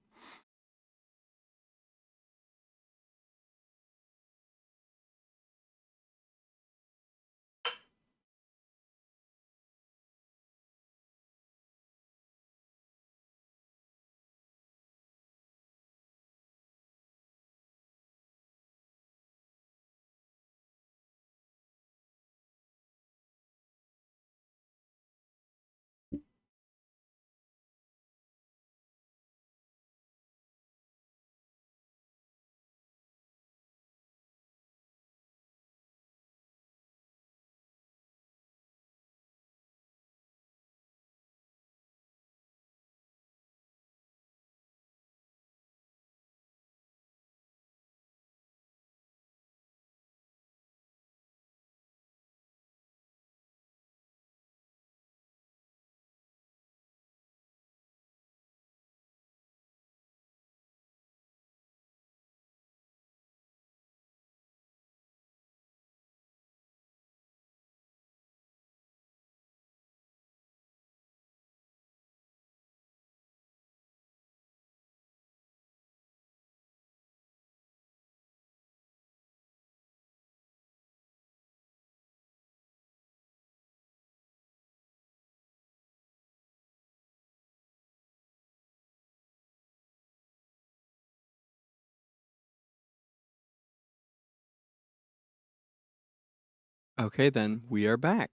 Okay, then we are back.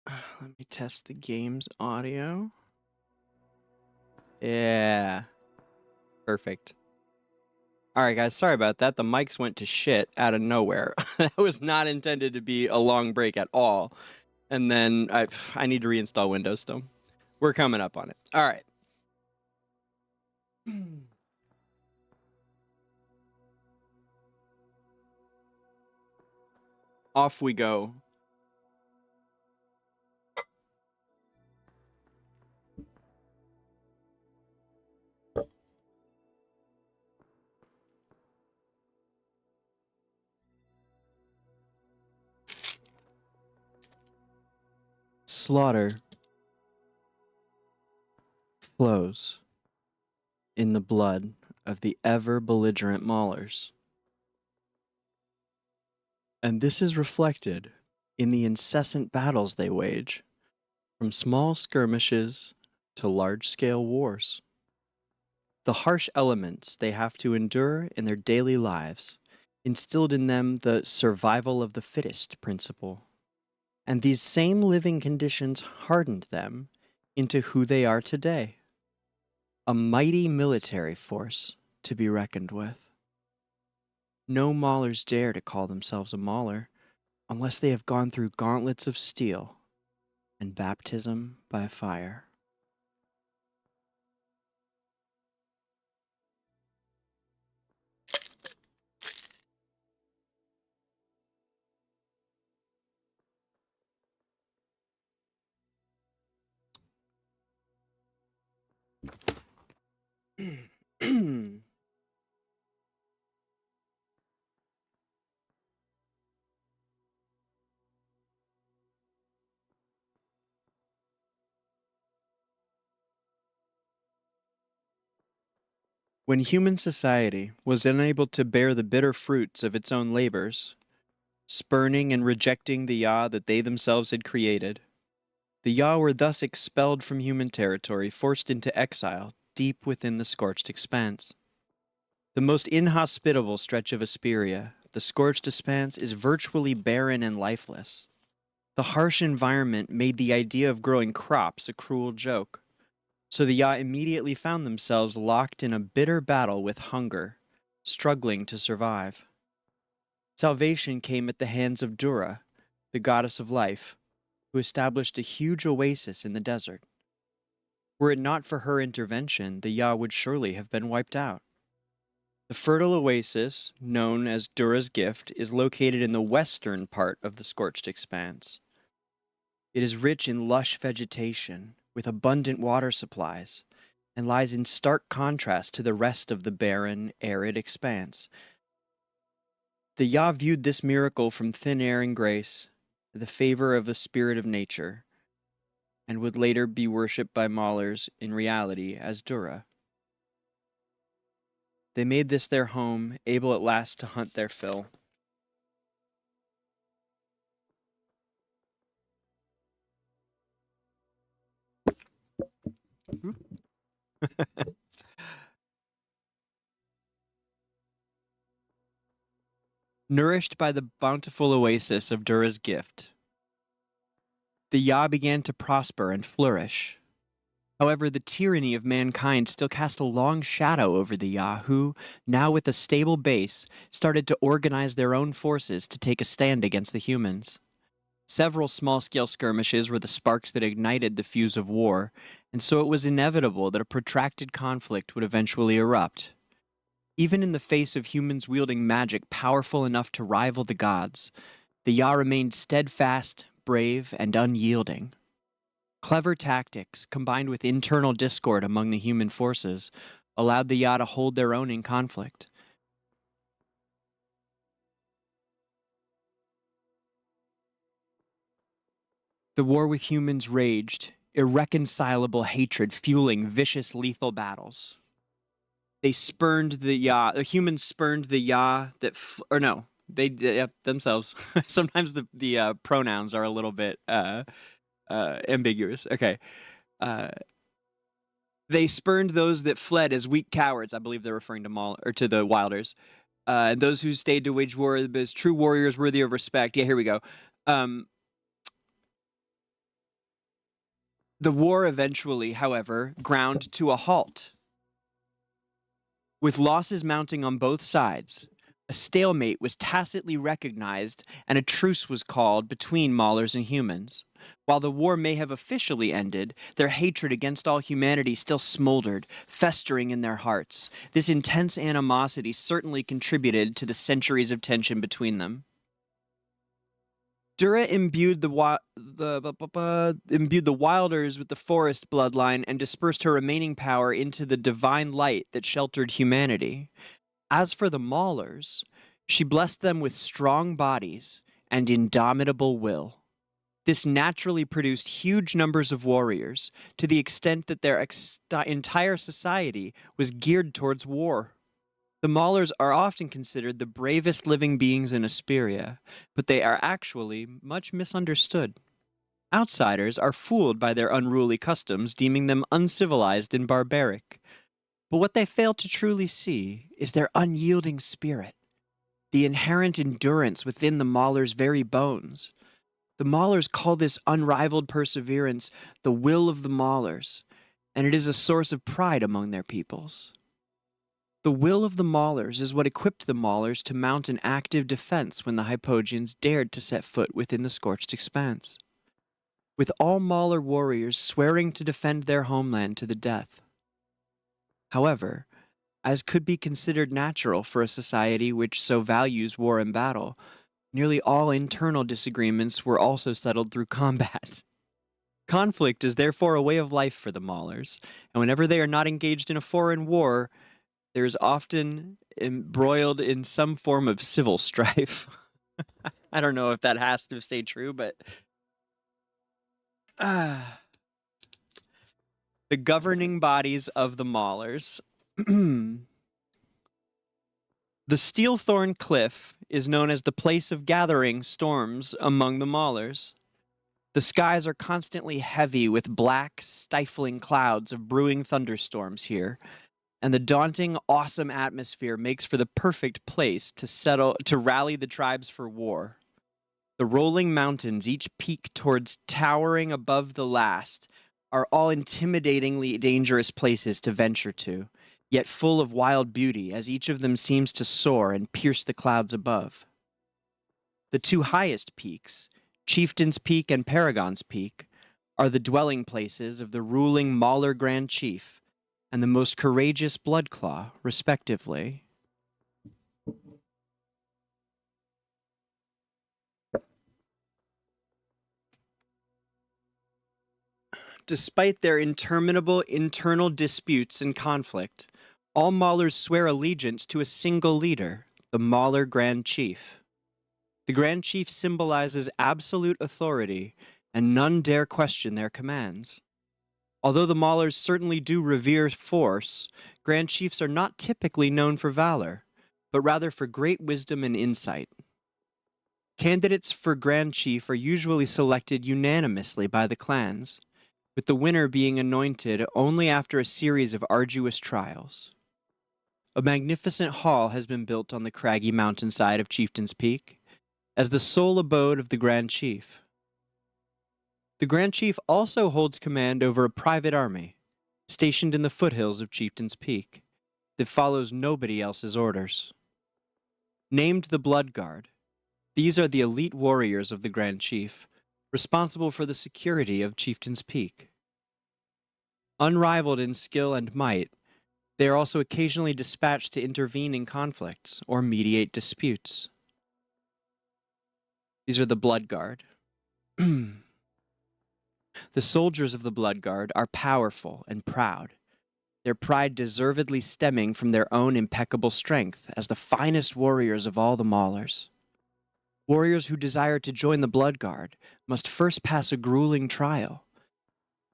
Let me test the game's audio. Yeah. Perfect. All right, guys. Sorry about that. The mics went to shit out of nowhere. That was not intended to be a long break at all. And then I need to reinstall Windows still. We're coming up on it. All right. Off we go. Slaughter flows in the blood of the ever belligerent Maulers. And this is reflected in the incessant battles they wage, from small skirmishes to large-scale wars. The harsh elements they have to endure in their daily lives instilled in them the survival of the fittest principle. And these same living conditions hardened them into who they are today. A mighty military force to be reckoned with. No Maulers dare to call themselves a Mauler unless they have gone through gauntlets of steel and baptism by fire. When human society was unable to bear the bitter fruits of its own labors, spurning and rejecting the Yah that they themselves had created, the Yah were thus expelled from human territory, forced into exile deep within the scorched expanse. The most inhospitable stretch of Esperia, the scorched expanse, is virtually barren and lifeless. The harsh environment made the idea of growing crops a cruel joke, so the yacht immediately found themselves locked in a bitter battle with hunger, struggling to survive. Salvation came at the hands of Dura, the goddess of life, who established a huge oasis in the desert. Were it not for her intervention, the yacht would surely have been wiped out. The fertile oasis, known as Dura's Gift, is located in the western part of the scorched expanse. It is rich in lush vegetation, with abundant water supplies, and lies in stark contrast to the rest of the barren, arid expanse. The Ya viewed this miracle from thin air and grace, the favor of a spirit of nature, and would later be worshipped by Maulers in reality as Dura. They made this their home, able at last to hunt their fill. Nourished by the bountiful oasis of Dura's Gift, the Ya began to prosper and flourish. However, the tyranny of mankind still cast a long shadow over the Ya, who, now with a stable base, started to organize their own forces to take a stand against the humans. Several small-scale skirmishes were the sparks that ignited the fuse of war, and so it was inevitable that a protracted conflict would eventually erupt. Even in the face of humans wielding magic powerful enough to rival the gods, the Ya remained steadfast, brave, and unyielding. Clever tactics, combined with internal discord among the human forces, allowed the Ya to hold their own in conflict. The war with humans raged, irreconcilable hatred fueling vicious, lethal battles. They spurned the Ya. The humans spurned the Ya that, themselves. Sometimes the pronouns are a little bit ambiguous. Okay. They spurned those that fled as weak cowards. I believe they're referring to the Wilders. And those who stayed to wage war as true warriors worthy of respect. Yeah, here we go. The war eventually, however, ground to a halt. With losses mounting on both sides, a stalemate was tacitly recognized and a truce was called between Maulers and humans. While the war may have officially ended, their hatred against all humanity still smoldered, festering in their hearts. This intense animosity certainly contributed to the centuries of tension between them. Dura imbued the Wilders with the forest bloodline and dispersed her remaining power into the divine light that sheltered humanity. As for the Maulers, she blessed them with strong bodies and indomitable will. This naturally produced huge numbers of warriors, to the extent that their entire society was geared towards war. The Maulers are often considered the bravest living beings in Esperia, but they are actually much misunderstood. Outsiders are fooled by their unruly customs, deeming them uncivilized and barbaric. But what they fail to truly see is their unyielding spirit, the inherent endurance within the Maulers' very bones. The Maulers call this unrivaled perseverance the will of the Maulers, and it is a source of pride among their peoples. The will of the Maulers is what equipped the Maulers to mount an active defense when the Hypogeans dared to set foot within the scorched expanse, with all Mauler warriors swearing to defend their homeland to the death. However, as could be considered natural for a society which so values war and battle, nearly all internal disagreements were also settled through combat. Conflict is therefore a way of life for the Maulers, and whenever they are not engaged in a foreign war, there is often embroiled in some form of civil strife. I don't know if that has to stay true, but the governing bodies of the Maulers. The Steelthorn Cliff is known as the place of gathering storms among the Maulers. The skies are constantly heavy with black, stifling clouds of brewing thunderstorms here, and the daunting, awesome atmosphere makes for the perfect place to rally the tribes for war. The rolling mountains, each peak towards towering above the last, are all intimidatingly dangerous places to venture to, yet full of wild beauty, as each of them seems to soar and pierce the clouds above. The two highest peaks, Chieftain's Peak and Paragon's Peak, are the dwelling places of the ruling Mauler Grand Chief and the most courageous Bloodclaw, respectively. Despite their interminable internal disputes and conflict, all Maulers swear allegiance to a single leader, the Mauler Grand Chief. The Grand Chief symbolizes absolute authority, and none dare question their commands. Although the Maulers certainly do revere force, Grand Chiefs are not typically known for valor, but rather for great wisdom and insight. Candidates for Grand Chief are usually selected unanimously by the clans, with the winner being anointed only after a series of arduous trials. A magnificent hall has been built on the craggy mountainside of Chieftain's Peak, as the sole abode of the Grand Chief. The Grand Chief also holds command over a private army, stationed in the foothills of Chieftain's Peak, that follows nobody else's orders. Named the Blood Guard, these are the elite warriors of the Grand Chief, responsible for the security of Chieftain's Peak. Unrivaled in skill and might, they are also occasionally dispatched to intervene in conflicts or mediate disputes. These are the Blood Guard. The soldiers of the Blood Guard are powerful and proud, their pride deservedly stemming from their own impeccable strength as the finest warriors of all the Maulers. Warriors who desire to join the Blood Guard must first pass a grueling trial,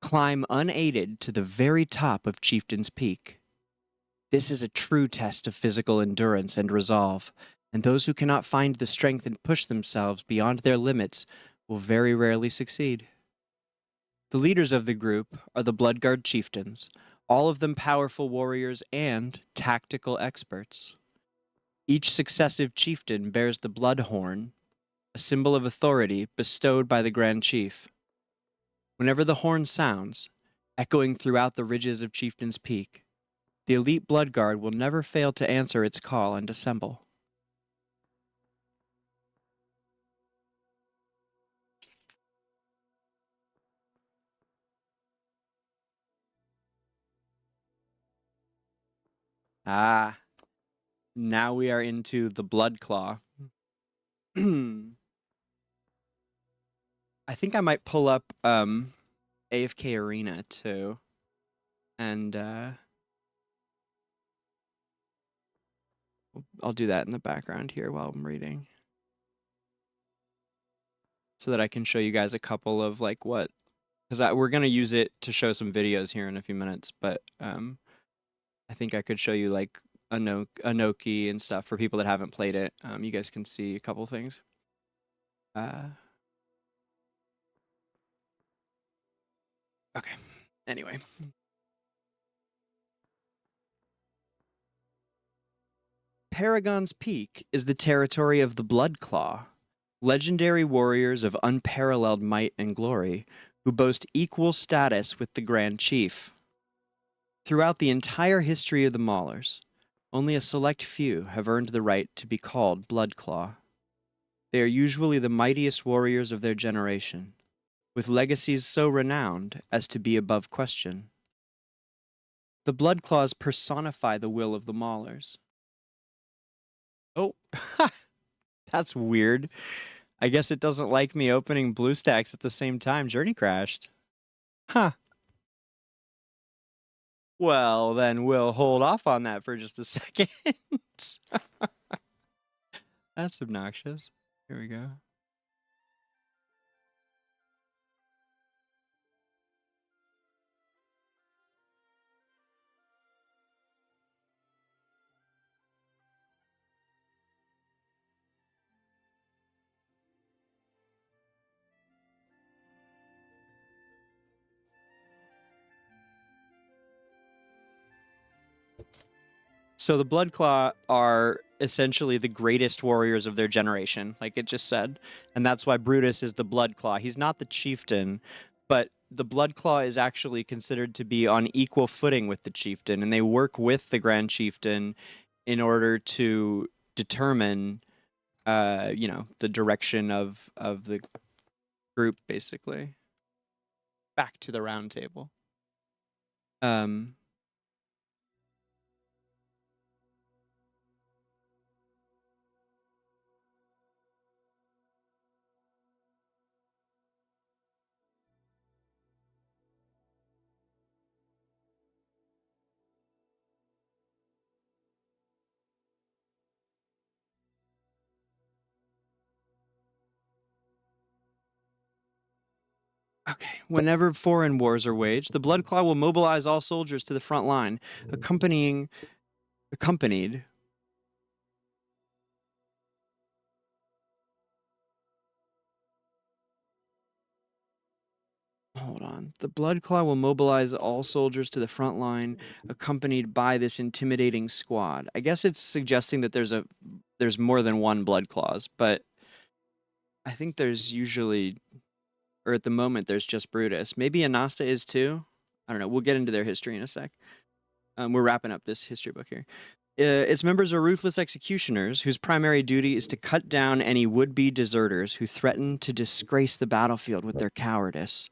climb unaided to the very top of Chieftain's Peak. This is a true test of physical endurance and resolve, and those who cannot find the strength and push themselves beyond their limits will very rarely succeed. The leaders of the group are the Blood Guard chieftains, all of them powerful warriors and tactical experts. Each successive chieftain bears the blood horn, a symbol of authority bestowed by the Grand Chief. Whenever the horn sounds, echoing throughout the ridges of Chieftain's Peak, the elite Blood Guard will never fail to answer its call and assemble. Ah, now we are into the Blood Claw. I think I might pull up AFK Arena too. And I'll do that in the background here while I'm reading. So that I can show you guys a couple of like what, because we're going to use it to show some videos here in a few minutes, but I think I could show you like Anoki and stuff for people that haven't played it. You guys can see a couple things. Okay, anyway. Paragon's Peak is the territory of the Blood Claw, legendary warriors of unparalleled might and glory, who boast equal status with the Grand Chief. Throughout the entire history of the Maulers, only a select few have earned the right to be called Blood Claw. They are usually the mightiest warriors of their generation, with legacies so renowned as to be above question. The Blood Claws personify the will of the Maulers. Oh, that's weird. I guess it doesn't like me opening BlueStacks at the same time. Journey crashed. Huh. Well, then we'll hold off on that for just a second. That's obnoxious. Here we go. So the Bloodclaw are essentially the greatest warriors of their generation, like it just said. And that's why Brutus is the Bloodclaw. He's not the chieftain, but the Bloodclaw is actually considered to be on equal footing with the chieftain, and they work with the Grand Chieftain in order to determine, the direction of the group, basically. Back to the round table. Okay. Whenever foreign wars are waged, the Bloodclaw will mobilize all soldiers to the front line, accompanied. Hold on. The Bloodclaw will mobilize all soldiers to the front line, accompanied by this intimidating squad. I guess it's suggesting that there's more than one Bloodclaws, but I think there's usually, or at the moment, there's just Brutus. Maybe Anasta is too. I don't know. We'll get into their history in a sec. We're wrapping up this history book here. Its members are ruthless executioners whose primary duty is to cut down any would-be deserters who threaten to disgrace the battlefield with their cowardice.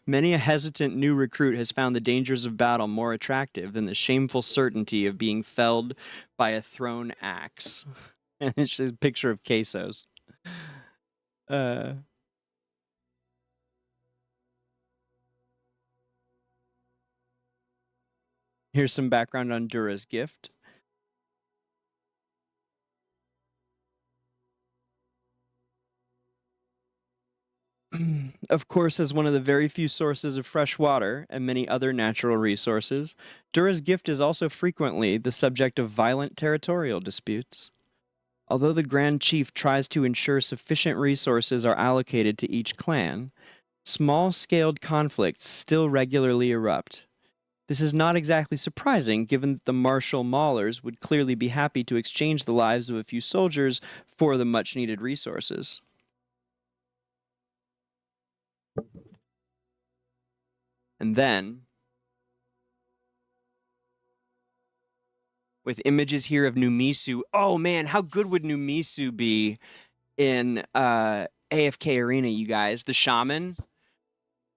Many a hesitant new recruit has found the dangers of battle more attractive than the shameful certainty of being felled by a thrown axe. And it's just a picture of quesos. Here's some background on Dura's gift. Of course, as one of the very few sources of fresh water and many other natural resources, Dura's gift is also frequently the subject of violent territorial disputes. Although the Grand Chief tries to ensure sufficient resources are allocated to each clan, small-scaled conflicts still regularly erupt. This is not exactly surprising, given that the martial Maulers would clearly be happy to exchange the lives of a few soldiers for the much-needed resources. And then, with images here of Numisu, oh man, how good would Numisu be in AFK Arena, you guys? The shaman.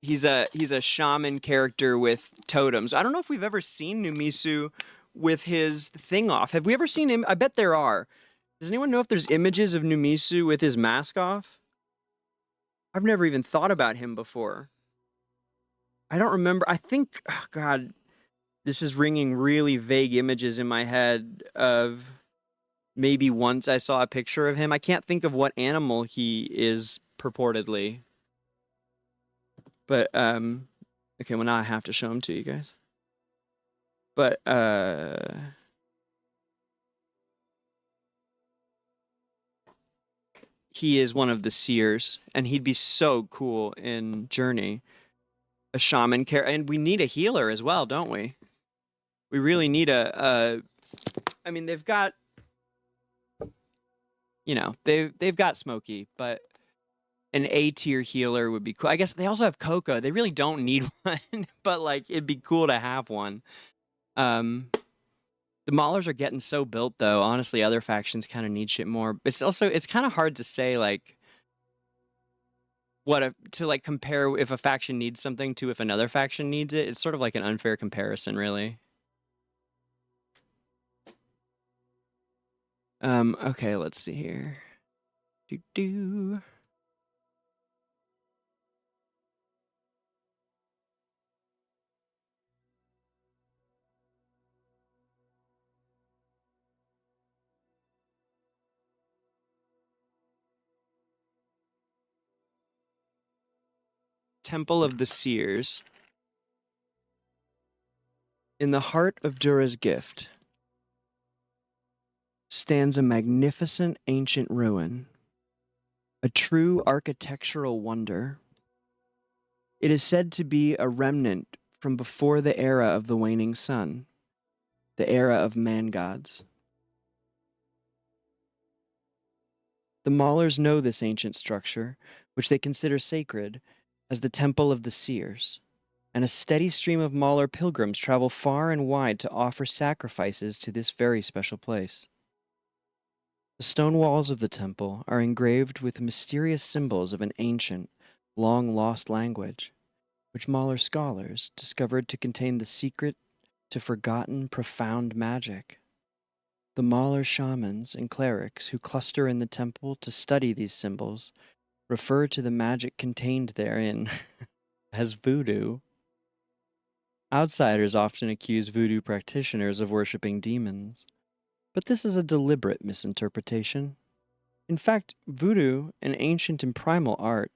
He's a shaman character with totems. I don't know if we've ever seen Numisu with his thing off. Have we ever seen him? I bet there are. Does anyone know if there's images of Numisu with his mask off? I've never even thought about him before. I don't remember. I think, oh God, this is ringing really vague images in my head of maybe once I saw a picture of him. I can't think of what animal he is purportedly. But, okay, well now I have to show him to you guys. But, he is one of the seers, and he'd be so cool in Journey. A shaman character, and we need a healer as well, don't we? We really need I mean, they've got, they've got Smokey, but an A-tier healer would be cool. I guess they also have Coco. They really don't need one, but like it'd be cool to have one. The Maulers are getting so built though. Honestly, other factions kind of need shit more. It's kind of hard to say like to compare if a faction needs something to if another faction needs it. It's sort of like an unfair comparison, really. Okay, let's see here. Temple of the Seers. In the heart of Dura's gift stands a magnificent ancient ruin, a true architectural wonder. It is said to be a remnant from before the era of the waning sun. the era of man-gods. The Maulers know this ancient structure, which they consider sacred, as the Temple of the Seers, and a steady stream of Mauler pilgrims travel far and wide to offer sacrifices to this very special place. The stone walls of the temple are engraved with mysterious symbols of an ancient, long-lost language, which Mauler scholars discovered to contain the secret to forgotten, profound magic. The Mauler shamans and clerics who cluster in the temple to study these symbols refer to the magic contained therein as voodoo. Outsiders often accuse voodoo practitioners of worshipping demons, but this is a deliberate misinterpretation. In fact, voodoo, an ancient and primal art,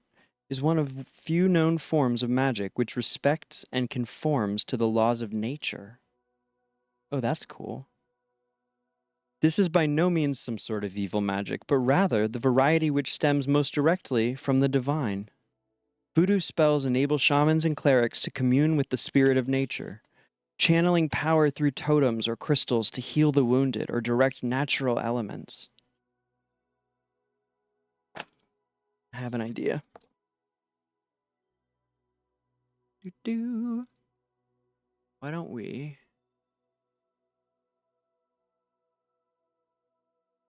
is one of few known forms of magic which respects and conforms to the laws of nature. Oh, that's cool. This is by no means some sort of evil magic, but rather the variety which stems most directly from the divine. Voodoo spells enable shamans and clerics to commune with the spirit of nature, channeling power through totems or crystals to heal the wounded or direct natural elements. I have an idea. Why don't we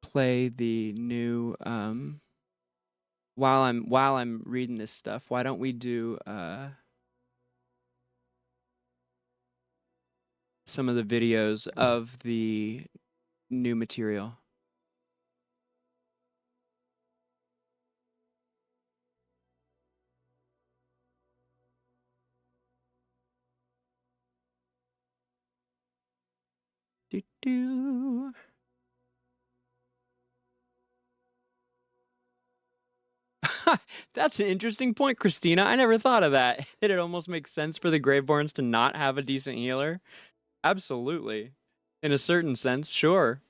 play the new while I'm reading this stuff, why don't we do some of the videos of the new material? That's an interesting point, Christina. I never thought of that. It almost makes sense for the Graveborns to not have a decent healer. Absolutely. In a certain sense, sure.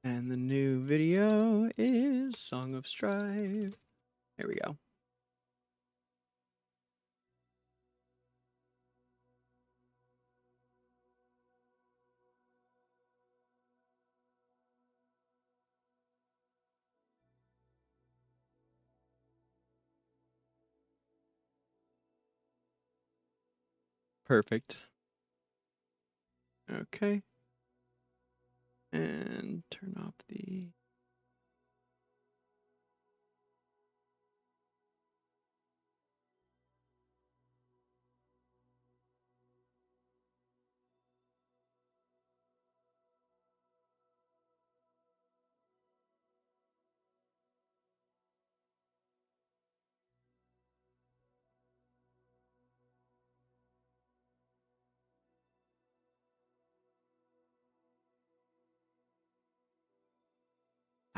And the new video is Song of Strife. Here we go. Perfect. Okay. And turn off the...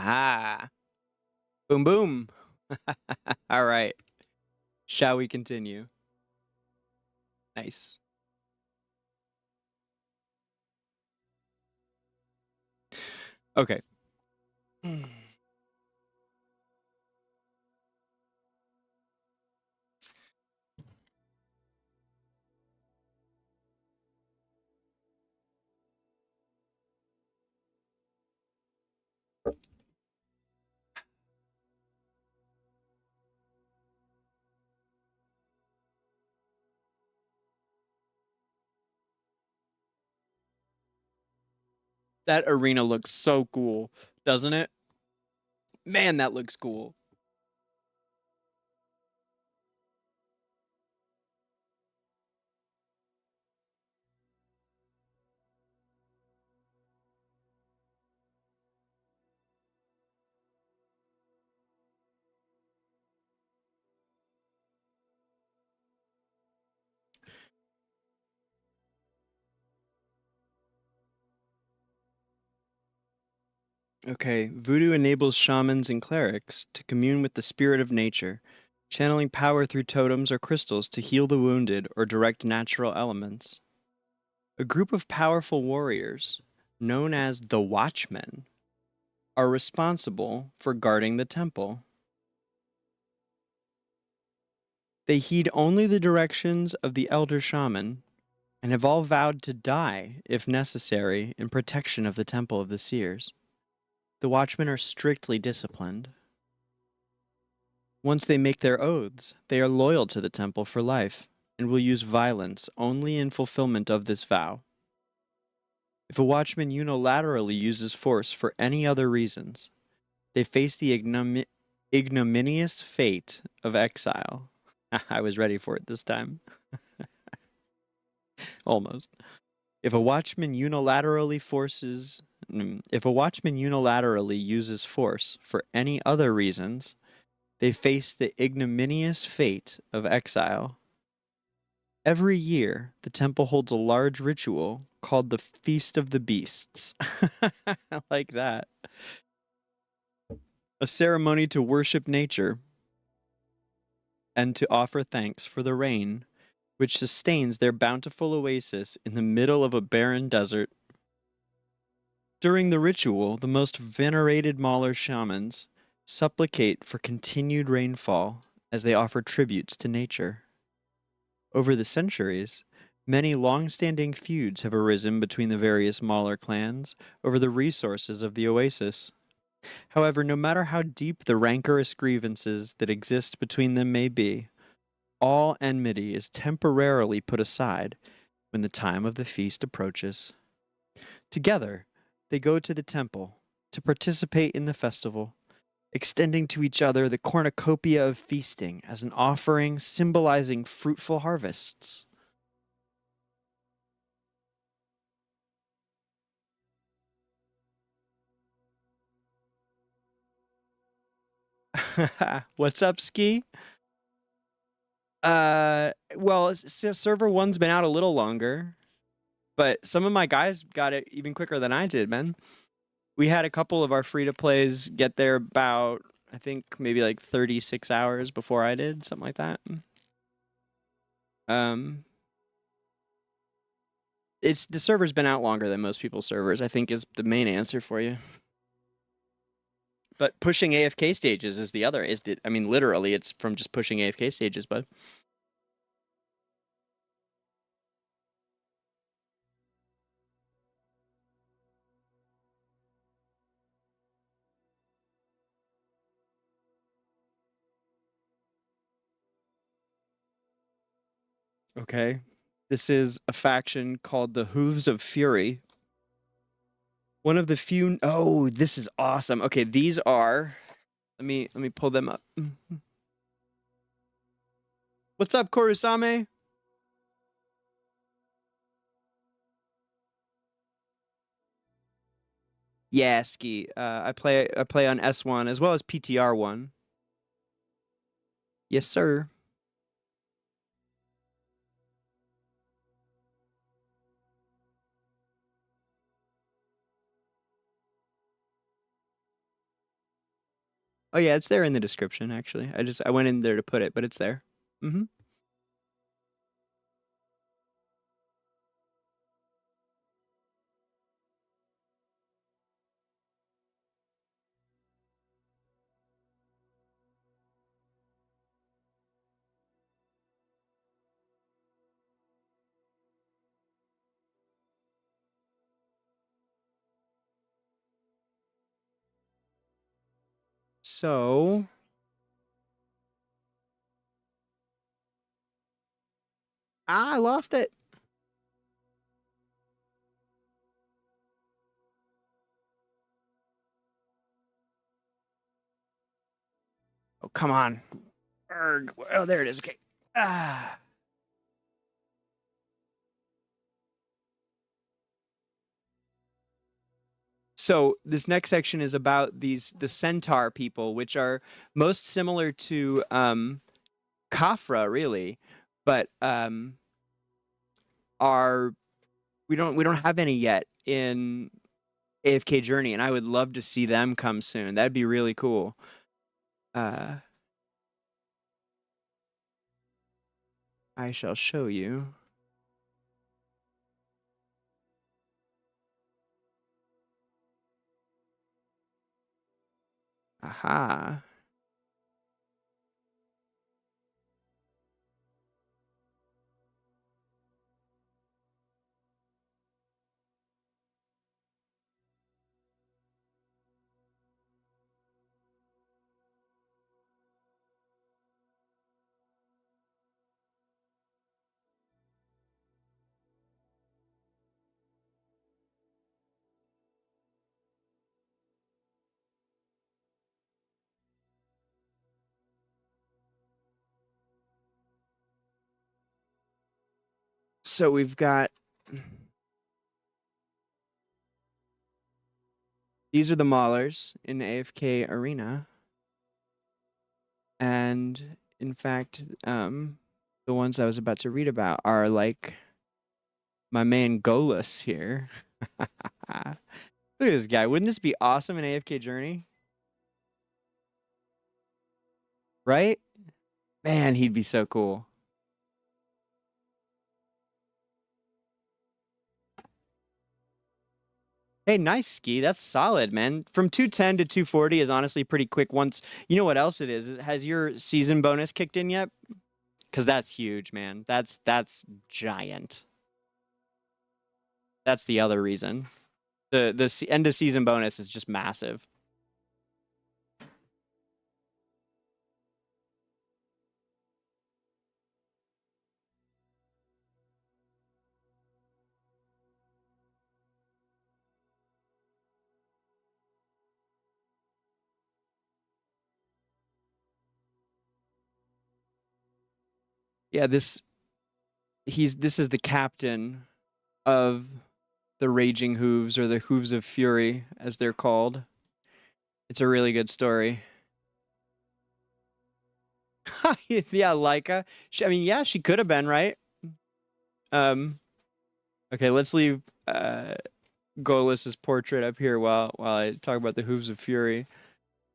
Ah. Boom, boom. All right. Shall we continue? Nice. Okay. That arena looks so cool, doesn't it? Man, that looks cool. Okay, voodoo enables shamans and clerics to commune with the spirit of nature, channeling power through totems or crystals to heal the wounded or direct natural elements. A group of powerful warriors, known as the Watchmen, are responsible for guarding the temple. They heed only the directions of the elder shaman and have all vowed to die, if necessary, in protection of the temple of the seers. The watchmen are strictly disciplined. Once they make their oaths, they are loyal to the temple for life and will use violence only in fulfillment of this vow. If a watchman unilaterally uses force for any other reasons, they face the ignominious fate of exile. I was ready for it this time. Almost. If a watchman unilaterally uses force for any other reasons, they face the ignominious fate of exile. Every year, the temple holds a large ritual called the Feast of the Beasts. I like that. A ceremony to worship nature and to offer thanks for the rain, which sustains their bountiful oasis in the middle of a barren desert. During the ritual, the most venerated Mauler shamans supplicate for continued rainfall as they offer tributes to nature. Over the centuries, many long-standing feuds have arisen between the various Mauler clans over the resources of the oasis. However, no matter how deep the rancorous grievances that exist between them may be, all enmity is temporarily put aside when the time of the feast approaches. Together, they go to the temple to participate in the festival, extending to each other the cornucopia of feasting as an offering symbolizing fruitful harvests. What's up, Ski? Well, server one's been out a little longer, but some of my guys got it even quicker than I did, man. We had a couple of our free-to-plays get there about, I think, maybe like 36 hours before I did, something like that. It's the server's been out longer than most people's servers, I think, is the main answer for you. But pushing AFK stages is the other. I mean, literally, it's from just pushing AFK stages, but. Okay. This is a faction called the Hooves of Fury. One of the few. Oh, this is awesome. Okay, these are. Let me pull them up. What's up, Korusame? Yeah, Ski. I play on S1 as well as PTR1. Yes, sir. Oh yeah, it's there in the description actually. I went in there to put it, but it's there. Mm-hmm. So I lost it. Oh, come on. Erg. Oh, there it is. Okay. Ah. So this next section is about the centaur people, which are most similar to Khafra, really, but are we don't have any yet in AFK Journey, and I would love to see them come soon. That'd be really cool. I shall show you. Aha. So we've got... These are the Maulers in AFK Arena. And in fact, the ones I was about to read about are like my man Golus here. Look at this guy. Wouldn't this be awesome in AFK Journey? Right? Man, he'd be so cool. Hey, nice ski. That's solid, man. From 210 to 240 is honestly pretty quick once. You know what else it is? Has your season bonus kicked in yet? Because that's huge, man. That's giant. That's the other reason. The end of season bonus is just massive. Yeah, this is the captain of the Raging Hooves, or the Hooves of Fury, as they're called. It's a really good story. Yeah, Leica. I mean, yeah, she could have been, right? Okay, let's leave Golus's portrait up here while I talk about the Hooves of Fury.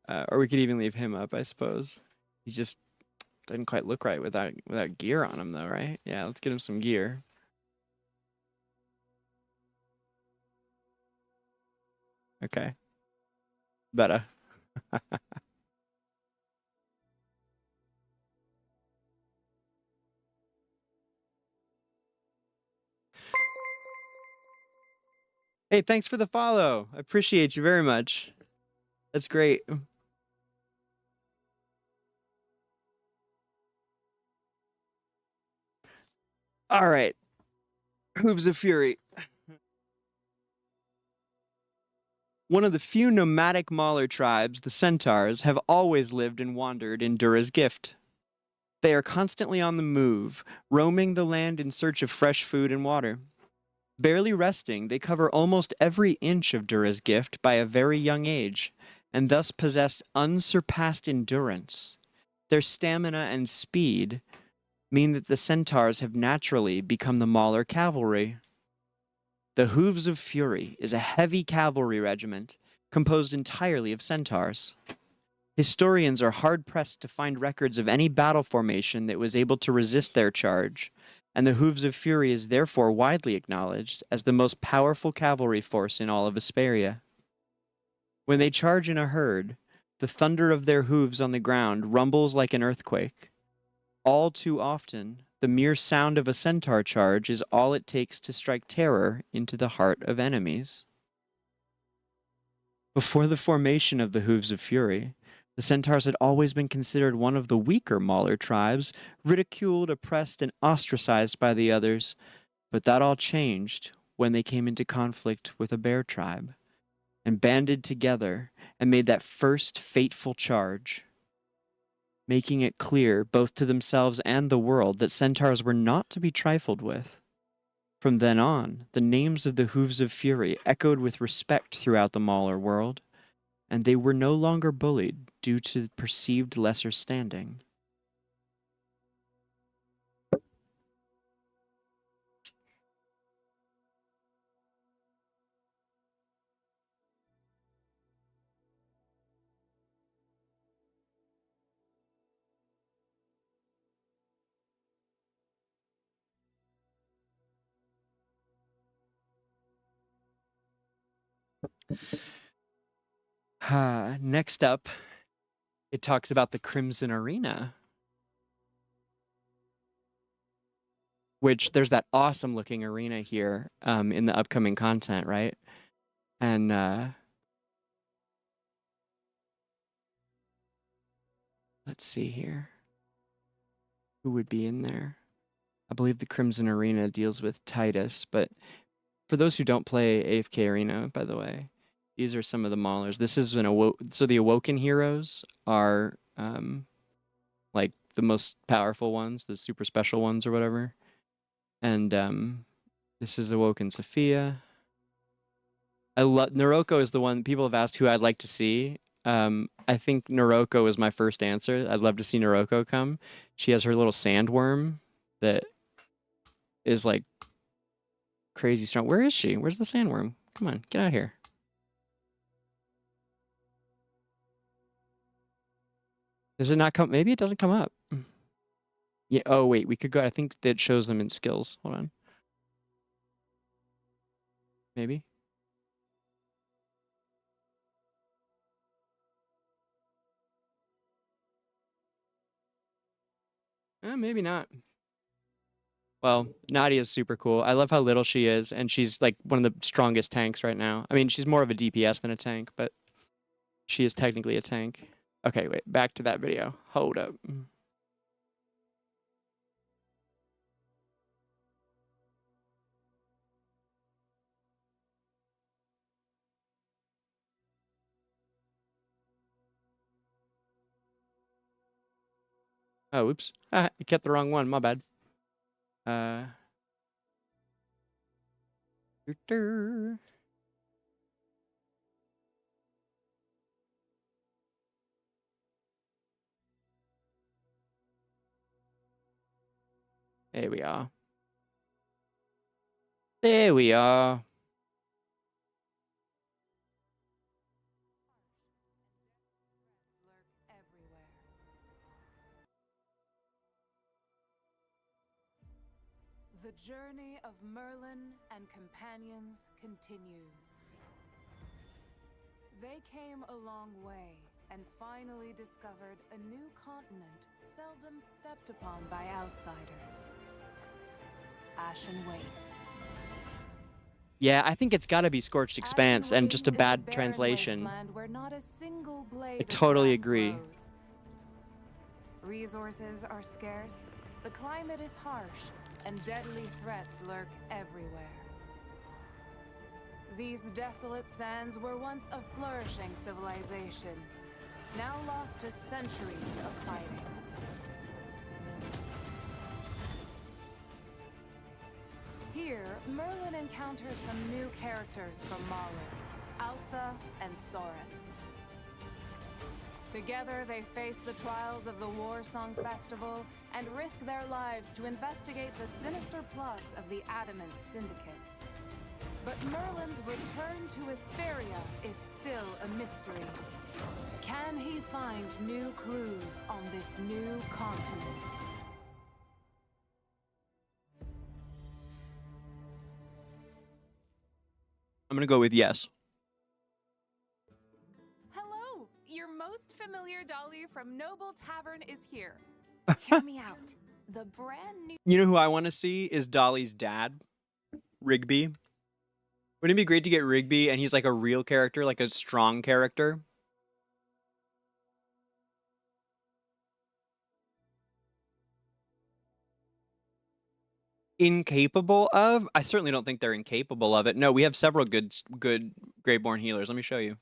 Or we could even leave him up, I suppose. He just doesn't quite look right without gear on him, though, right? Yeah, let's get him some gear. Okay. Better. Hey, thanks for the follow. I appreciate you very much. That's great. All right. Hooves of Fury. One of the few nomadic Mauler tribes, the Centaurs, have always lived and wandered in Dura's gift. They are constantly on the move, roaming the land in search of fresh food and water. Barely resting, they cover almost every inch of Dura's gift by a very young age, and thus possess unsurpassed endurance. Their stamina and speed mean that the Centaurs have naturally become the Mauler cavalry. The Hooves of Fury is a heavy cavalry regiment composed entirely of centaurs. Historians are hard-pressed to find records of any battle formation that was able to resist their charge, and the Hooves of Fury is therefore widely acknowledged as the most powerful cavalry force in all of Esperia. When they charge in a herd, the thunder of their hooves on the ground rumbles like an earthquake. All too often, the mere sound of a centaur charge is all it takes to strike terror into the heart of enemies. Before the formation of the Hooves of Fury, the centaurs had always been considered one of the weaker Mauler tribes, ridiculed, oppressed, and ostracized by the others, but that all changed when they came into conflict with a bear tribe, and banded together and made that first fateful charge, making it clear both to themselves and the world that centaurs were not to be trifled with. From then on, the names of the Hooves of Fury echoed with respect throughout the Mauler world, and they were no longer bullied due to perceived lesser standing. Next up, it talks about the Crimson Arena, which there's that awesome looking arena here in the upcoming content, right? And let's see here. Who would be in there? I believe the Crimson Arena deals with Titus, but for those who don't play AFK Arena, by the way, these are some of the Maulers. This is so the Awoken heroes are like the most powerful ones, the super special ones or whatever. And this is Awoken Sophia. I love Noroko is the one people have asked who I'd like to see. I think Noroko is my first answer. I'd love to see Noroko come. She has her little sandworm that is like crazy strong. Where is she? Where's the sandworm? Come on, get out here. Does it not come? Maybe it doesn't come up. Yeah. Oh wait, we could go. I think that shows them in skills. Hold on. Maybe. Maybe not. Well, Nadia's super cool. I love how little she is, and she's like one of the strongest tanks right now. I mean, she's more of a DPS than a tank, but she is technically a tank. Okay, wait, back to that video. Hold up. Oh, oops. Ah, you kept the wrong one. My bad. There we are. There we are. The journey of Merlin and companions continues. They came a long way and finally discovered a new continent seldom stepped upon by outsiders. Ashen Wastes. Yeah, I think it's got to be Scorched Expanse and just a bad translation. Where not a single blade I totally agree. grows. Resources are scarce, the climate is harsh, and deadly threats lurk everywhere. These desolate sands were once a flourishing civilization, now lost to centuries of fighting. Here, Merlin encounters some new characters from Mauler, Alsa and Soren. Together, they face the trials of the War Song Festival and risk their lives to investigate the sinister plots of the Adamant Syndicate. But Merlin's return to Esperia is still a mystery. Can he find new clues on this new continent? I'm gonna go with yes. Hello! Your most familiar dolly from Noble Tavern is here. Hear me out. The brand new... You know who I want to see is Dolly's dad, Rigby. Wouldn't it be great to get Rigby and he's like a real character, like a strong character? Incapable of? I certainly don't think they're incapable of it. No, we have several good Greyborn healers. Let me show you.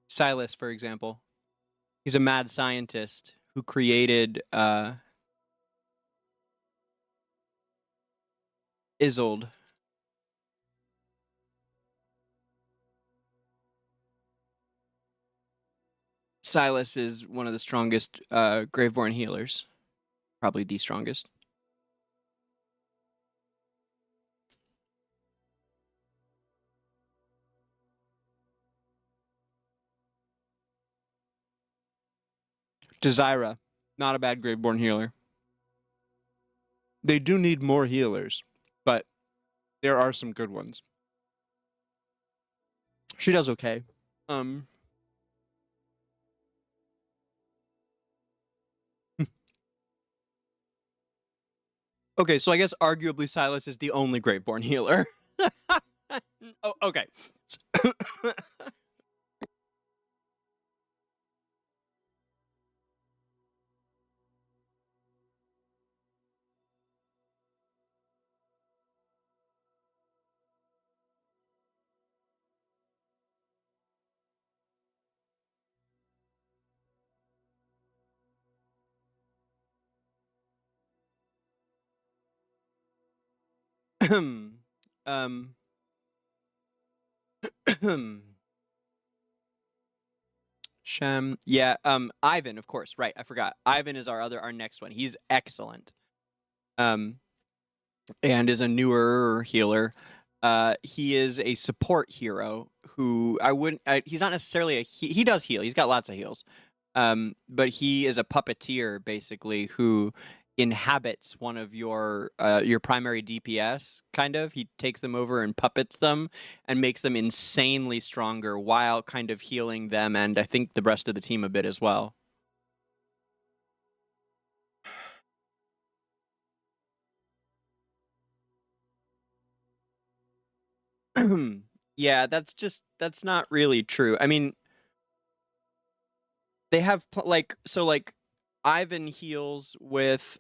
Silas, for example. He's a mad scientist who created Isolde. Silas is one of the strongest Graveborn healers. Probably the strongest. Desira, not a bad Graveborn healer. They do need more healers, but there are some good ones. She does okay. Okay, so I guess arguably Silas is the only Graveborn healer. Oh, okay. um Shem. Yeah, Ivan, of course. Right, I forgot. Ivan is our next one. He's excellent. And is a newer healer. He is a support hero who he's not necessarily he does heal. He's got lots of heals. But he is a puppeteer basically who inhabits one of your primary DPS kind of. He takes them over and puppets them and makes them insanely stronger while kind of healing them and I think the rest of the team a bit as well. Yeah, that's not really true. I mean, they have like Ivan heals with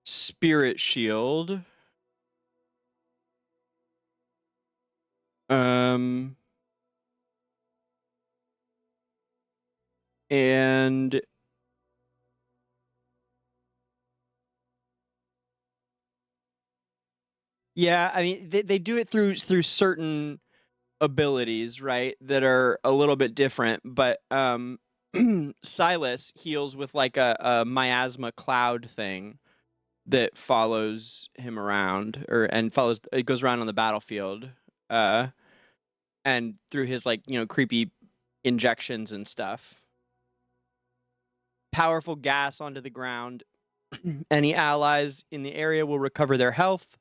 Spirit Shield. And yeah, I mean they do it through certain abilities, right, that are a little bit different, but Silas heals with like a miasma cloud thing that follows him around it goes around on the battlefield and through his like, you know, creepy injections and stuff. Powerful gas onto the ground. Any allies in the area will recover their health.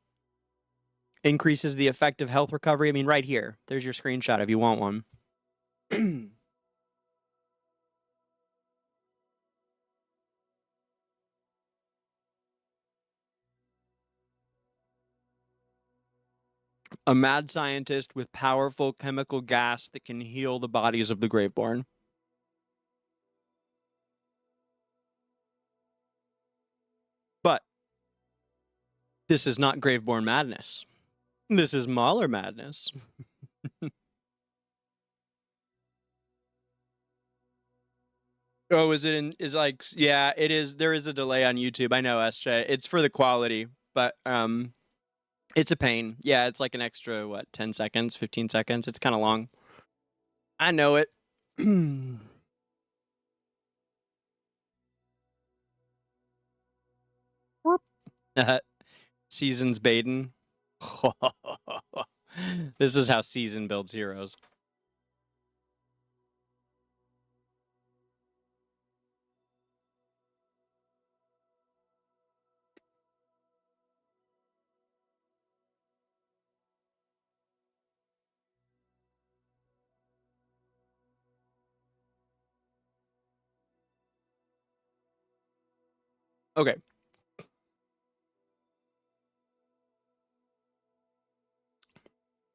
Increases the effective health recovery. I mean, right here. There's your screenshot if you want one. A mad scientist with powerful chemical gas that can heal the bodies of the Graveborn. But this is not Graveborn Madness. This is Mauler Madness. Oh, yeah, it is. There is a delay on YouTube. I know, SJ. It's for the quality, but it's a pain. Yeah, it's like an extra, 10 seconds, 15 seconds. It's kind of long. I know it. Seasons Baden. This is how Season builds heroes. Okay.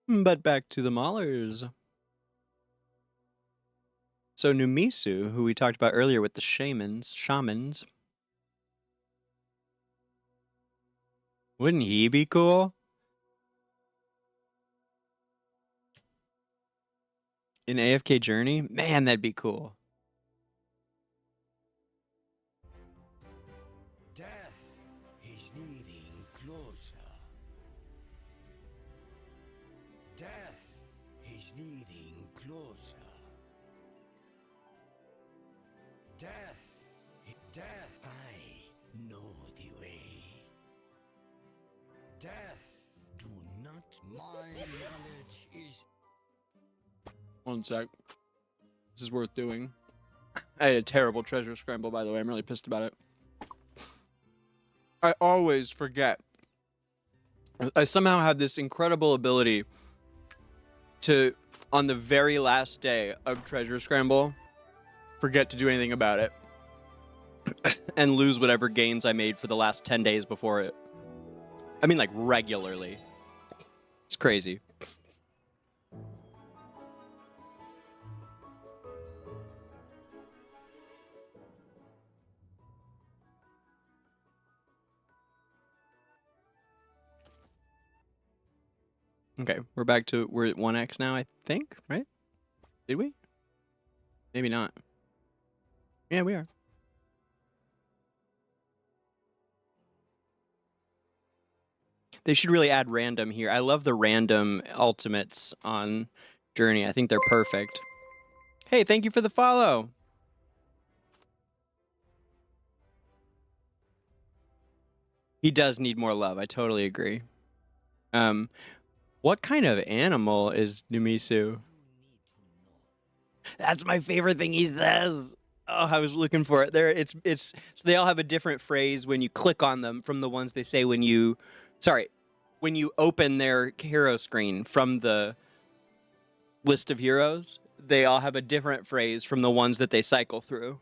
But back to the Maulers. So Numisu, who we talked about earlier with the shamans. Wouldn't he be cool? In AFK Journey? Man, that'd be cool. Death is needing closer. Death is needing closer. Death, I know the way. Death, do not. My knowledge is. One sec. This is worth doing. I had a terrible treasure scramble, by the way. I'm really pissed about it. I always forget. I somehow have this incredible ability to, on the very last day of treasure scramble, forget to do anything about it. And lose whatever gains I made for the last 10 days before it. I mean, like, regularly. It's crazy. Okay, we're at 1x now, I think, right? Did we? Maybe not. Yeah, we are. They should really add random here. I love the random ultimates on Journey. I think they're perfect. Hey, thank you for the follow. He does need more love. I totally agree. What kind of animal is Numisu? That's my favorite thing he says. Oh, I was looking for it. There, it's so they all have a different phrase when you click on them from the ones they say when you, when you open their hero screen from the list of heroes. They all have a different phrase from the ones that they cycle through,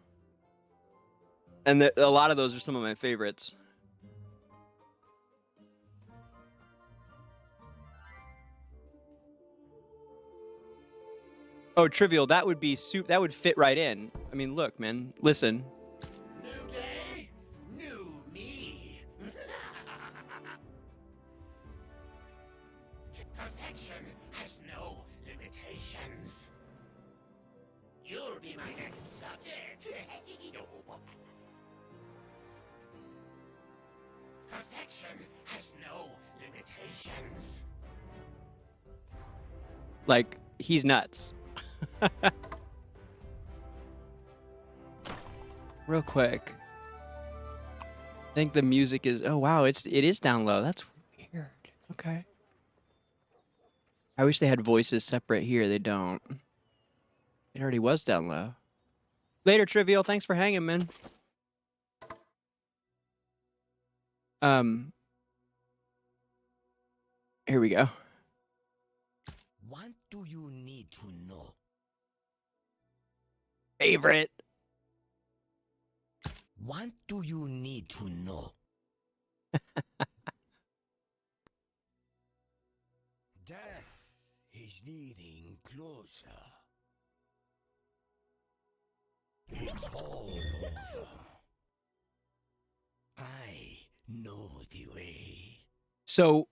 and a lot of those are some of my favorites. Oh, trivial. That would be that would fit right in. I mean, look, man. Listen. New day, new me. Perfection has no limitations. You'll be my next subject. Perfection has no limitations. Like, he's nuts. Real quick. I think the music is, oh wow, it is down low. That's weird. Okay. I wish they had voices separate here. They don't. It already was down low. Later, Trivial. Thanks for hanging, man. Here we go. What do you need to know? Favorite. What do you need to know? Death is needing closer. It's all over. I know the way. So,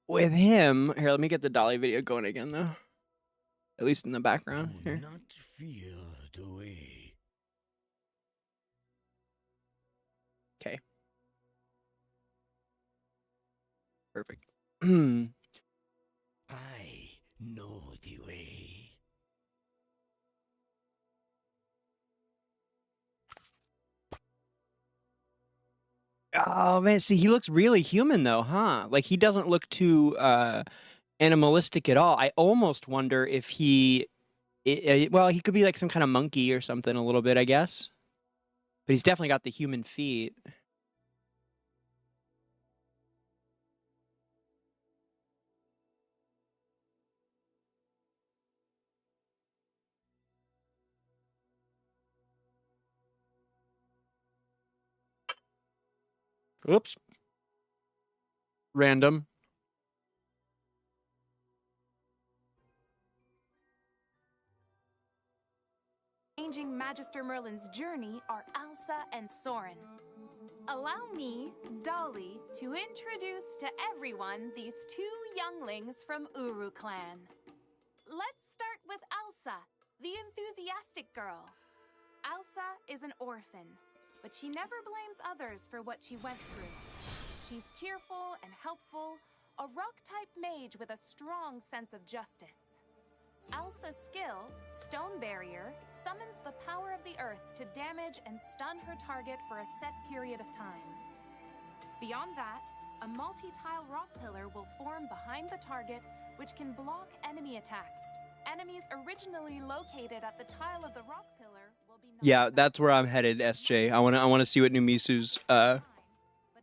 with him, here, let me get the Dolly video going again, though. At least in the background. Do Here. not fear the way. Okay. Perfect. I know the way. Oh man, see, he looks really human though, huh? Like he doesn't look too animalistic at all. I almost wonder if well, he could be like some kind of monkey or something a little bit, I guess. But he's definitely got the human feet. Oops. Random. Changing Magister Merlin's journey are Elsa and Soren. Allow me, Dolly, to introduce to everyone these two younglings from Uru clan. Let's start with Elsa, the enthusiastic girl. Elsa is an orphan, but she never blames others for what she went through. She's cheerful and helpful, a rock-type mage with a strong sense of justice. Elsa's skill, Stone Barrier, summons the power of the earth to damage and stun her target for a set period of time. Beyond that, a multi-tile rock pillar will form behind the target, which can block enemy attacks, enemies originally located at the tile of the rock pillar will be Yeah, that's where I'm headed, SJ. I wanna see what Numisu's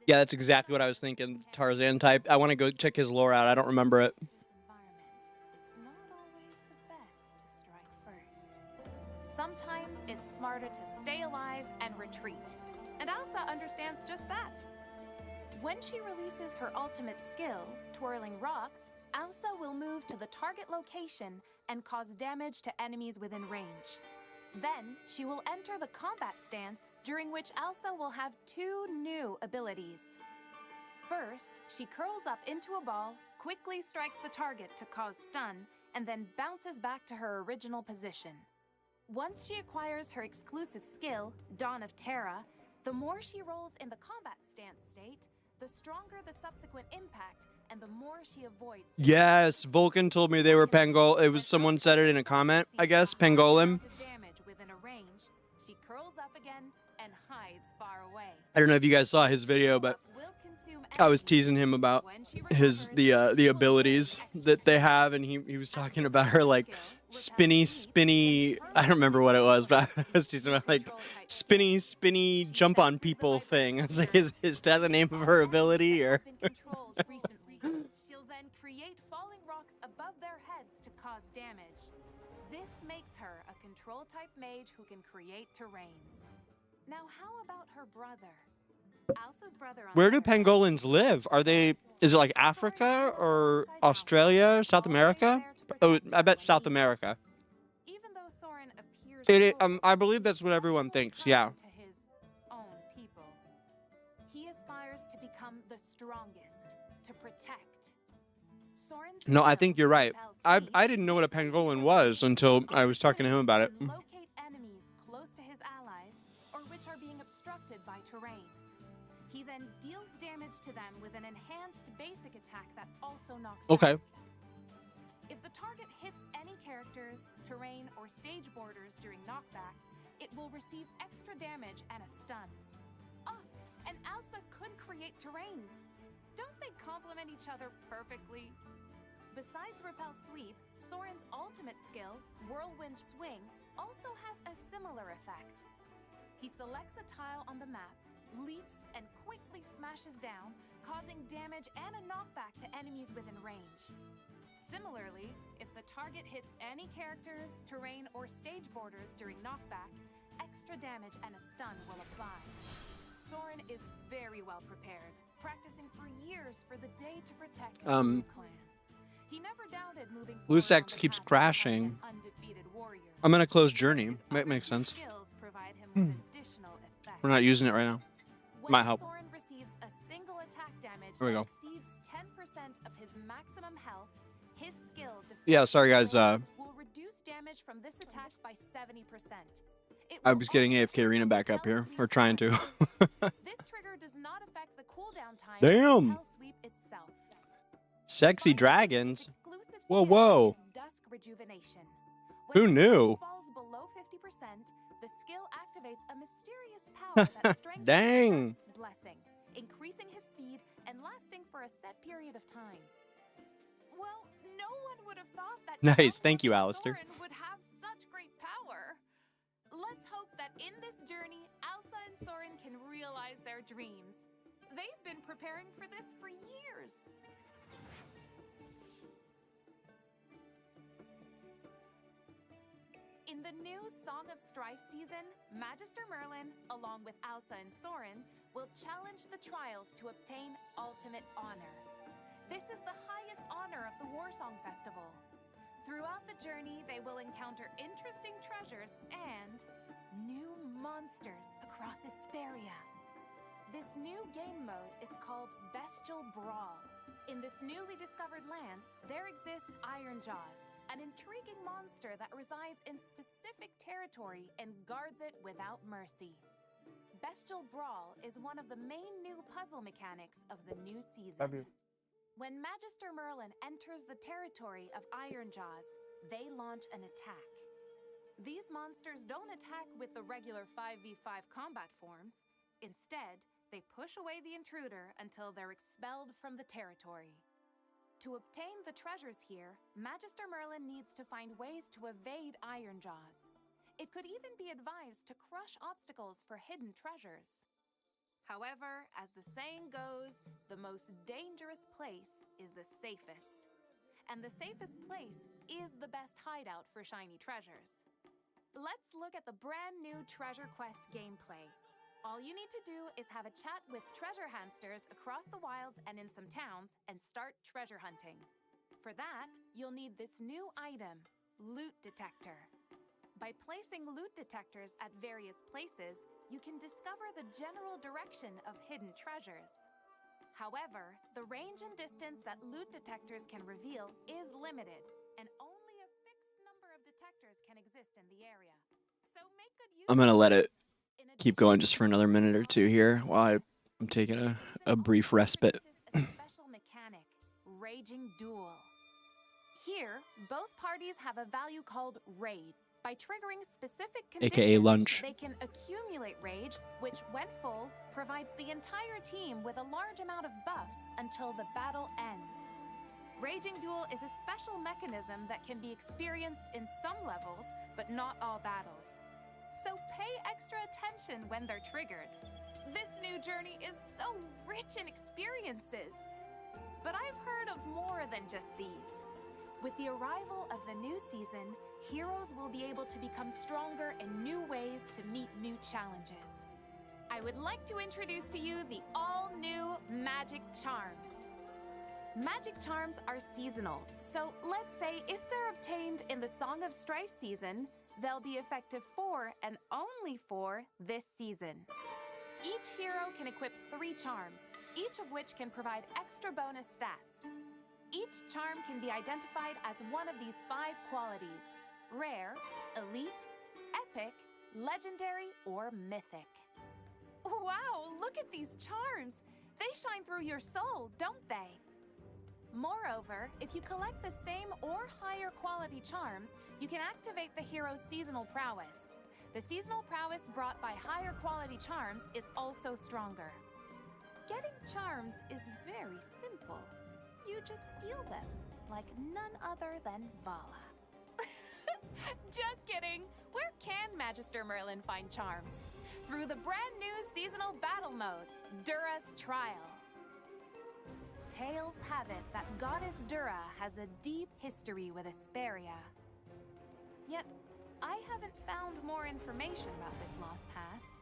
yeah, that's exactly what I was thinking. Tarzan type. I want to go check his lore out. I don't remember it. It's not always the best to strike first. Sometimes it's smarter to stay alive and retreat. And Elsa understands just that. When she releases her ultimate skill, Twirling Rocks, Elsa will move to the target location and cause damage to enemies within range. Then, she will enter the combat stance, during which Elsa will have 2 new abilities. First, she curls up into a ball, quickly strikes the target to cause stun, and then bounces back to her original position. Once she acquires her exclusive skill, Dawn of Terra, the more she rolls in the combat stance state, the stronger the subsequent impact, and the more she avoids. Yes, Vulcan told me they were Pangol. It was someone said it in a comment, I guess. Pangolin. Damage within a range, she curls up again and hides far away. I don't know if you guys saw his video, but I was teasing him about the abilities that they have, and he was talking about her like spinny. I don't remember what it was, but I was teasing about like spinny jump on people thing. I was like, is that the name of her ability or? She'll then create falling rocks above their heads to cause damage. This makes her a control type mage who can create terrains. Now, how about her brother? Elsa's brother. Where do pangolins live? Is it like Africa or Australia, South America? Oh, I bet South America. Even though Soren appears I believe that's what everyone thinks. Yeah. to his own people, he aspires to become the strongest, to protect. Soren's No, I skill think you're right. repels I didn't know what a pangolin was until I was talking to him about it. Locate enemies close to his allies or which are being obstructed by terrain. He then deals damage to them with an enhanced basic attack that also knocks them Okay. out. If the target hits any characters, terrain, or stage borders during knockback, it will receive extra damage and a stun. Ah, and Elsa could create terrains. Don't they complement each other perfectly? Besides Repel Sweep, Soren's ultimate skill, Whirlwind Swing, also has a similar effect. He selects a tile on the map, leaps and quickly smashes down, causing damage and a knockback to enemies within range. Similarly, if the target hits any characters, terrain, or stage borders during knockback, extra damage and a stun will apply. Soren is very well prepared, practicing for years for the day to protect the Blue Clan. He never doubted moving Blue forward on Sex the keeps path of crashing. an undefeated warrior. I'm gonna close Journey. His That other makes sense. skills provide him with additional effects. We're not using it right now. When Might help. Soren receives a single attack damage There we that go. exceeds 10% of his maximum health, his skill Yeah, sorry guys. will reduce damage from this attack by 70%. It I will was getting also AFK Arena back up here, or trying to. This trigger does not affect the cooldown time Damn. of Repel Sweep itself. Sexy Finally, dragons. its exclusive Whoa, skill whoa. is Dusk Rejuvenation. Who When the knew? skill falls below 50%, the skill activates a mysterious power that strengthens Dang. Dusk's blessing, increasing his speed and lasting for a set period of time. Well, no one would have thought that Nice, young thank you, looking Alistair. Soren would have such great power. Let's hope that in this journey, Elsa and Soren can realize their dreams. They've been preparing for this for years. In the new Song of Strife season, Magister Merlin, along with Elsa and Soren, will challenge the trials to obtain ultimate honor. This is the highest honor of the Warsong Festival. Throughout the journey, they will encounter interesting treasures and new monsters across Esperia. This new game mode is called Bestial Brawl. In this newly discovered land, there exists Iron Jaws, an intriguing monster that resides in specific territory and guards it without mercy. Bestial Brawl is one of the main new puzzle mechanics of the new season. When Magister Merlin enters the territory of Iron Jaws, they launch an attack. These monsters don't attack with the regular 5v5 combat forms. Instead, they push away the intruder until they're expelled from the territory. To obtain the treasures here, Magister Merlin needs to find ways to evade Iron Jaws. It could even be advised to crush obstacles for hidden treasures. However, as the saying goes, the most dangerous place is the safest. And the safest place is the best hideout for shiny treasures. Let's look at the brand new Treasure Quest gameplay. All you need to do is have a chat with treasure hamsters across the wilds and in some towns and start treasure hunting. For that, you'll need this new item, Loot Detector. By placing loot detectors at various places, you can discover the general direction of hidden treasures. However, the range and distance that loot detectors can reveal is limited, and only a fixed number of detectors can exist in the area. So make good use I'm gonna let it In keep going just for another minute or two here while I'm taking a brief respite. A special mechanic, Raging Duel. Here, both parties have a value called Raid. By triggering specific conditions, AKA lunch. they can accumulate rage, which, when full, provides the entire team with a large amount of buffs until the battle ends. Raging Duel is a special mechanism that can be experienced in some levels, but not all battles. So pay extra attention when they're triggered. This new journey is so rich in experiences. But I've heard of more than just these. With the arrival of the new season, heroes will be able to become stronger in new ways to meet new challenges. I would like to introduce to you the all-new Magic Charms. Magic Charms are seasonal, so let's say if they're obtained in the Song of Strife season, they'll be effective for and only for this season. Each hero can equip 3 charms, each of which can provide extra bonus stats. Each charm can be identified as one of these 5 qualities: rare, elite, epic, legendary, or mythic. Wow, look at these charms! They shine through your soul, don't they? Moreover, if you collect the same or higher quality charms, you can activate the hero's seasonal prowess. The seasonal prowess brought by higher quality charms is also stronger. Getting charms is very simple. You just steal them, like none other than Vala. Just kidding! Where can Magister Merlin find charms? Through the brand new seasonal battle mode, Dura's Trial. Tales have it that Goddess Dura has a deep history with Esperia. Yet, I haven't found more information about this lost past.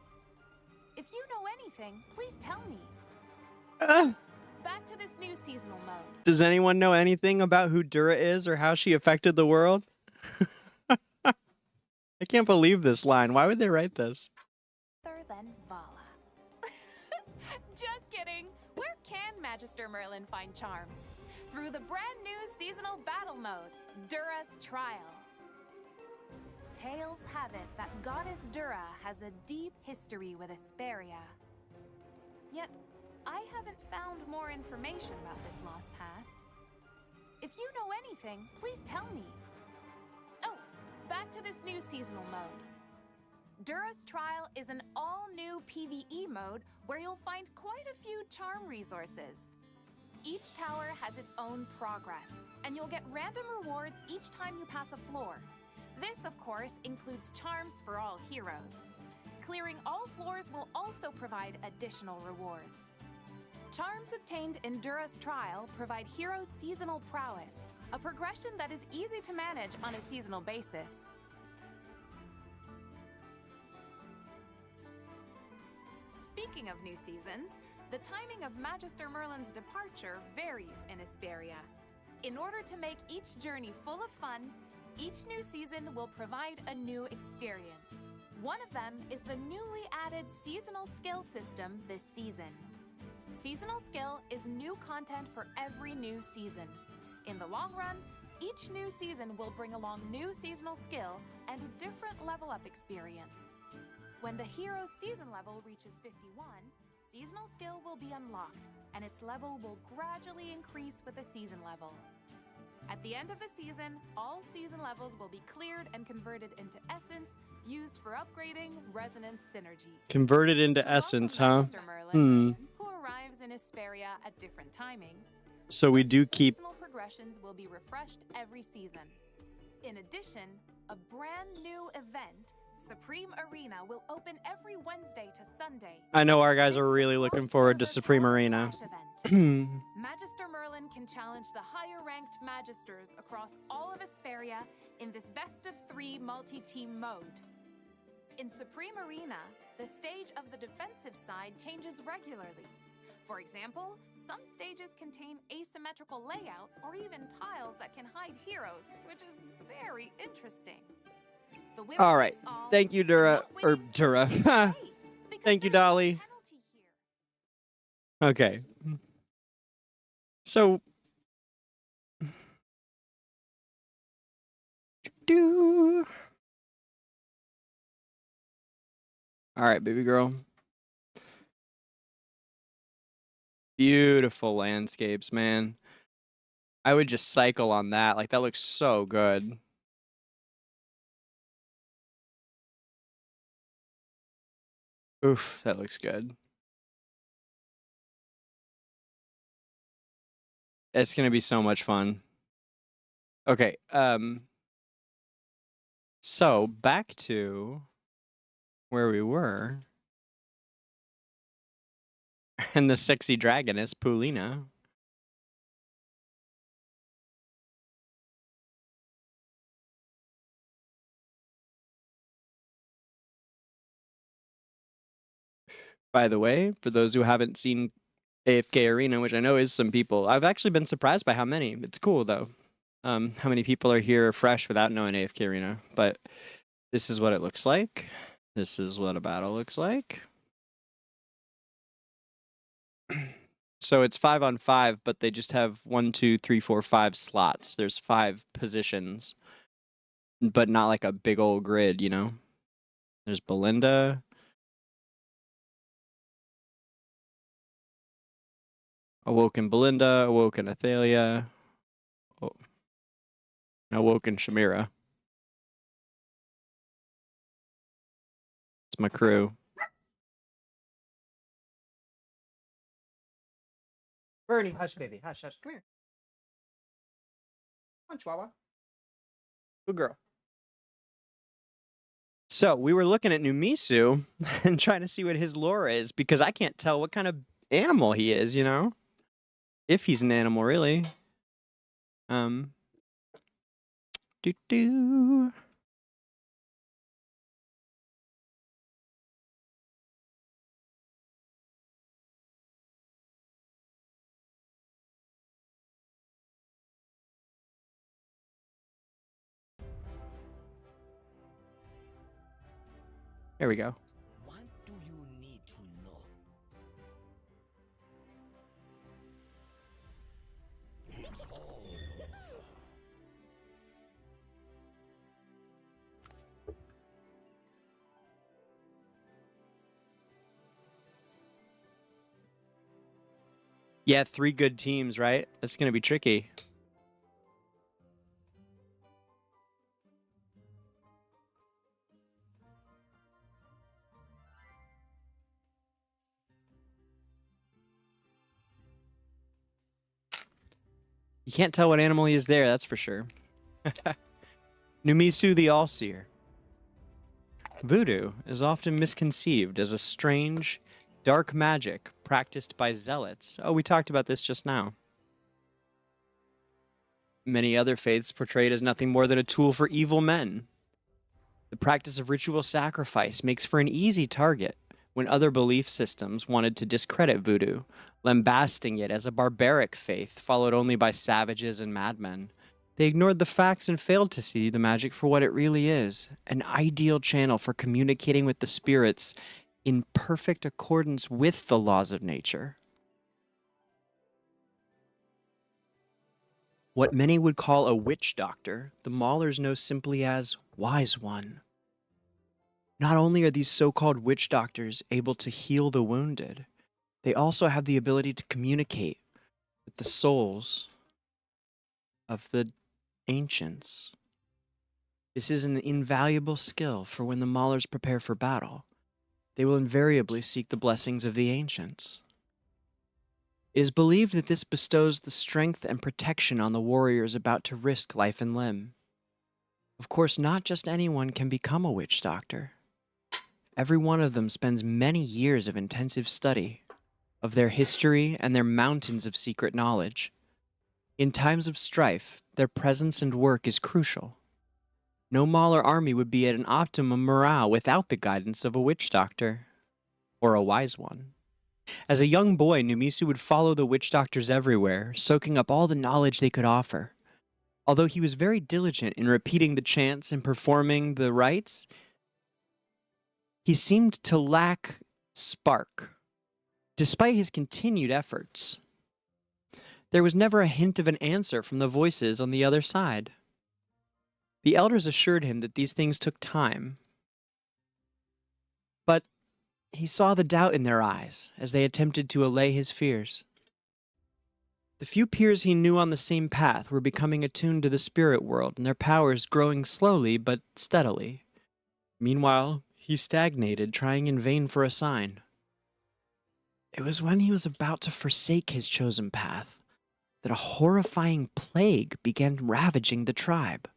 If you know anything, please tell me. Back to this new seasonal mode. Does anyone know anything about who Dura is or how she affected the world? I can't believe this line. Why would they write this? Other than Vala. Just kidding! Where can Magister Merlin find charms? Through the brand new seasonal battle mode, Dura's Trial. Tales have it that Goddess Dura has a deep history with Esperia. Yet, I haven't found more information about this lost past. If you know anything, please tell me. Oh, back to this new seasonal mode. Dura's Trial is an all-new PvE mode where you'll find quite a few charm resources. Each tower has its own progress, and you'll get random rewards each time you pass a floor. This, of course, includes charms for all heroes. Clearing all floors will also provide additional rewards. Charms obtained in Dura's Trial provide heroes seasonal prowess, a progression that is easy to manage on a seasonal basis. Speaking of new seasons, the timing of Magister Merlin's departure varies in Esperia. In order to make each journey full of fun, each new season will provide a new experience. One of them is the newly added seasonal skill system this season. Seasonal skill is new content for every new season. In the long run, each new season will bring along new seasonal skill and a different level up experience. When the hero's season level reaches 51, seasonal skill will be unlocked, and its level will gradually increase with the season level. At the end of the season, all season levels will be cleared and converted into essence, used for upgrading resonance synergy. Converted into essence, huh? Magister Merlin, who arrives in Esperia at different timings, So we do keep... Seasonal progressions will be refreshed every season. In addition, a brand new event, Supreme Arena, will open every Wednesday to Sunday. I know our guys This are is a really looking forward to full-server Supreme total Arena. clash event. Magister Merlin can challenge the higher-ranked Magisters across all of Esperia in this best-of-3 multi-team mode. In Supreme Arena, the stage of the defensive side changes regularly. For example, some stages contain asymmetrical layouts or even tiles that can hide heroes, which is very interesting. The winner All right. takes all, Thank you, and Dura. not Or winning Dura. is okay, because Thank you, there's no Dolly. penalty here. Okay. So... All right, baby girl. Beautiful landscapes, man. I would just cycle on that. Like, that looks so good. Oof, that looks good. It's gonna be so much fun. Okay, so back to where we were. And the sexy dragoness, Paulina. By the way, for those who haven't seen AFK Arena, which I know is some people, I've actually been surprised by how many. It's cool, though. How many people are here fresh without knowing AFK Arena. But this is what it looks like. This is what a battle looks like. So it's 5-on-5, but they just have 1, 2, 3, 4, 5 slots. There's 5 positions, but not like a big old grid, you know? There's Belinda. Awoken Belinda, Awoken Athalia, Awoken Shamira. It's my crew. Bernie, hush, baby. Hush, hush. Come here. Come on, Chihuahua. Good girl. So, we were looking at Numisu and trying to see what his lore is, because I can't tell what kind of animal he is, you know? If he's an animal, really. Doo-doo. There we go. What do you need to know? It's all over. Yeah, 3 good teams, right? That's going to be tricky. You can't tell what animal he is there, that's for sure. Numisu the All-Seer. Voodoo is often misconceived as a strange, dark magic practiced by zealots. Oh, we talked about this just now. Many other faiths portray it as nothing more than a tool for evil men. The practice of ritual sacrifice makes for an easy target when other belief systems wanted to discredit voodoo, lambasting it as a barbaric faith followed only by savages and madmen. They ignored the facts and failed to see the magic for what it really is, an ideal channel for communicating with the spirits in perfect accordance with the laws of nature. What many would call a witch doctor, the Maulers know simply as Wise One. Not only are these so-called witch doctors able to heal the wounded, they also have the ability to communicate with the souls of the ancients. This is an invaluable skill for when the Maulers prepare for battle. They will invariably seek the blessings of the ancients. It is believed that this bestows the strength and protection on the warriors about to risk life and limb. Of course, not just anyone can become a witch doctor. Every one of them spends many years of intensive study of their history and their mountains of secret knowledge. In times of strife, their presence and work is crucial. No Mauler army would be at an optimum morale without the guidance of a witch doctor, or a wise one. As a young boy, Numisu would follow the witch doctors everywhere, soaking up all the knowledge they could offer. Although he was very diligent in repeating the chants and performing the rites, he seemed to lack spark, despite his continued efforts. There was never a hint of an answer from the voices on the other side. The elders assured him that these things took time, but he saw the doubt in their eyes as they attempted to allay his fears. The few peers he knew on the same path were becoming attuned to the spirit world, and their powers growing slowly but steadily. Meanwhile, he stagnated, trying in vain for a sign. It was when he was about to forsake his chosen path that a horrifying plague began ravaging the tribe.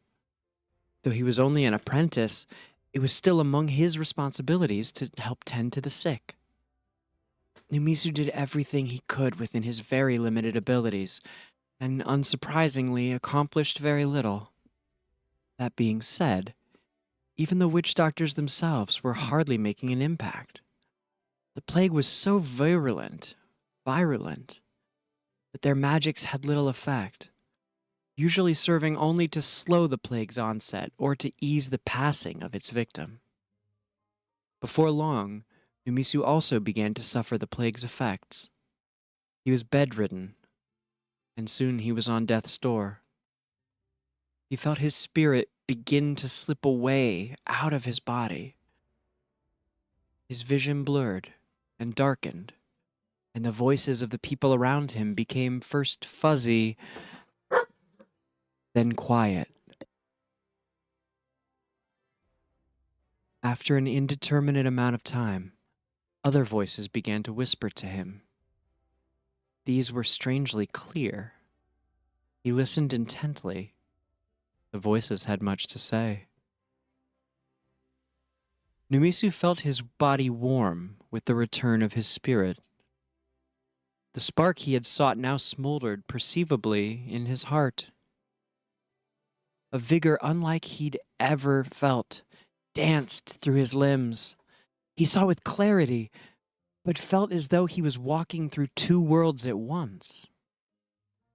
Though he was only an apprentice, it was still among his responsibilities to help tend to the sick. Numisu did everything he could within his very limited abilities, and unsurprisingly accomplished very little. That being said, even the witch doctors themselves were hardly making an impact. The plague was so virulent, that their magics had little effect, usually serving only to slow the plague's onset or to ease the passing of its victim. Before long, Numisu also began to suffer the plague's effects. He was bedridden, and soon he was on death's door. He felt his spirit begin to slip away out of his body. His vision blurred and darkened, and the voices of the people around him became first fuzzy, then quiet. After an indeterminate amount of time, other voices began to whisper to him. These were strangely clear. He listened intently. The voices had much to say. Numisu felt his body warm with the return of his spirit. The spark he had sought now smoldered perceivably in his heart. A vigor unlike he'd ever felt danced through his limbs. He saw with clarity, but felt as though he was walking through two worlds at once.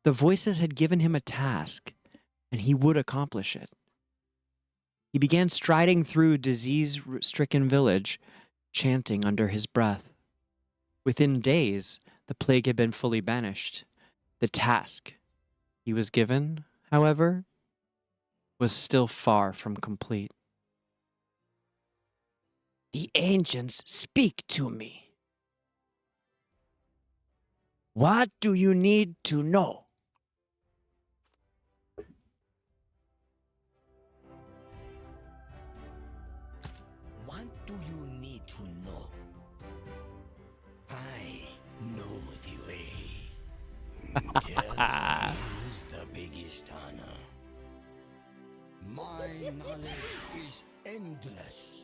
The voices had given him a task, and he would accomplish it. He began striding through disease-stricken village, chanting under his breath. Within days, the plague had been fully banished. The task he was given, however, was still far from complete. The ancients speak to me. What do you need to know? What do you need to know? I know the way. Death is the biggest honor. My knowledge is endless.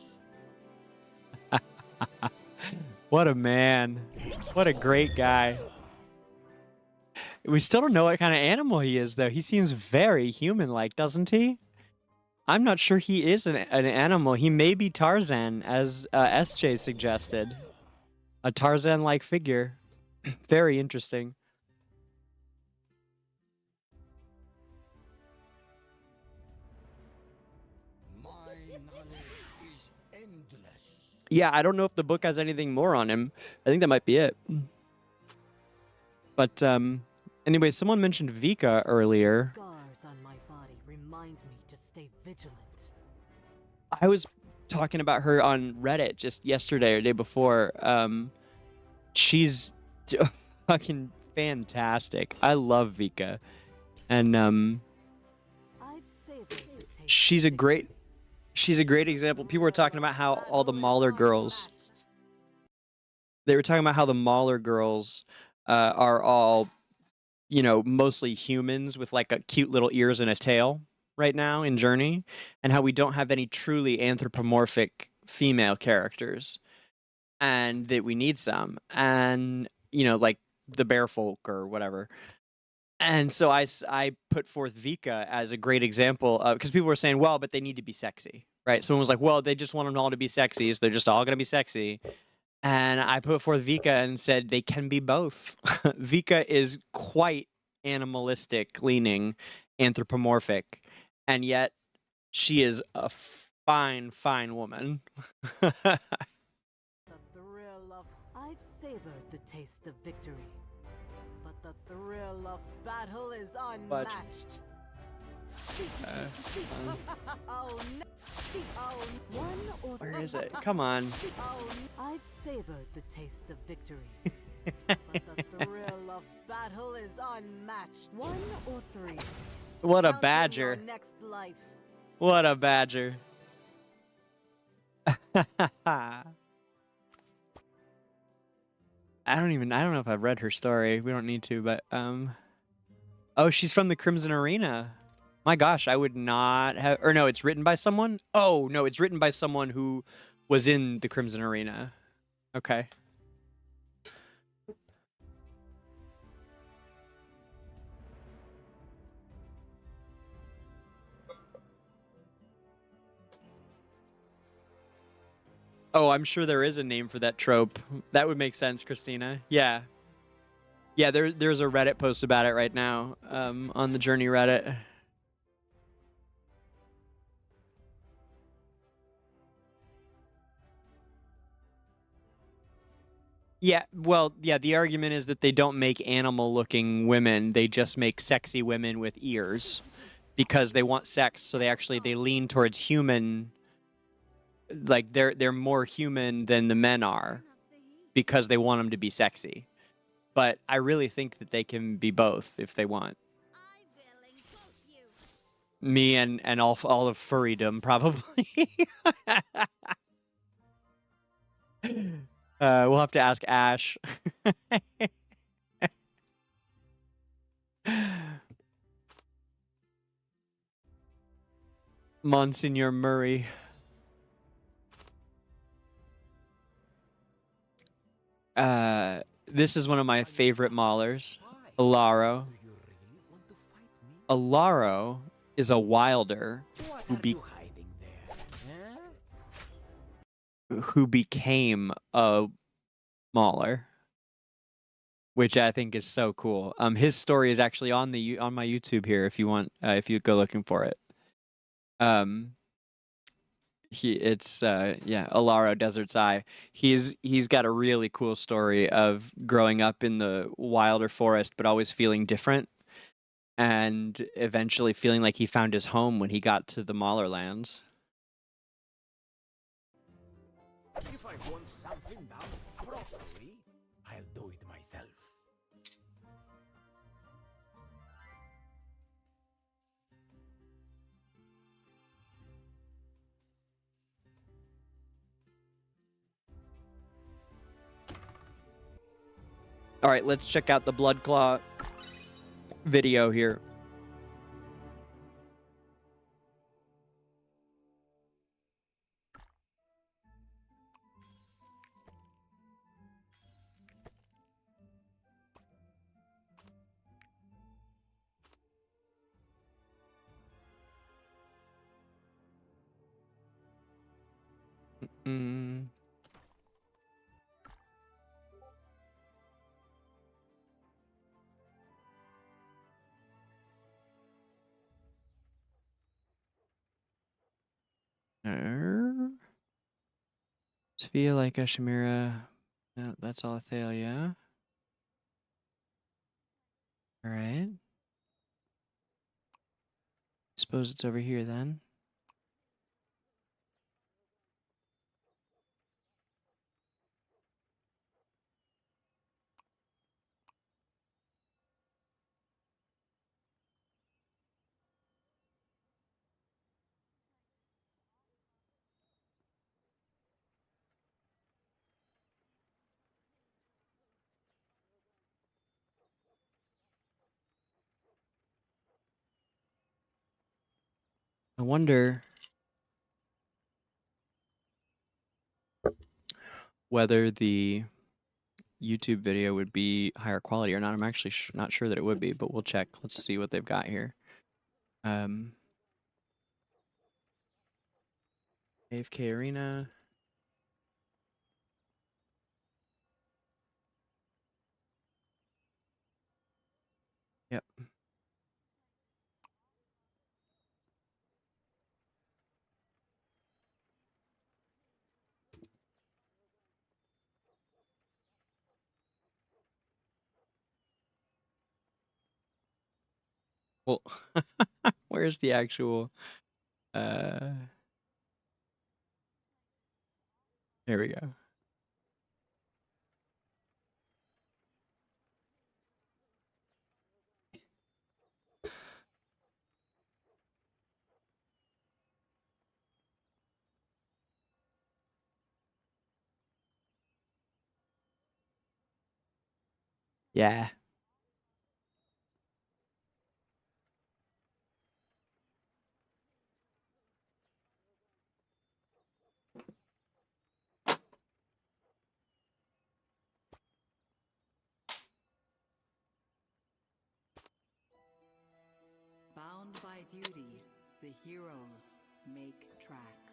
What a man. What a great guy. We still don't know what kind of animal he is, though. He seems very human-like, doesn't he? I'm not sure he is an animal. He may be Tarzan, as SJ suggested. A Tarzan-like figure. Very interesting. My knowledge is endless. Yeah, I don't know if the book has anything more on him. I think that might be it. But, anyway, someone mentioned Vika earlier. Scars on my body remind me to stay vigilant. I was talking about her on Reddit just yesterday or day before. She's fucking fantastic. I love Vika. And, I've savored the taste she's a great example. People were talking about how all the Mauler girls, they were talking about how the Mauler girls are all, you know, mostly humans with like a cute little ears and a tail right now in Journey, and how we don't have any truly anthropomorphic female characters, and that we need some, and you know, like the bear folk or whatever. And so I put forth Vika as a great example of, because people were saying, well, but they need to be sexy, right? Someone was like, well, they just want them all to be sexy, so they're just all going to be sexy. And I put forth Vika and said they can be both. Vika is quite animalistic leaning, anthropomorphic, and yet she is a fine, fine woman. The thrill of I've savored the taste of victory, but the thrill of battle is unmatched. Oh, no. One or Where is it? Come on. I've savored the taste of victory, but the thrill of battle is unmatched. 1 or 3. What a Count in badger. your next life. What a badger. I don't know if I've read her story. We don't need to, but oh, she's from the Crimson Arena. My gosh, I would not have, or no, it's written by someone? Oh, no, it's written by someone who was in the Crimson Arena. Okay. Oh, I'm sure there is a name for that trope. That would make sense, Christina. Yeah. Yeah, there's a Reddit post about it right now, on the Journey Reddit. Yeah, well, yeah, the argument is that they don't make animal-looking women. They just make sexy women with ears because they want sex, so they lean towards human. Like they're more human than the men are because they want them to be sexy. But I really think that they can be both if they want. Me and all of furrydom probably. We'll have to ask Ash. Monsignor Murray. This is one of my favorite Maulers, Alaro. Alaro is a wilder who became a Mauler, which I think is so cool. His story is actually on my YouTube here if you want, if you go looking for it. Alaro Desert's Eye. He's got a really cool story of growing up in the wilder forest, but always feeling different, and eventually feeling like he found his home when he got to the Mauler lands. If I want something done properly, I'll do it myself. All right, let's check out the Blood Claw video here. Mm. Sophia, like a Chimera. No, that's all Athalia. All right. Suppose it's over here then. I wonder whether the YouTube video would be higher quality or not. I'm actually not sure that it would be, but we'll check. Let's see what they've got here. AFK Arena. Yep. Well, where's the actual there we go. Yeah. Bound by duty, the heroes make tracks.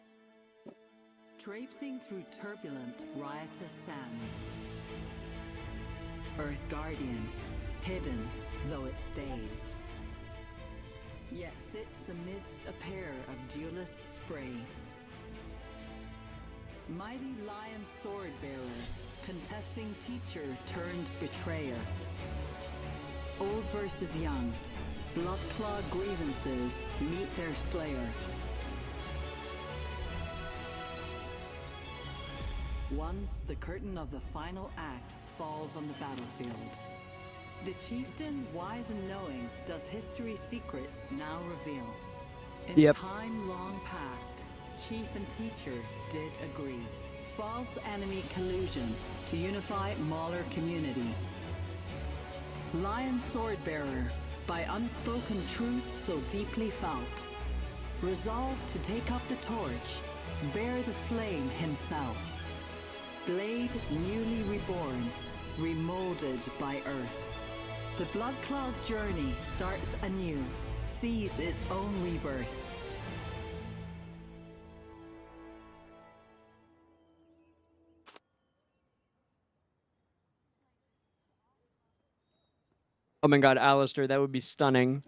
Traipsing through turbulent, riotous sands. Earth Guardian, hidden though it stays. Yet sits amidst a pair of duelists fray. Mighty lion sword bearer, contesting teacher turned betrayer. Old versus young, blood-clawed grievances meet their slayer. Once the curtain of the final act falls on the battlefield, the chieftain, wise and knowing, does history's secrets now reveal. In time long past, chief and teacher did agree. False enemy collusion to unify Mauler community. Lion sword-bearer, by unspoken truth so deeply felt, resolved to take up the torch, bear the flame himself. Blade newly reborn, remolded by earth. The Bloodclaw's journey starts anew, sees its own rebirth. Oh my god, Alistair, that would be stunning.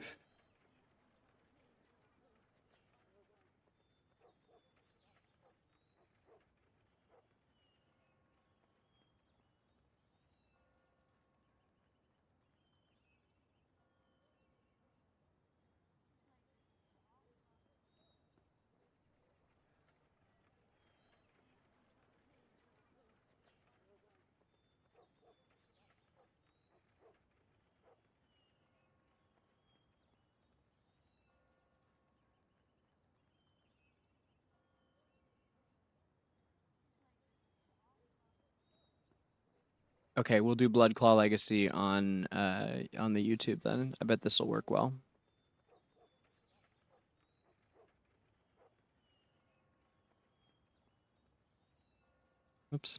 Okay, we'll do Bloodclaw Legacy on the YouTube then. I bet this will work well. Oops.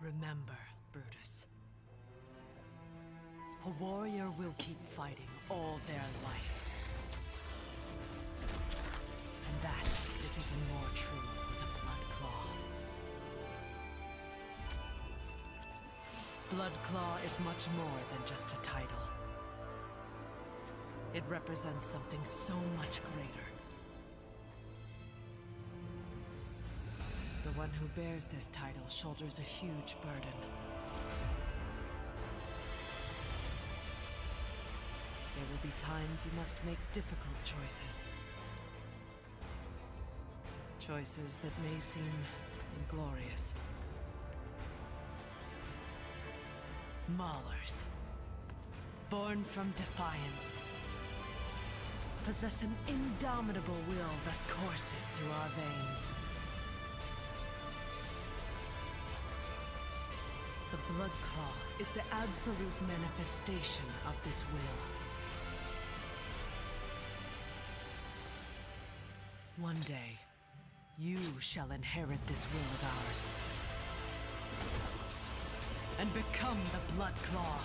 Remember, Brutus. A warrior will keep fighting all their life. And that is even more true for the Bloodclaw. Bloodclaw is much more than just a title. It represents something so much greater. The one who bears this title shoulders a huge burden. There will be times you must make difficult choices. Choices that may seem inglorious. Maulers. Born from defiance. possess an indomitable will that courses through our veins. The Blood Claw is the absolute manifestation of this will. One day, you shall inherit this will of ours and become the Blood Claw.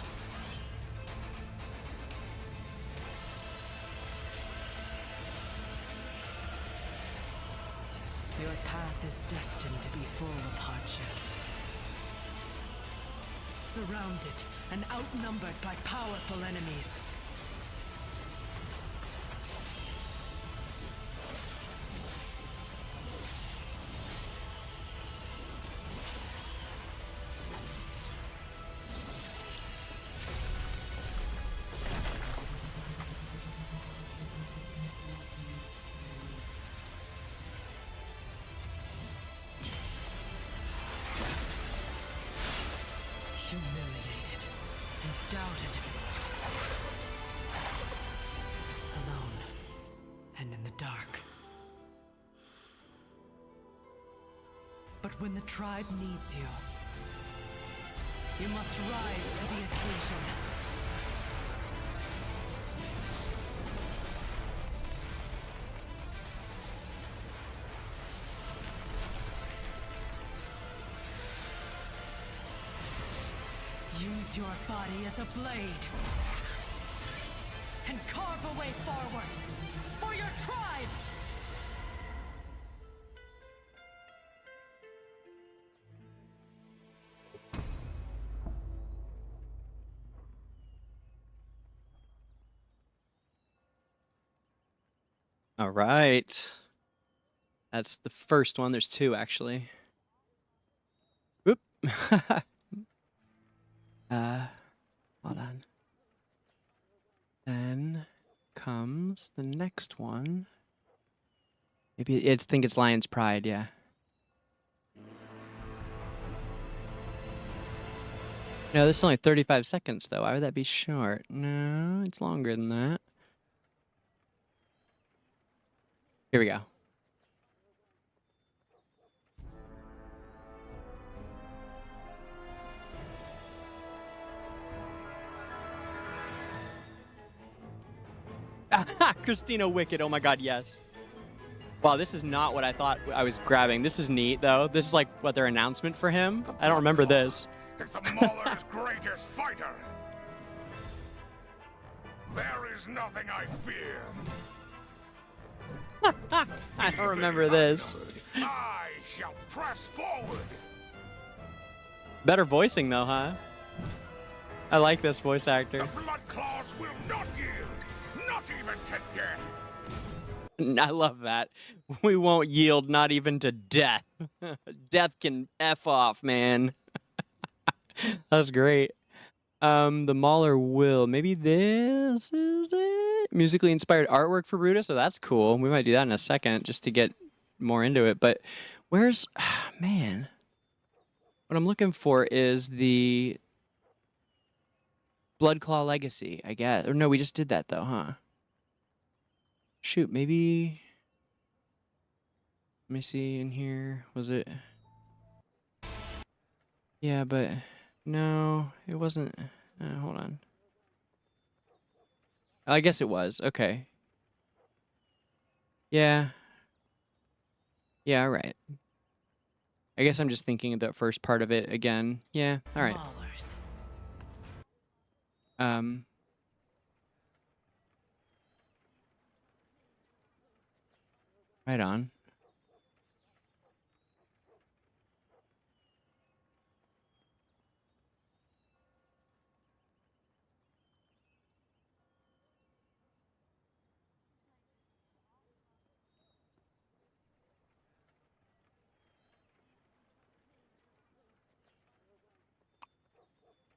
Your path is destined to be full of hardships. Surrounded and outnumbered by powerful enemies. Humiliated and doubted. Alone and in the dark. But when the tribe needs you, you must rise to the occasion. Use your body as a blade and carve a way forward for your tribe! All right. That's the first one. There's two, actually. Whoop. Hold on. Then comes the next one. Maybe I think it's Lion's Pride, yeah. No, this is only 35 seconds, though. Why would that be short? No, it's longer than that. Here we go. Christina Wicked, oh my god, yes. Wow, this is not what I thought I was grabbing. This is neat, though. This is like, what, their announcement for him? I don't remember this. It's the Mauler's greatest fighter. There is nothing I fear. I don't remember this. I shall press forward. Better voicing, though, huh? I like this voice actor. The Blood Claws will not yield, not even to death. I love that. We won't yield, not even to death. Death can F off, man. That's great. The Mauler will. Maybe this is it? Musically inspired artwork for Brutus? So that's cool. We might do that in a second just to get more into it. But where's... man. What I'm looking for is the Bloodclaw Legacy, I guess. Or no, we just did that, though, huh? Shoot, maybe... Let me see in here. Was it... Yeah, but... No, it wasn't... hold on. I guess it was. Okay. Yeah. Yeah, all right. I guess I'm just thinking of the first part of it again. Yeah, all right. Maulers. Right on.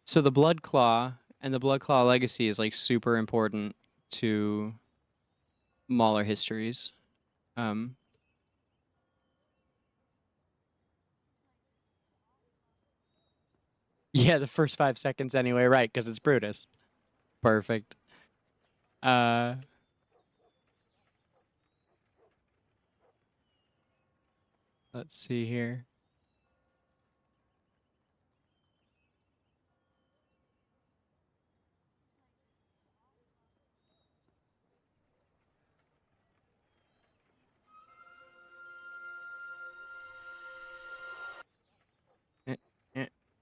So the Blood Claw and the Blood Claw Legacy is like super important to Mauler histories. Yeah, the first 5 seconds anyway, right? Because it's Brutus. Perfect. Let's see here.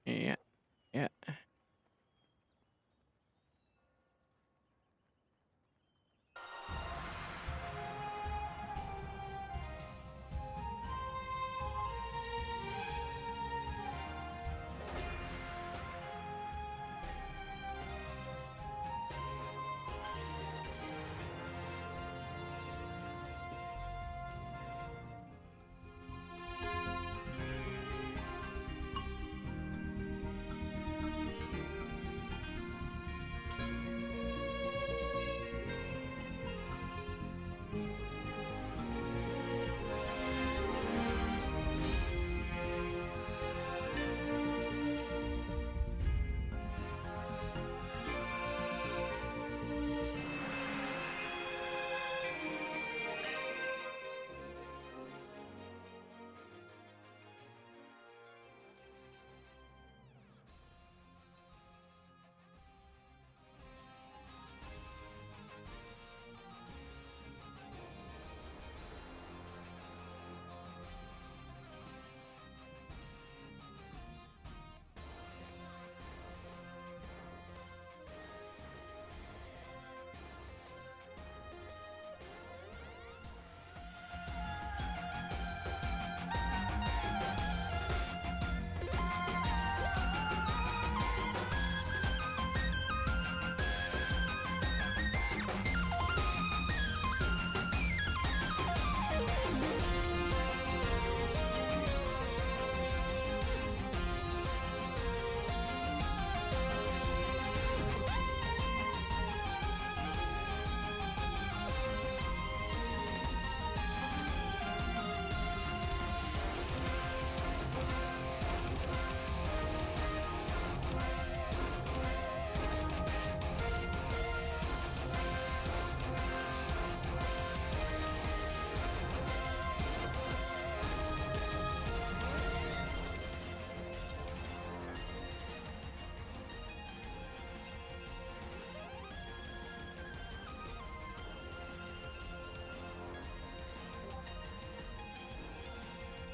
Yeah, yeah.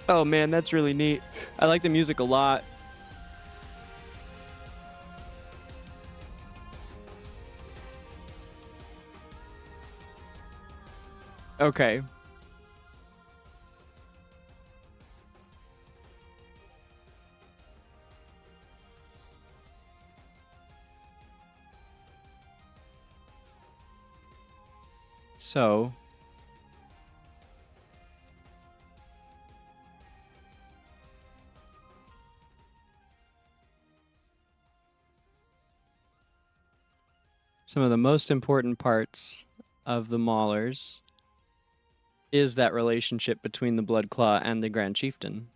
Oh man, that's really neat. I like the music a lot. Okay. So, some of the most important parts of the Maulers is that relationship between the Blood Claw and the Grand Chieftain.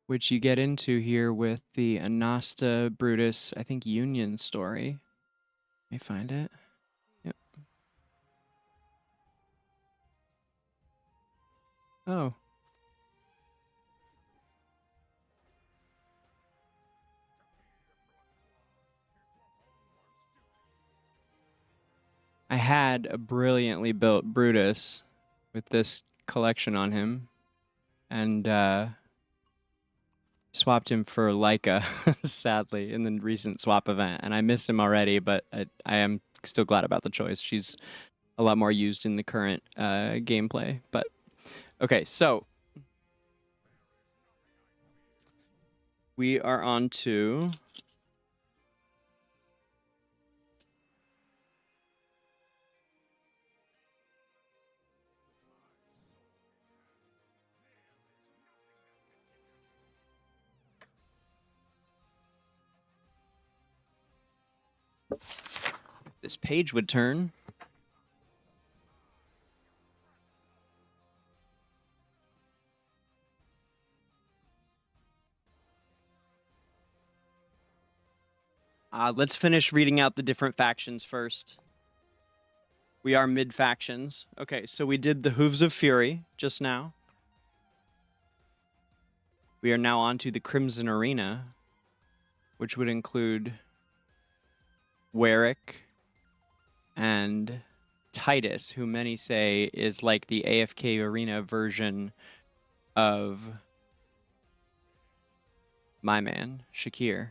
Which you get into here with the Anasta Brutus, I think, Union story. Let me find it. Yep. Oh. I had a brilliantly built Brutus with this collection on him, and swapped him for Leica, sadly, in the recent swap event. And I miss him already, but I am still glad about the choice. She's a lot more used in the current gameplay. But okay, so we are on to This page would turn. Let's finish reading out the different factions first. We are mid-factions. Okay, so we did the Hooves of Fury just now. We are now on to the Crimson Arena, which would include Warwick and Titus, who many say is like the AFK Arena version of my man, Shakir.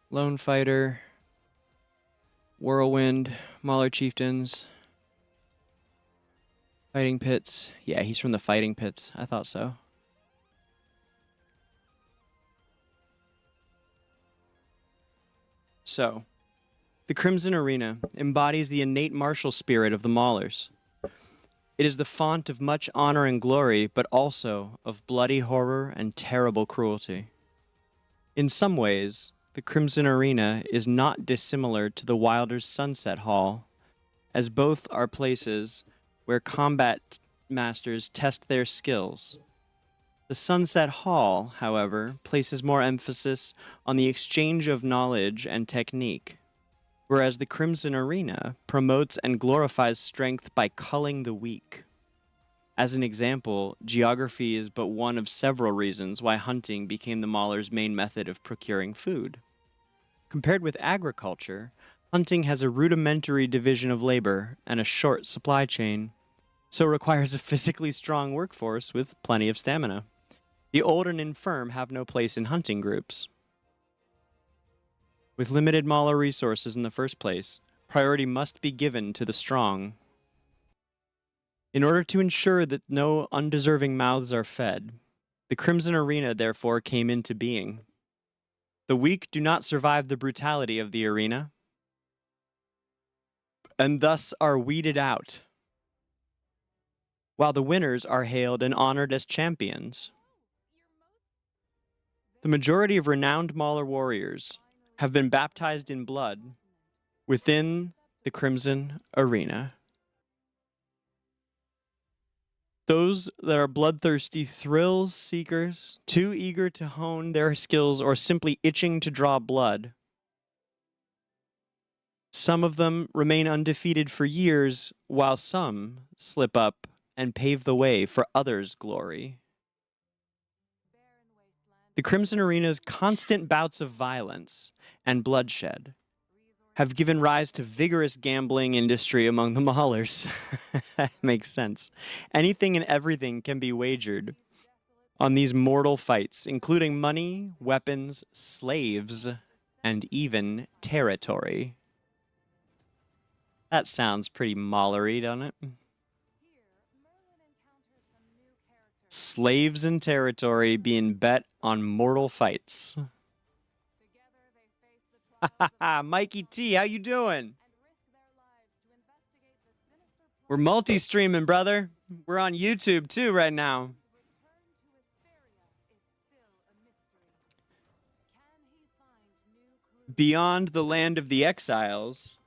Lone Fighter, Whirlwind, Mauler Chieftains, Fighting Pits. Yeah, he's from the Fighting Pits. I thought so. So, the Crimson Arena embodies the innate martial spirit of the Maulers. It is the font of much honor and glory, but also of bloody horror and terrible cruelty. In some ways, the Crimson Arena is not dissimilar to the Wilder's Sunset Hall, as both are places where combat masters test their skills. The Sunset Hall, however, places more emphasis on the exchange of knowledge and technique, whereas the Crimson Arena promotes and glorifies strength by culling the weak. As an example, geography is but one of several reasons why hunting became the Mauler's main method of procuring food. Compared with agriculture, hunting has a rudimentary division of labor and a short supply chain, so requires a physically strong workforce with plenty of stamina. The old and infirm have no place in hunting groups. With limited Mauler resources in the first place, priority must be given to the strong. In order to ensure that no undeserving mouths are fed, the Crimson Arena therefore came into being. The weak do not survive the brutality of the arena, and thus are weeded out, while the winners are hailed and honored as champions. The majority of renowned Mauler warriors have been baptized in blood within the Crimson Arena. Those that are bloodthirsty thrill seekers, too eager to hone their skills or simply itching to draw blood. Some of them remain undefeated for years, while some slip up and pave the way for others' glory. The Crimson Arena's constant bouts of violence and bloodshed have given rise to vigorous gambling industry among the Maulers. That makes sense. Anything and everything can be wagered on these mortal fights, including money, weapons, slaves, and even territory. That sounds pretty Maulery, doesn't it? Slaves and territory being bet on mortal fights. Mikey T, how you doing? We're multi-streaming, brother. We're on YouTube too right now. Beyond the land of the exiles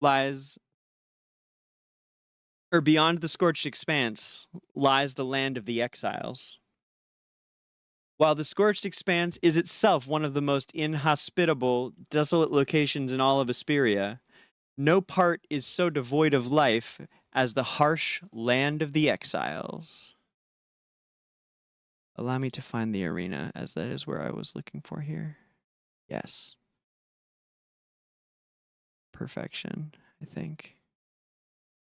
lies, or beyond the scorched expanse lies the land of the exiles. While the Scorched Expanse is itself one of the most inhospitable, desolate locations in all of Esperia, no part is so devoid of life as the harsh land of the exiles. Allow me to find the arena, as that is where I was looking for here. Yes. Perfection, I think.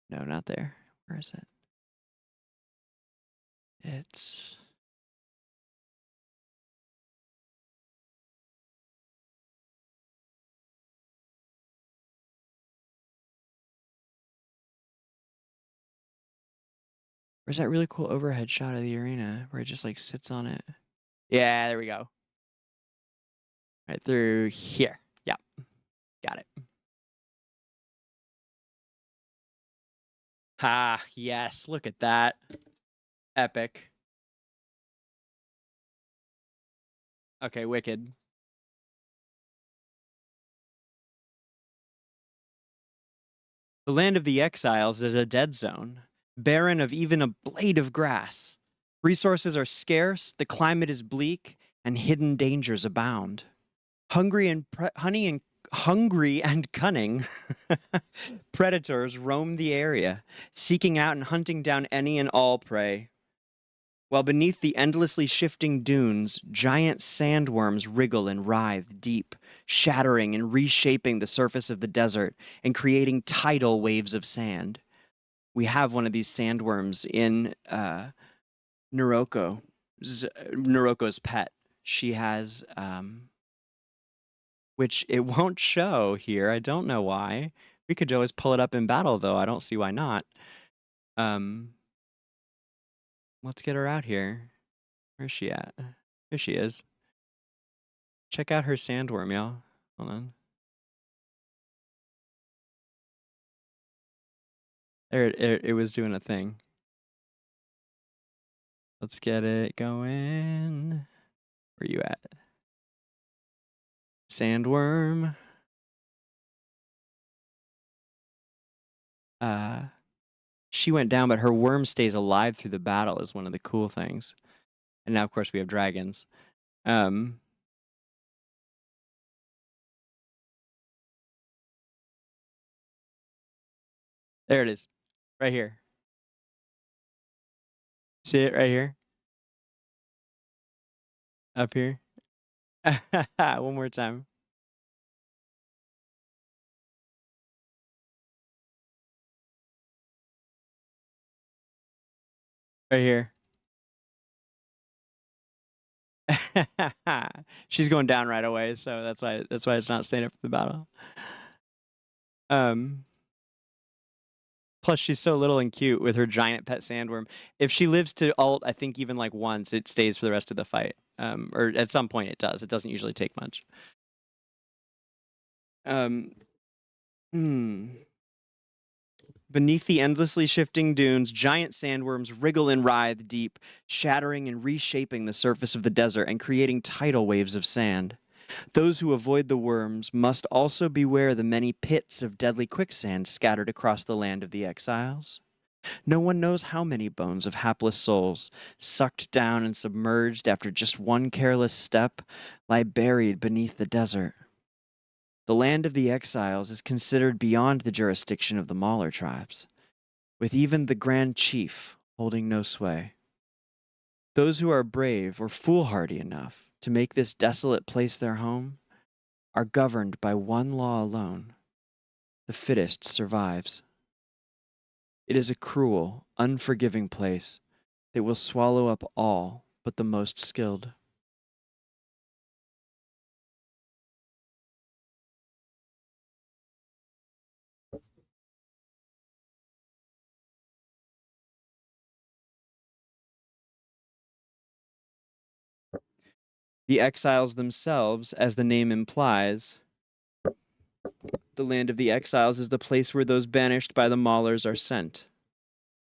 No, not there. Where is it? It's... Where's that really cool overhead shot of the arena where it just like sits on it? Yeah, there we go. Right through here. Yeah, got it. Ah, yes, look at that. Epic. Okay, wicked. The land of the exiles is a dead zone, barren of even a blade of grass. Resources are scarce, the climate is bleak, and hidden dangers abound. Hungry and cunning predators roam the area, seeking out and hunting down any and all prey. While beneath the endlessly shifting dunes, giant sandworms wriggle and writhe deep, shattering and reshaping the surface of the desert and creating tidal waves of sand. We have one of these sandworms in Nuroko's pet. She has, which it won't show here. I don't know why. We could always pull it up in battle, though. I don't see why not. Let's get her out here. Where's she at? Here she is. Check out her sandworm, y'all. Hold on. There, it was doing a thing. Let's get it going. Where you at? Sandworm. She went down, but her worm stays alive through the battle is one of the cool things. And now, of course, we have dragons. There it is. Right here. See it right here? Up here? One more time. Right here. She's going down right away, so that's why it's not staying up for the battle. Plus, she's so little and cute with her giant pet sandworm. If she lives to ult, I think even like once, it stays for the rest of the fight. Or at some point it does. It doesn't usually take much. Beneath the endlessly shifting dunes, giant sandworms wriggle and writhe deep, shattering and reshaping the surface of the desert and creating tidal waves of sand. Those who avoid the worms must also beware the many pits of deadly quicksand scattered across the land of the exiles. No one knows how many bones of hapless souls, sucked down and submerged after just one careless step, lie buried beneath the desert. The land of the exiles is considered beyond the jurisdiction of the Mauler tribes, with even the Grand Chief holding no sway. Those who are brave or foolhardy enough to make this desolate place their home are governed by one law alone. The fittest survives. It is a cruel, unforgiving place that will swallow up all but the most skilled. The exiles themselves, as the name implies, the land of the exiles is the place where those banished by the Maulers are sent.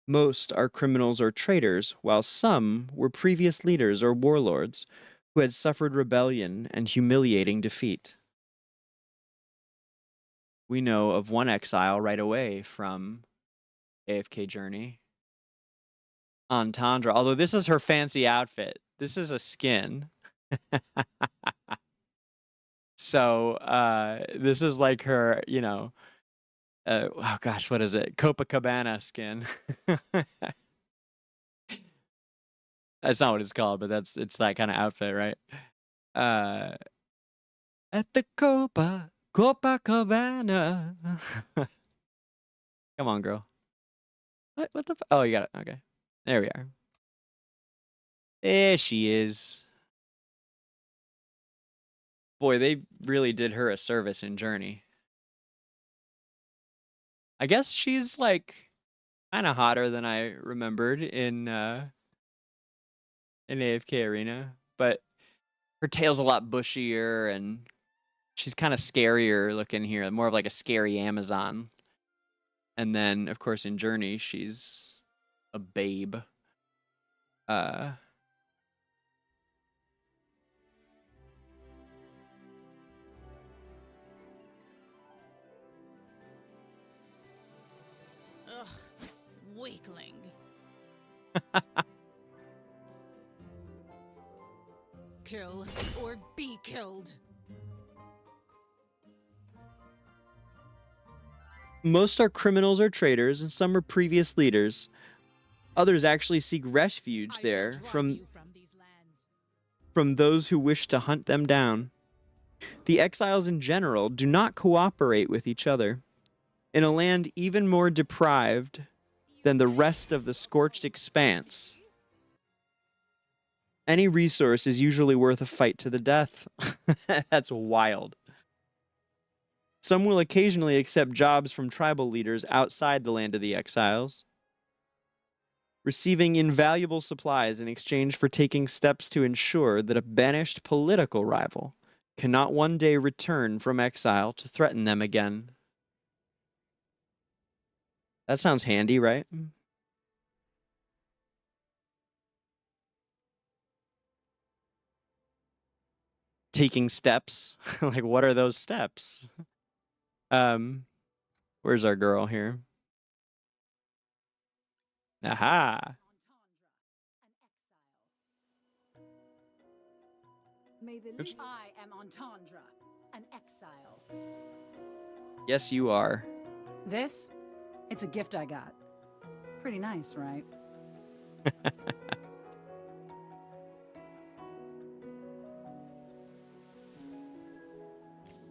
Most are criminals or traitors, while some were previous leaders or warlords who had suffered rebellion and humiliating defeat. We know of one exile right away from AFK Journey. Entendre, although this is her fancy outfit. This is a skin. So, this is like her, you know, oh gosh, what is it? Copacabana skin. That's not what it's called, but it's that kind of outfit, right? At the Copacabana. Come on, girl. What the oh, you got it. Okay. There we are. There she is. Boy, they really did her a service in Journey. I guess she's like Kind of hotter than I remembered in AFK Arena, but her tail's a lot bushier and she's kind of scarier looking here, more of like a scary Amazon. And then, of course, in Journey, she's a babe. Ugh, weakling. Kill or be killed. Most are criminals or traitors, and some are previous leaders. Others actually seek refuge there from those who wish to hunt them down. The exiles in general do not cooperate with each other. In a land even more deprived than the rest of the scorched expanse, any resource is usually worth a fight to the death. That's wild. Some will occasionally accept jobs from tribal leaders outside the land of the exiles, receiving invaluable supplies in exchange for taking steps to ensure that a banished political rival cannot one day return from exile to threaten them again. That sounds handy, right? Taking steps. Like, what are those steps? Where's our girl here? Aha! Oops. I am Entendre, an exile. Yes, you are. This? It's a gift I got. Pretty nice, right?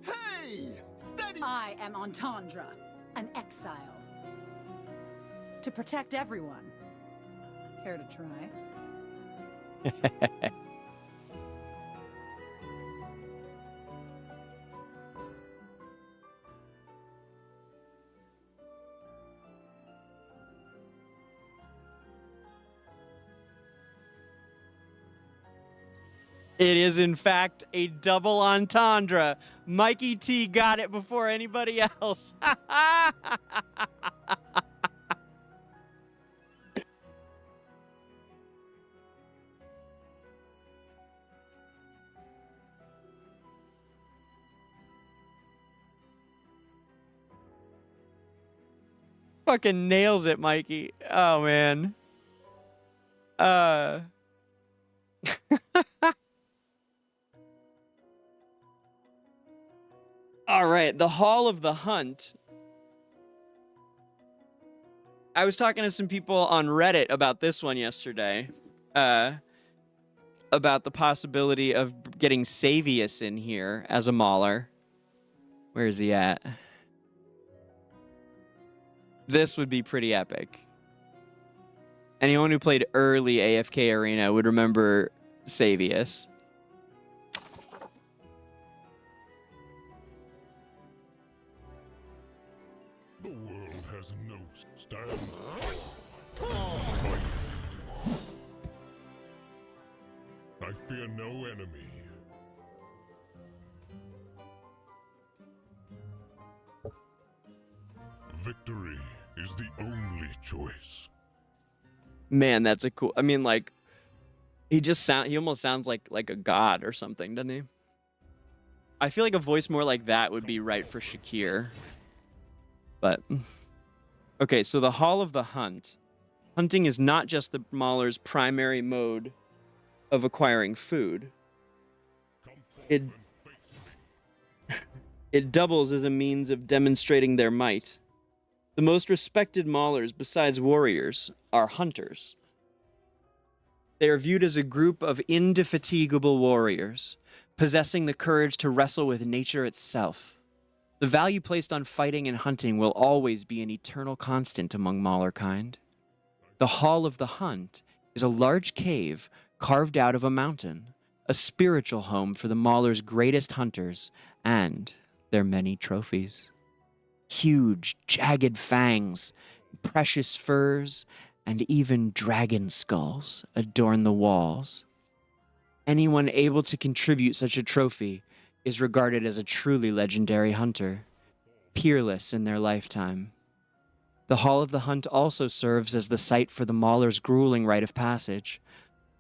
Hey! Steady! I am Entendre, an exile. To protect everyone. Care to try? It is, in fact, a double entendre. Mikey T got it before anybody else. Fucking nails it, Mikey. Oh, man. All right, the Hall of the Hunt. I was talking to some people on Reddit about this one yesterday. About the possibility of getting Savius in here as a Mauler. Where is he at? This would be pretty epic. Anyone who played early AFK Arena would remember Savius. The world has no stand. I fear no enemy. Victory is the only choice. Man, that's a cool. I mean, like, he almost sounds like a god or something, doesn't he? I feel like a voice more like that would be right for Shakir. But okay, so the Hall of the Hunt. Hunting is not just the Mauler's primary mode of acquiring food. It doubles as a means of demonstrating their might. The most respected Maulers, besides warriors, are hunters. They are viewed as a group of indefatigable warriors, possessing the courage to wrestle with nature itself. The value placed on fighting and hunting will always be an eternal constant among Mauler kind. The Hall of the Hunt is a large cave carved out of a mountain, a spiritual home for the Mauler's greatest hunters and their many trophies. Huge, jagged fangs Precious furs and even dragon skulls adorn the walls. Anyone able to contribute such a trophy is regarded as a truly legendary hunter, peerless in their lifetime. The Hall of the Hunt also serves as the site for the Mauler's grueling rite of passage,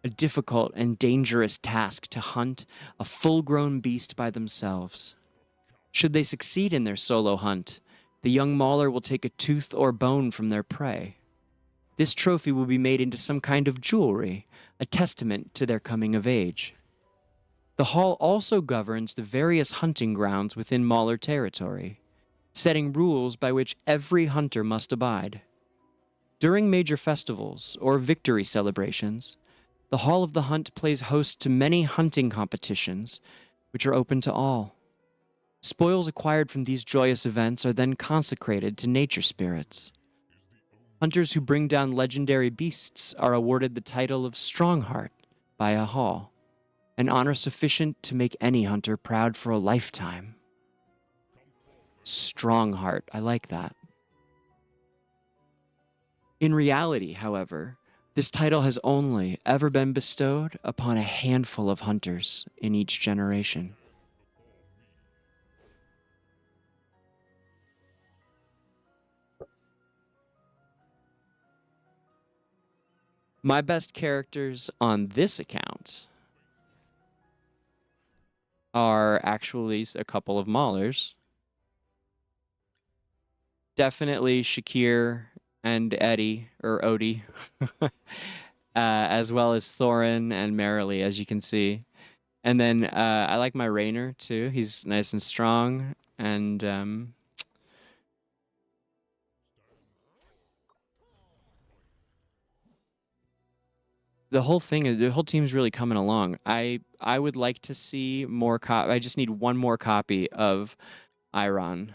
a difficult and dangerous task to hunt a full-grown beast by themselves. Should they succeed in their solo hunt, the young Mauler will take a tooth or bone from their prey. This trophy will be made into some kind of jewelry, a testament to their coming of age. The Hall also governs the various hunting grounds within Mauler territory, setting rules by which every hunter must abide. During major festivals or victory celebrations, the Hall of the Hunt plays host to many hunting competitions, which are open to all. Spoils acquired from these joyous events are then consecrated to nature spirits. Hunters who bring down legendary beasts are awarded the title of Strongheart by a hall, an honor sufficient to make any hunter proud for a lifetime. Strongheart, I like that. In reality, however, this title has only ever been bestowed upon a handful of hunters in each generation. My best characters on this account are actually a couple of Maulers. Definitely Shakir and Eddie, or Odie, as well as Thorin and Merrily, as you can see. And then I like my Raynor, too. He's nice and strong, and the whole team's really coming along. I would like to see more I just need one more copy of Iraan,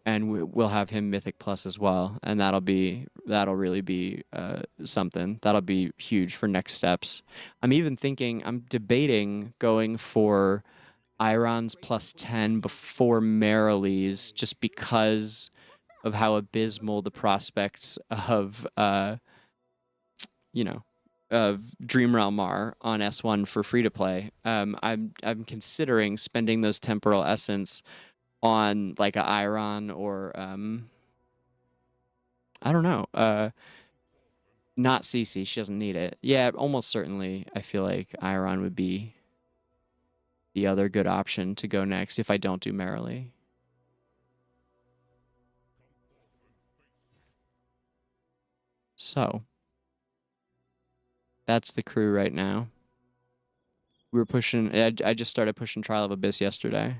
and we'll have him Mythic Plus as well, and that'll really be something. That'll be huge for next steps. I'm debating going for Iraan's +10 before Merrily's, just because of how abysmal the prospects of of Dream Realm are on S1 for free to play. I'm considering spending those temporal essence on like a Iraan or I don't know, not Cece. She doesn't need it. Yeah, almost certainly. I feel like Iraan would be the other good option to go next if I don't do Merrily. So that's the crew right now. We're pushing. I just started pushing Trial of Abyss yesterday.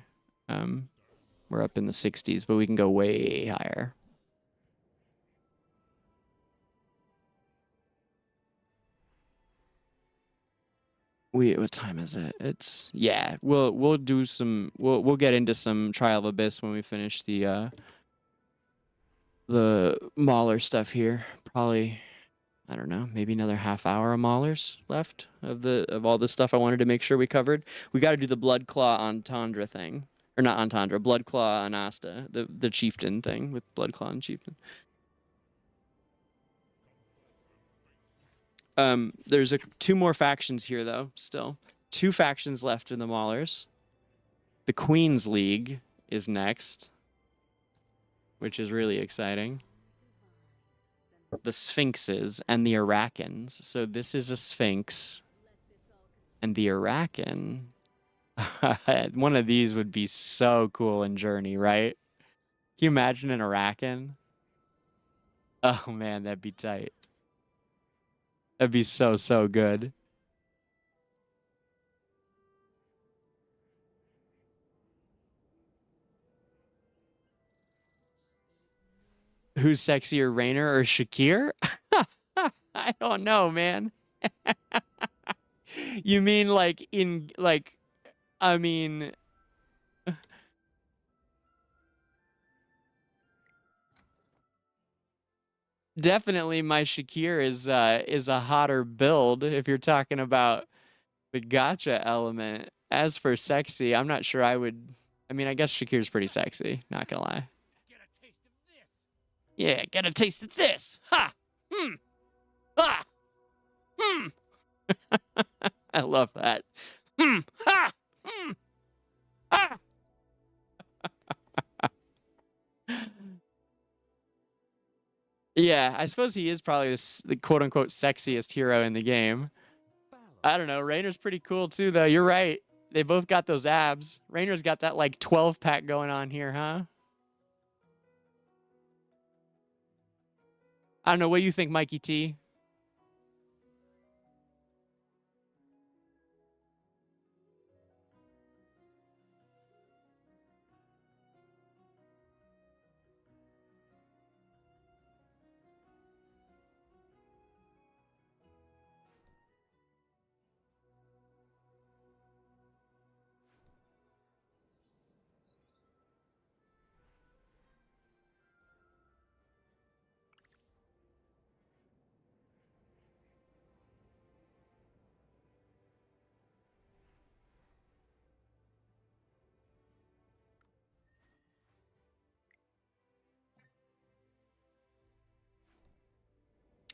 We're up in the 60s, but we can go way higher. What time is it? Yeah. We'll do some. We'll get into some Trial of Abyss when we finish the Mauler stuff here. Probably, I don't know, maybe another half hour of Maulers left of all the stuff I wanted to make sure we covered. We got to do the Blood Claw Entendre thing. Or not Entendre, Blood Claw and Asta, the Chieftain thing with Blood Claw and Chieftain. There's two more factions here, though, still. 2 factions left in the Maulers. The Queen's League is next, which is really exciting. The Sphinxes and the Iraqans. So this is a Sphinx. And the Iraqan... One of these would be so cool in Journey, right? Can you imagine an Iraqan? Oh man, that'd be tight. That'd be so good. Who's sexier, Raynor or Shakir? I don't know, man. You mean like I mean, definitely my Shakir is a hotter build if you're talking about the gotcha element. As for sexy, I'm not sure I would. I mean, I guess Shakir's pretty sexy, not gonna lie. Yeah, get a taste of this. Ha! Hmm. Ah! Hmm. I love that. Hmm. Ha! Hmm. Ah! Yeah, I suppose he is probably the quote-unquote sexiest hero in the game. I don't know. Rainer's pretty cool too, though. You're right. They both got those abs. Rainer's got that like 12-pack going on here, huh? I don't know. What do you think, Mikey T?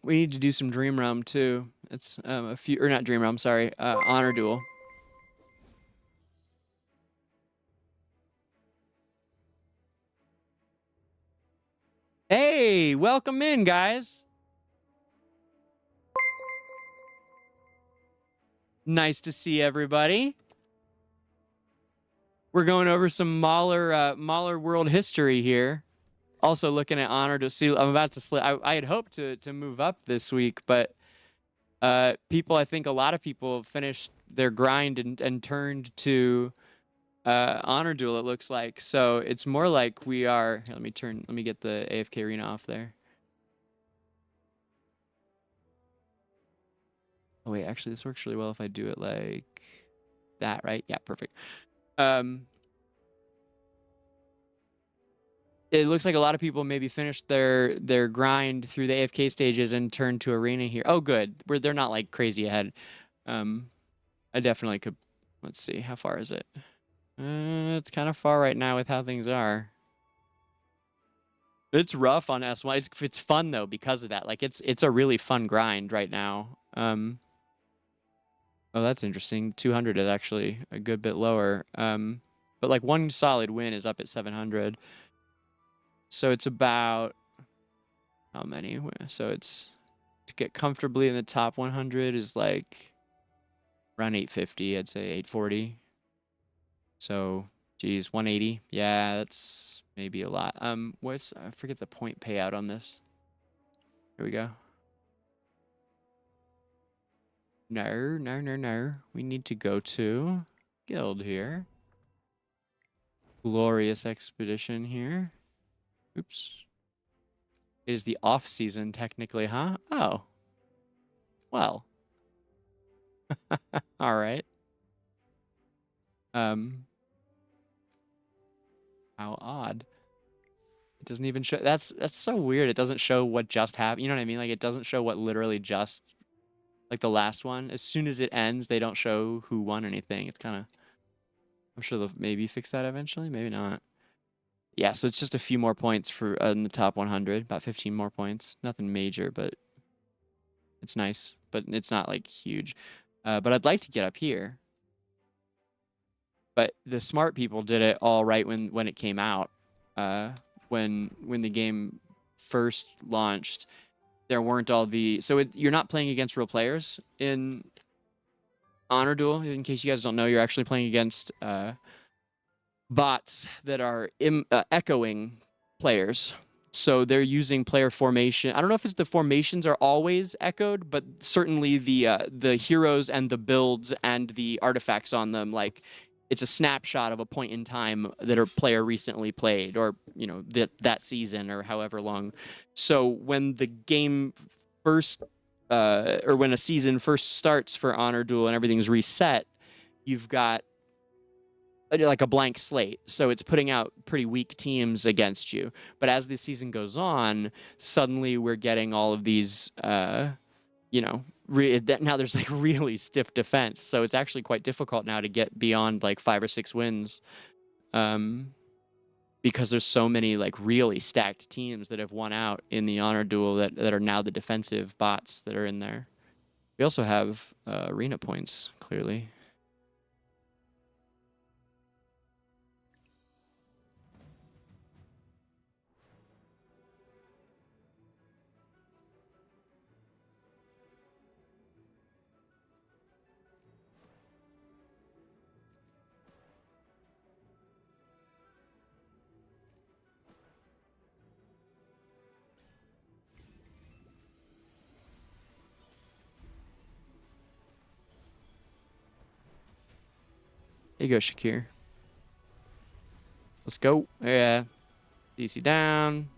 We need to do some Dream Realm too. It's a few, or not Dream Realm, sorry, Honor Duel. Hey, welcome in, guys. Nice to see everybody. We're going over some Mauler world history here. Also looking at Honor to see. I'm about to slip. I had hoped to move up this week, but people, I think a lot of people finished their grind and turned to Honor Duel, it looks like. So it's more like we are. Here, let me get the AFK arena off there. Oh wait, actually this works really well if I do it like that, right? Yeah, perfect. It looks like a lot of people maybe finished their grind through the AFK stages and turned to arena here. Oh, good. They're not like crazy ahead. I definitely could. Let's see. How far is it? It's kind of far right now with how things are. It's rough on S1. It's fun though because of that. Like it's a really fun grind right now. Oh, that's interesting. 200 is actually a good bit lower. But like one solid win is up at 700. So it's about how many? So it's to get comfortably in the top 100 is like around 850. I'd say 840. So, geez, 180. Yeah, that's maybe a lot. I forget the point payout on this. Here we go. No. We need to go to guild here. Glorious expedition here. Oops. It is the off season technically, huh? Oh. Well. All right. How odd. It doesn't even show. That's so weird. It doesn't show what just happened. You know what I mean? Like it doesn't show what literally just, like the last one. As soon as it ends, they don't show who won anything. It's kind of, I'm sure they'll maybe fix that eventually. Maybe not. Yeah, so it's just a few more points for in the top 100, about 15 more points. Nothing major, but it's nice. But it's not like huge. But I'd like to get up here. But the smart people did it all right when it came out. When the game first launched, there weren't all the... So you're not playing against real players in Honor Duel. In case you guys don't know, you're actually playing against... bots that are echoing players. So they're using player formation. I don't know if it's the formations are always echoed, but certainly the heroes and the builds and the artifacts on them, like it's a snapshot of a point in time that a player recently played, or you know that season or however long. So when the game first or when a season first starts for Honor Duel and everything's reset, you've got like a blank slate, so it's putting out pretty weak teams against you. But as the season goes on, suddenly we're getting all of these, you know, now there's like really stiff defense, so it's actually quite difficult now to get beyond like 5 or 6 wins, because there's so many like really stacked teams that have won out in the honor duel that are now the defensive bots that are in there. We also have arena points, clearly. There you go, Shakir. Let's go. Yeah. DC down.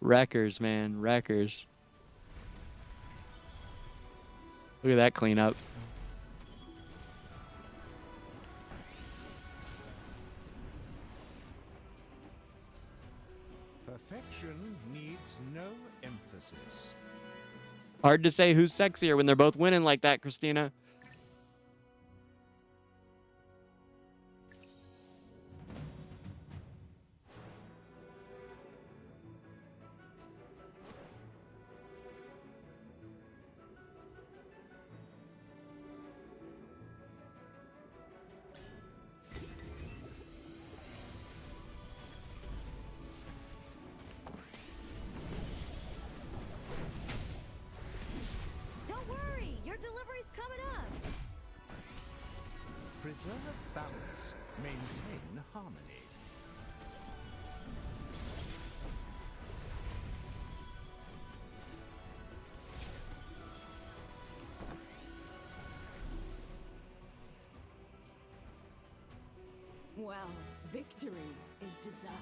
Wreckers, man. Wreckers. Look at that cleanup. Perfection needs no emphasis. Hard to say who's sexier when they're both winning like that, Christina. Preserve balance. Maintain harmony. Well, victory is deserved.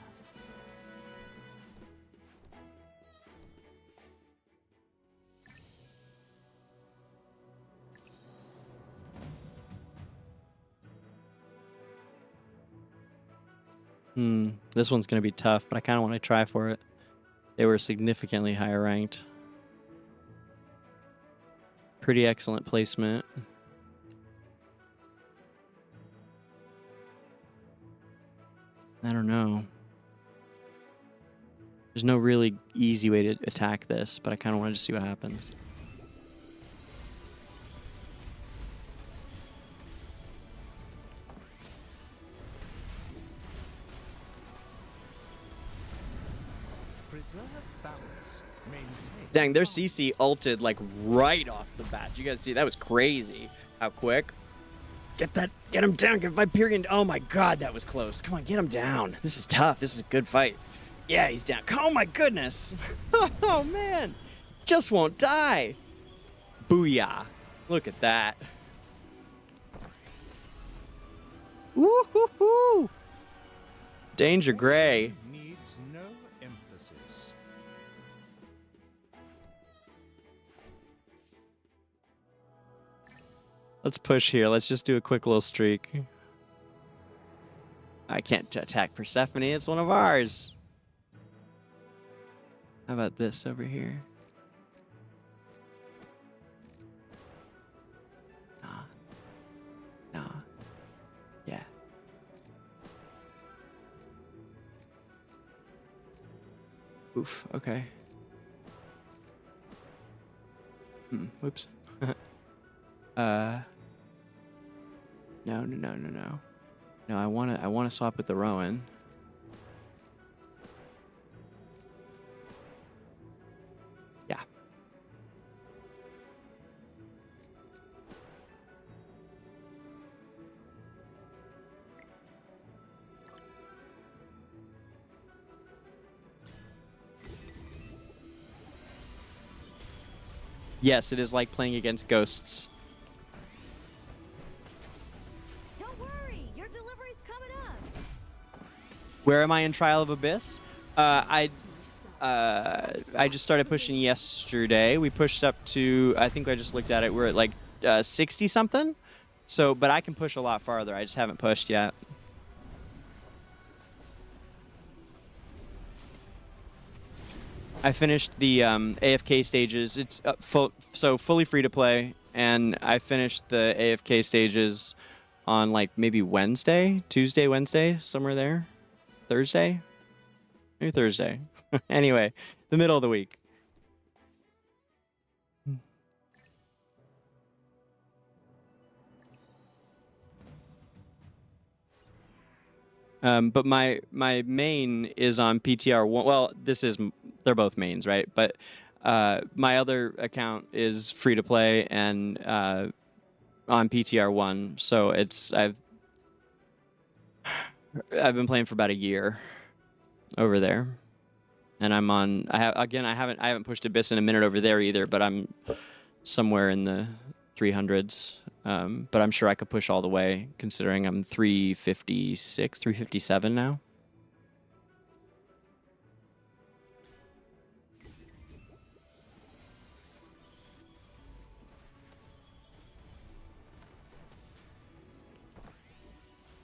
This one's going to be tough, but I kind of want to try for it. They were significantly higher ranked. Pretty excellent placement. I don't know. There's no really easy way to attack this, but I kind of wanted to see what happens. Dang, their CC ulted like right off the bat. You guys see that was crazy. How quick? Get him down. Get Viperian. Oh my god, that was close. Come on, get him down. This is tough. This is a good fight. Yeah, he's down. Oh my goodness. Oh man, just won't die. Booyah! Look at that. Woo-hoo-hoo! DangerGrey. Needs no emphasis. Let's push here. Let's just do a quick little streak. I can't attack Persephone. It's one of ours. How about this over here? Nah. Yeah. Oof. Okay. Whoops. No. No, I wanna swap with the Rowan. Yeah. Yes, it is like playing against ghosts. Where am I in Trial of Abyss? I just started pushing yesterday. We pushed up to, I think I just looked at it, we're at like 60 something. So, but I can push a lot farther. I just haven't pushed yet. I finished the AFK stages. It's fully free to play, and I finished the AFK stages on like maybe Wednesday, Tuesday, Wednesday, somewhere there. Thursday? Maybe Thursday. Anyway, the middle of the week. But my main is on PTR1. Well, they're both mains, right? But my other account is free to play and on PTR1. So I've been playing for about a year over there, and I'm on. I haven't pushed Abyss in a minute over there either, but I'm somewhere in the 300s. But I'm sure I could push all the way, considering I'm 356, 357 now.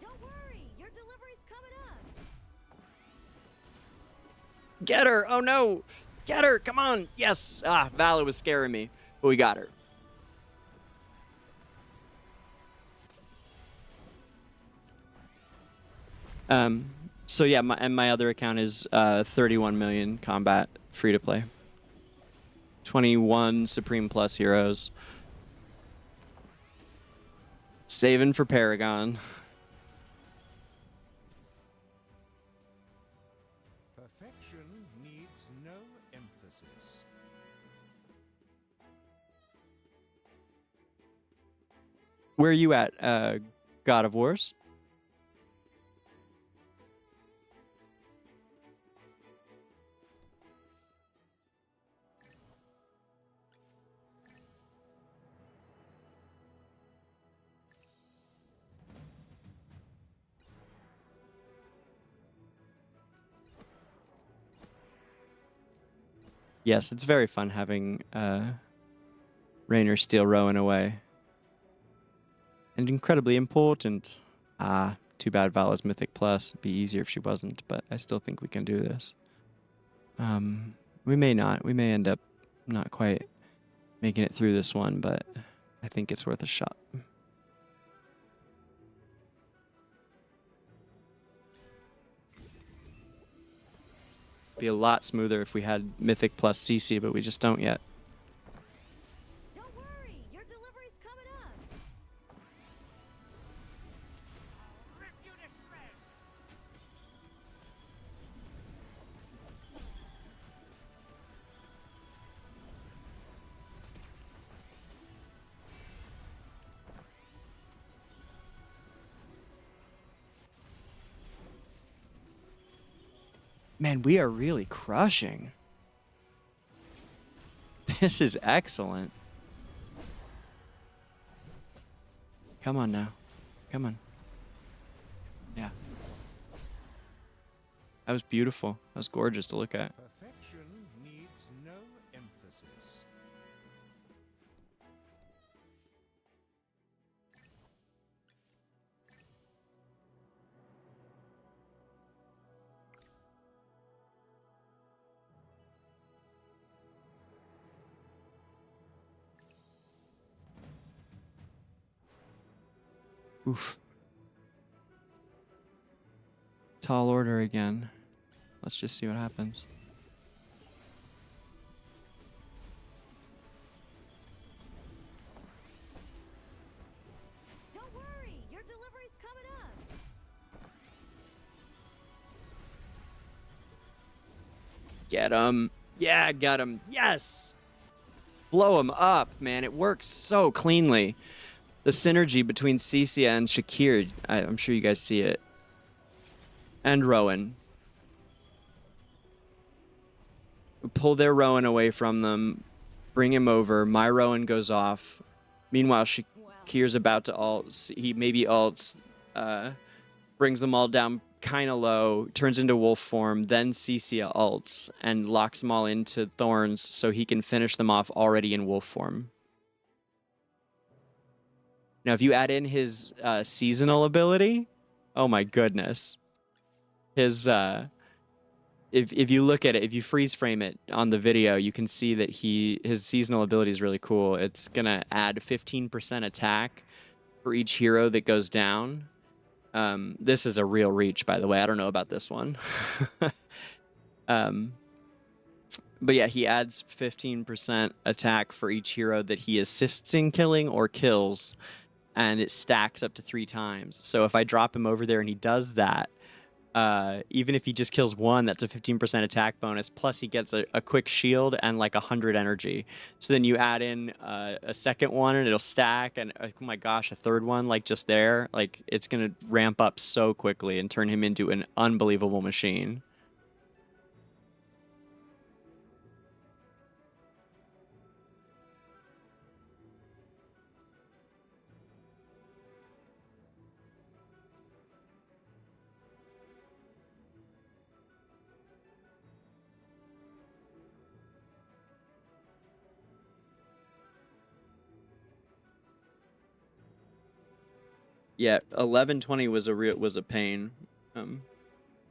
Don't worry, your delivery's coming up. Get her! Oh no! Get her! Come on! Yes! Ah, Vala was scaring me, but we got her. So yeah, my other account is 31 million combat, free to play. 21 Supreme Plus heroes. Saving for Paragon. Perfection needs no emphasis. Where are you at, God of Wars? Yes, it's very fun having Raynor steal Rowan away. And incredibly important. Ah, too bad Vala's Mythic Plus. It'd be easier if she wasn't, but I still think we can do this. We may not. We may end up not quite making it through this one, but I think it's worth a shot. Be a lot smoother if we had Mythic plus CC, but we just don't yet. Don't worry, your delivery's coming up. I'll rip you to shreds. Man, we are really crushing. This is excellent. Come on now. Come on. Yeah. That was beautiful. That was gorgeous to look at. Perfection needs no emphasis. Oof. Tall order again. Let's just see what happens. Don't worry, your delivery's coming up. Get him. Yeah, got him. Yes! Blow him up, man. It works so cleanly. The synergy between Cecia and Shakir, I'm sure you guys see it. And Rowan. Pull their Rowan away from them. Bring him over. My Rowan goes off. Meanwhile, Shakir's about to ult. He maybe ults. Brings them all down kind of low. Turns into wolf form. Then Cecia ults. And locks them all into thorns so he can finish them off already in wolf form. Now, if you add in his seasonal ability, oh my goodness. His, if you look at it, if you freeze frame it on the video, you can see that his seasonal ability is really cool. It's going to add 15% attack for each hero that goes down. This is a real reach, by the way. I don't know about this one. But yeah, he adds 15% attack for each hero that he assists in killing or kills, and it stacks up to 3 times. So if I drop him over there and he does that, even if he just kills one, that's a 15% attack bonus. Plus he gets a quick shield and like 100 energy. So then you add in a second one and it'll stack, and oh my gosh, a third one like just there. Like it's gonna ramp up so quickly and turn him into an unbelievable machine. Yeah, 1120 was a pain. I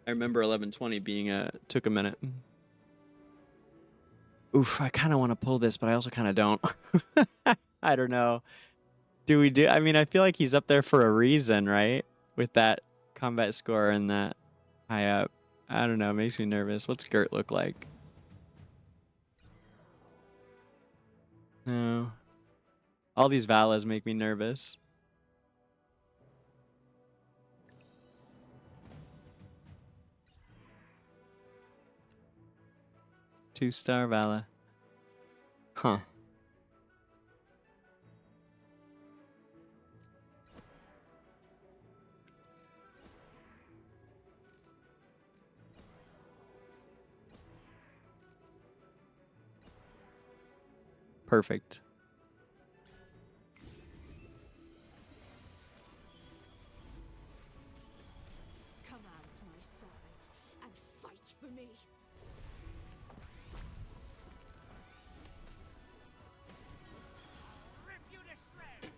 remember 1120 being took a minute. Oof, I kind of want to pull this, but I also kind of don't. I don't know. Do we do? I mean, I feel like he's up there for a reason, right? With that combat score and that high up. I don't know. It makes me nervous. What's Gert look like? No. All these Valas make me nervous. 2-star Vala. Huh. Perfect. Come out to my side and fight for me. Rip you to shreds.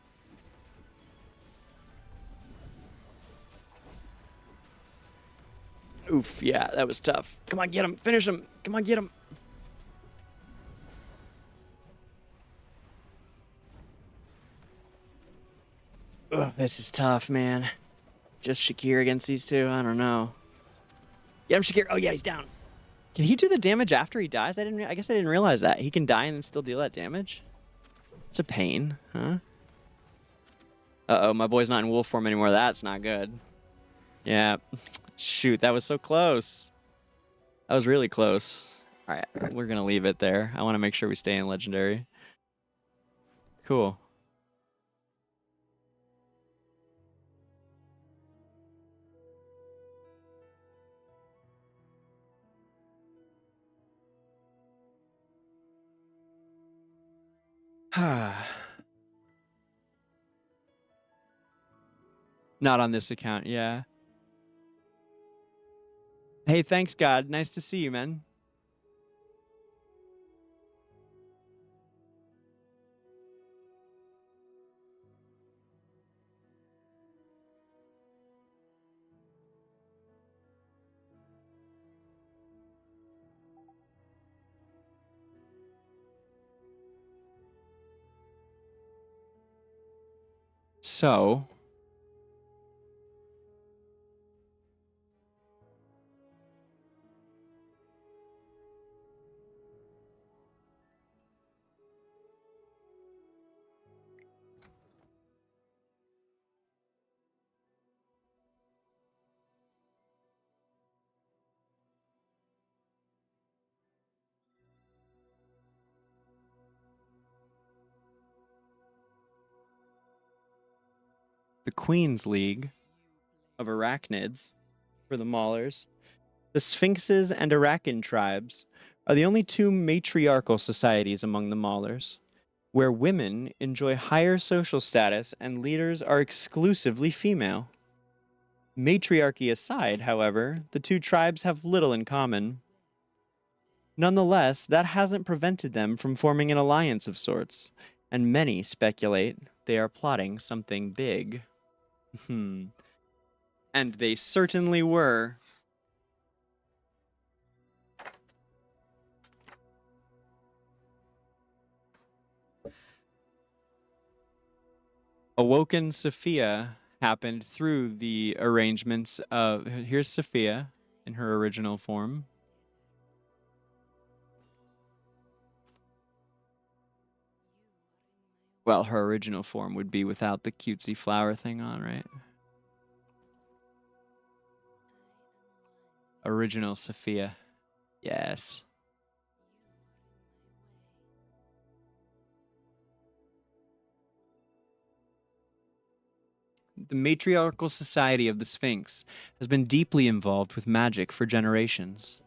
Oof, yeah, that was tough. Come on, get him. Finish him. Come on, get him. Ugh, this is tough, man. Just Shakir against these two? I don't know. Get him, Shakir. Oh, yeah, he's down. Can he do the damage after he dies? I guess I didn't realize that. He can die and then still deal that damage? It's a pain, huh? Uh-oh, my boy's not in wolf form anymore. That's not good. Yeah. Shoot, that was so close. That was really close. All right, we're going to leave it there. I want to make sure we stay in Legendary. Cool. Not on this account, yeah. Hey, thanks, God. Nice to see you, man. So, the Queen's League of Arachnids for the Maulers. The Sphinxes and Arakan tribes are the only two matriarchal societies among the Maulers, where women enjoy higher social status and leaders are exclusively female. Matriarchy aside, however, the two tribes have little in common. Nonetheless, that hasn't prevented them from forming an alliance of sorts, and many speculate they are plotting something big. And they certainly were. Awoken Sophia happened through the arrangements of. Here's Sophia in her original form. Well, her original form would be without the cutesy flower thing on, right? Original Sophia. Yes. The matriarchal society of the Sphinx has been deeply involved with magic for generations.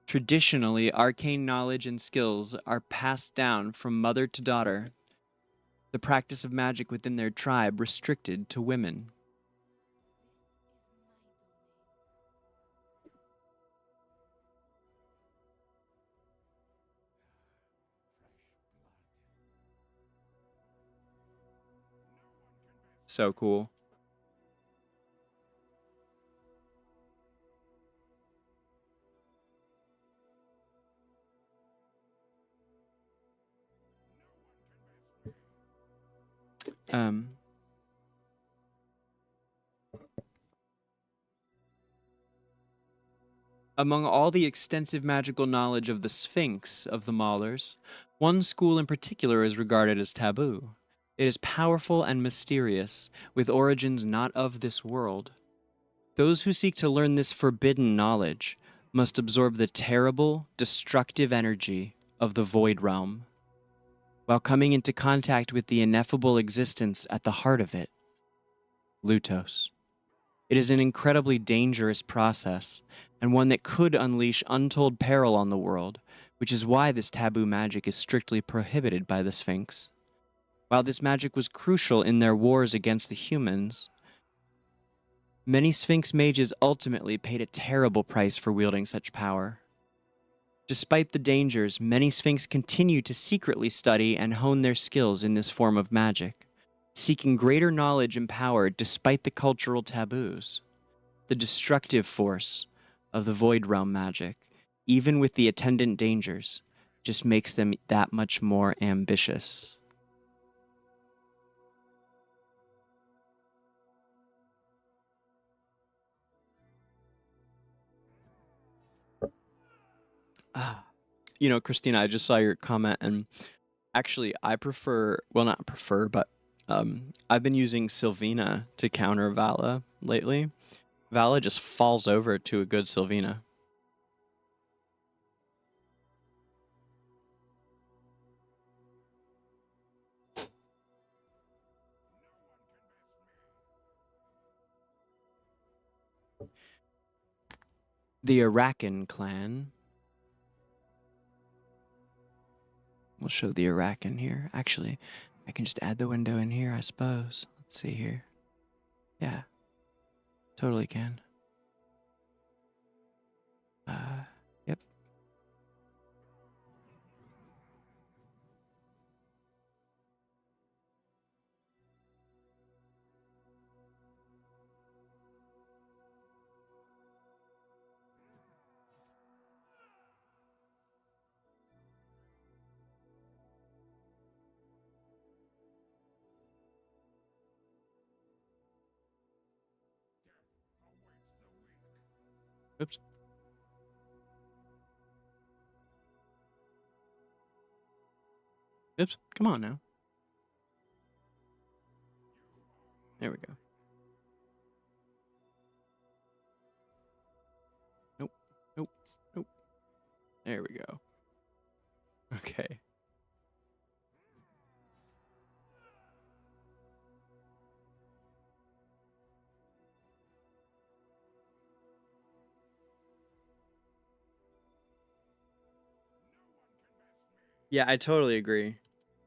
Traditionally, arcane knowledge and skills are passed down from mother to daughter. The practice of magic within their tribe restricted to women. So cool. Among all the extensive magical knowledge of the Sphinx of the Maulers, one school in particular is regarded as taboo. It is powerful and mysterious, with origins not of this world. Those who seek to learn this forbidden knowledge must absorb the terrible, destructive energy of the Void Realm, while coming into contact with the ineffable existence at the heart of it, Lutos. It is an incredibly dangerous process, and one that could unleash untold peril on the world, which is why this taboo magic is strictly prohibited by the Sphinx. While this magic was crucial in their wars against the humans, many Sphinx mages ultimately paid a terrible price for wielding such power. Despite the dangers, many Sphinx continue to secretly study and hone their skills in this form of magic, seeking greater knowledge and power despite the cultural taboos. The destructive force of the Void Realm magic, even with the attendant dangers, just makes them that much more ambitious. You know, Christina, I just saw your comment, and actually, I prefer, well, not prefer, but I've been using Sylvina to counter Vala lately. Vala just falls over to a good Sylvina. The Iraan clan. We'll show the Iraan here. Actually, I can just add the window in here, I suppose. Let's see here. Yeah. Totally can. Yep. Oops. Oops. Come on now. There we go. Nope. Nope. Nope. There we go. Okay. Yeah, I totally agree.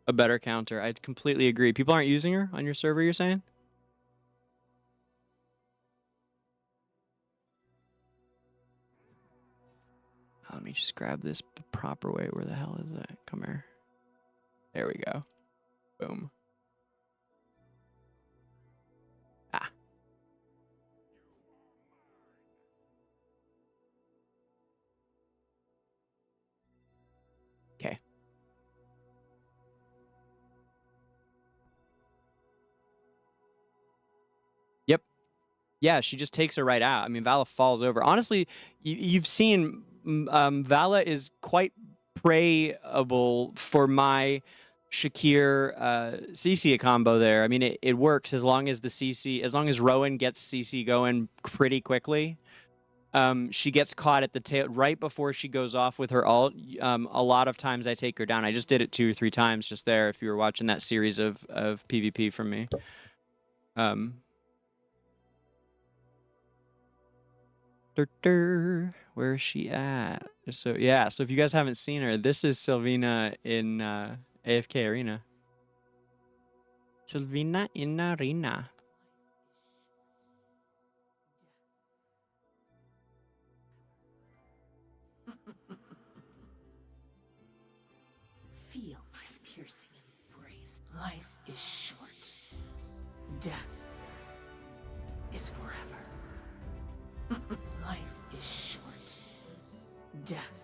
A better counter. I completely agree. People aren't using her on your server, you're saying? Let me just grab this the proper way. Where the hell is it? Come here. There we go. Boom. Ah. Okay. Yeah, she just takes her right out. I mean, Vala falls over. Honestly, you've seen Vala is quite preyable for my Shakir CC combo there. I mean, it works as long as the CC, as long as Rowan gets CC going pretty quickly. She gets caught at the tail right before she goes off with her ult. A lot of times I take her down. I just did it 2 or 3 times just there. If you were watching that series of PvP from me. Where is she at? So yeah, so if you guys haven't seen her, this is Sylvina in AFK Arena. Sylvina in Arena. Feel my piercing embrace. Life is short. Death is forever. Life is short. Death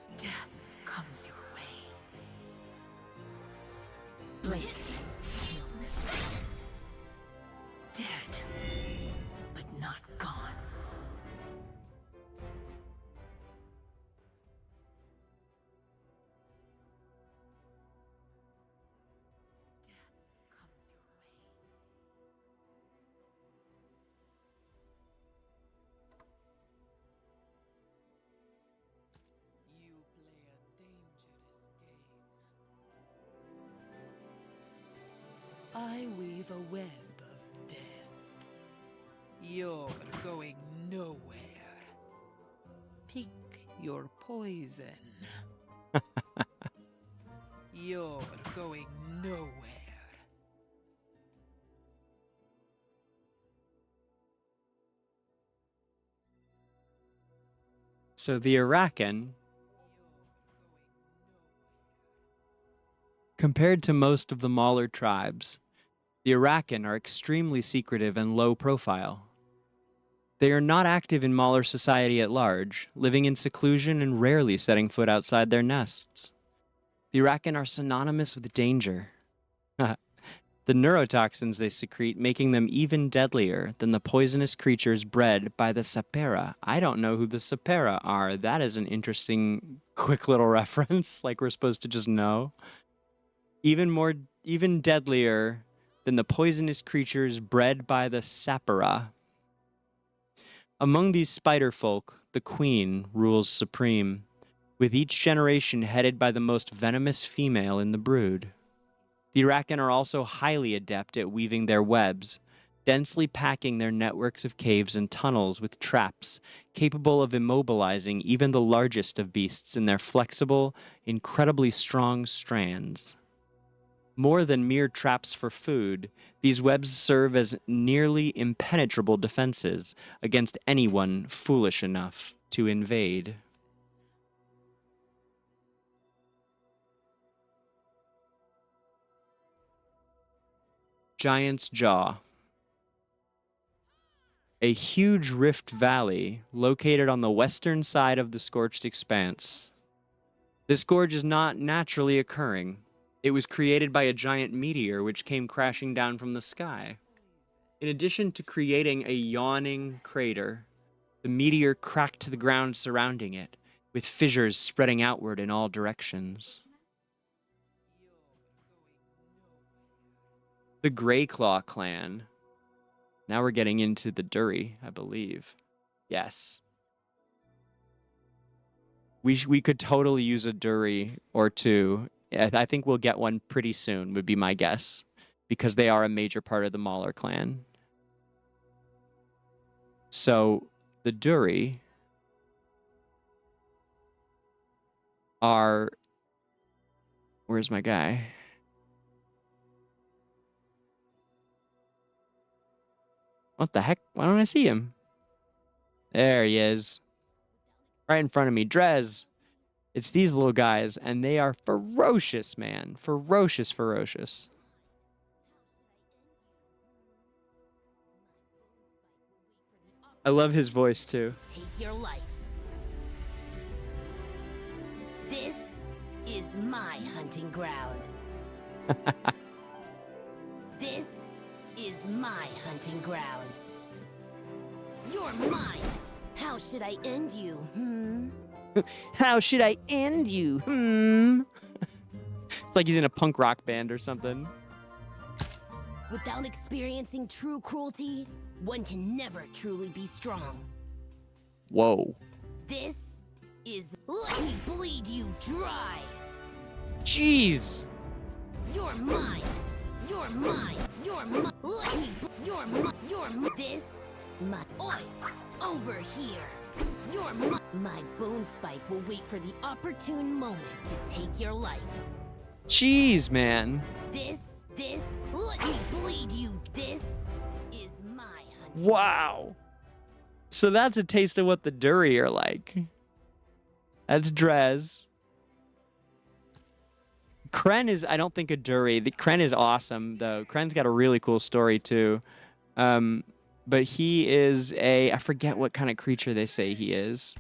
comes your way. Blink, you'll miss it. Dead, but not gone. You play a dangerous game. I weave a web of death. You're going nowhere. Pick your poison. You're going nowhere. So the Iraqan, compared to most of the Mauler tribes, the Iraqan are extremely secretive and low profile. They are not active in Mauler society at large, living in seclusion and rarely setting foot outside their nests. The Iraqan are synonymous with danger. The neurotoxins they secrete making them even deadlier than the poisonous creatures bred by the Sapera. I don't know who the Sapera are. That is an interesting, quick little reference, like we're supposed to just know. Even deadlier than the poisonous creatures bred by the Sapera. Among these spider folk, the queen rules supreme, with each generation headed by the most venomous female in the brood. The Iraqan are also highly adept at weaving their webs, densely packing their networks of caves and tunnels with traps capable of immobilizing even the largest of beasts in their flexible, incredibly strong strands. More than mere traps for food, these webs serve as nearly impenetrable defenses against anyone foolish enough to invade. Giant's Jaw. A huge rift valley located on the western side of the Scorched Expanse. This gorge is not naturally occurring. It was created by a giant meteor which came crashing down from the sky. In addition to creating a yawning crater, the meteor cracked to the ground surrounding it, with fissures spreading outward in all directions. The Greyclaw clan. Now we're getting into the Dury, I believe. Yes. We could totally use a Dury or two. I think we'll get one pretty soon, would be my guess, because they are a major part of the Mauler clan. So the Dury are... Where's my guy? What the heck? Why don't I see him? There he is. Right in front of me. Drez. It's these little guys, and they are ferocious, man. Ferocious, ferocious. I love his voice, too. Take your life. This is my hunting ground. This is my hunting ground. You're mine. How should I end you? How should I end you? It's like he's in a punk rock band or something. Without experiencing true cruelty, one can never truly be strong. Whoa. This is let me bleed you dry. Jeez. You're mine. You're mine. You're mine. Let me. You're mine. You're mine. This. My. Oi. Over here. You're mine. My bone spike will wait for the opportune moment to take your life. Jeez, man. This. Let me bleed you. This is my hunting. Wow. So that's a taste of what the Duri are like. That's Drez. Kren is, I don't think, a Duri. The Kren is awesome, though. Kren's got a really cool story, too. But he is a, I forget what kind of creature they say he is.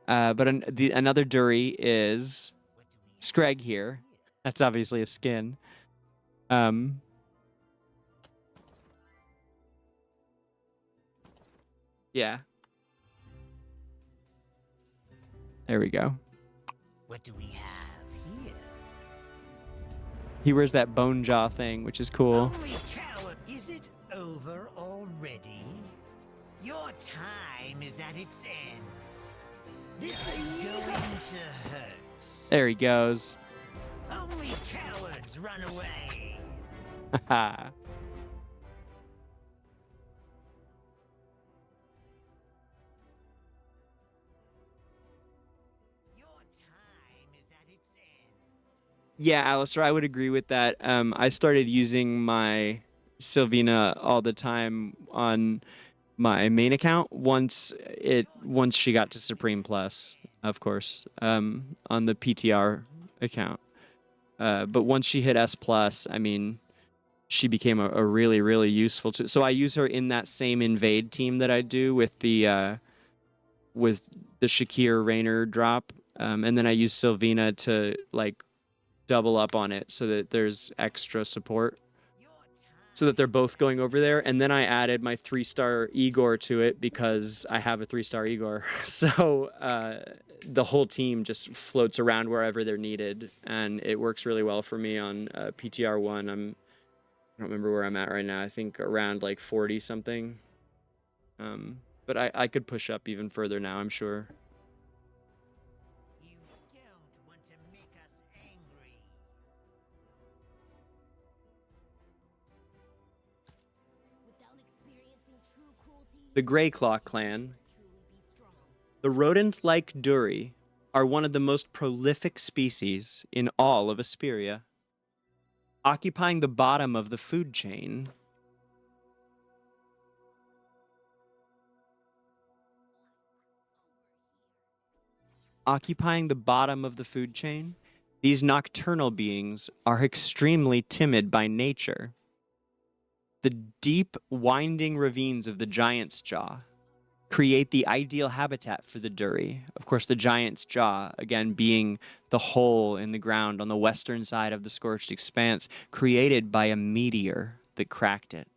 But another Duri is Screg here. That's obviously a skin. Yeah. There we go. What do we have here? He wears that bone jaw thing, which is cool. Only coward. Is it over already? Your time is at its end. This is going to hurt. There he goes. Only cowards run away. Haha. Yeah, Alistair, I would agree with that. I started using my Sylvina all the time on my main account once she got to Supreme Plus, of course, on the PTR account. But once she hit S Plus, I mean, she became a really, really useful tool. So I use her in that same invade team that I do with the Shakir Raynor drop, and then I use Sylvina to like double up on it so that there's extra support, so that they're both going over there. And then I added my 3-star Igor to it because I have a 3-star Igor. So the whole team just floats around wherever they're needed, and it works really well for me on PTR 1. I don't remember where I'm at right now. I think around like 40 something. But I could push up even further now, I'm sure. The Greyclaw clan, the rodent-like Duri, are one of the most prolific species in all of Esperia, occupying the bottom of the food chain. Occupying the bottom of the food chain, these nocturnal beings are extremely timid by nature. The deep, winding ravines of the Giant's Jaw create the ideal habitat for the Duri. Of course, the Giant's Jaw, again, being the hole in the ground on the western side of the Scorched Expanse, created by a meteor that cracked it.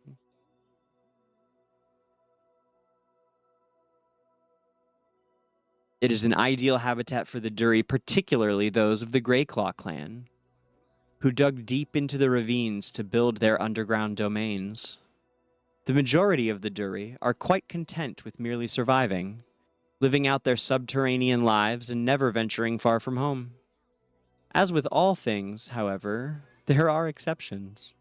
It is an ideal habitat for the Duri, particularly those of the Greyclaw clan, who dug deep into the ravines to build their underground domains. The majority of the Duri are quite content with merely surviving, living out their subterranean lives and never venturing far from home. As with all things, however, there are exceptions.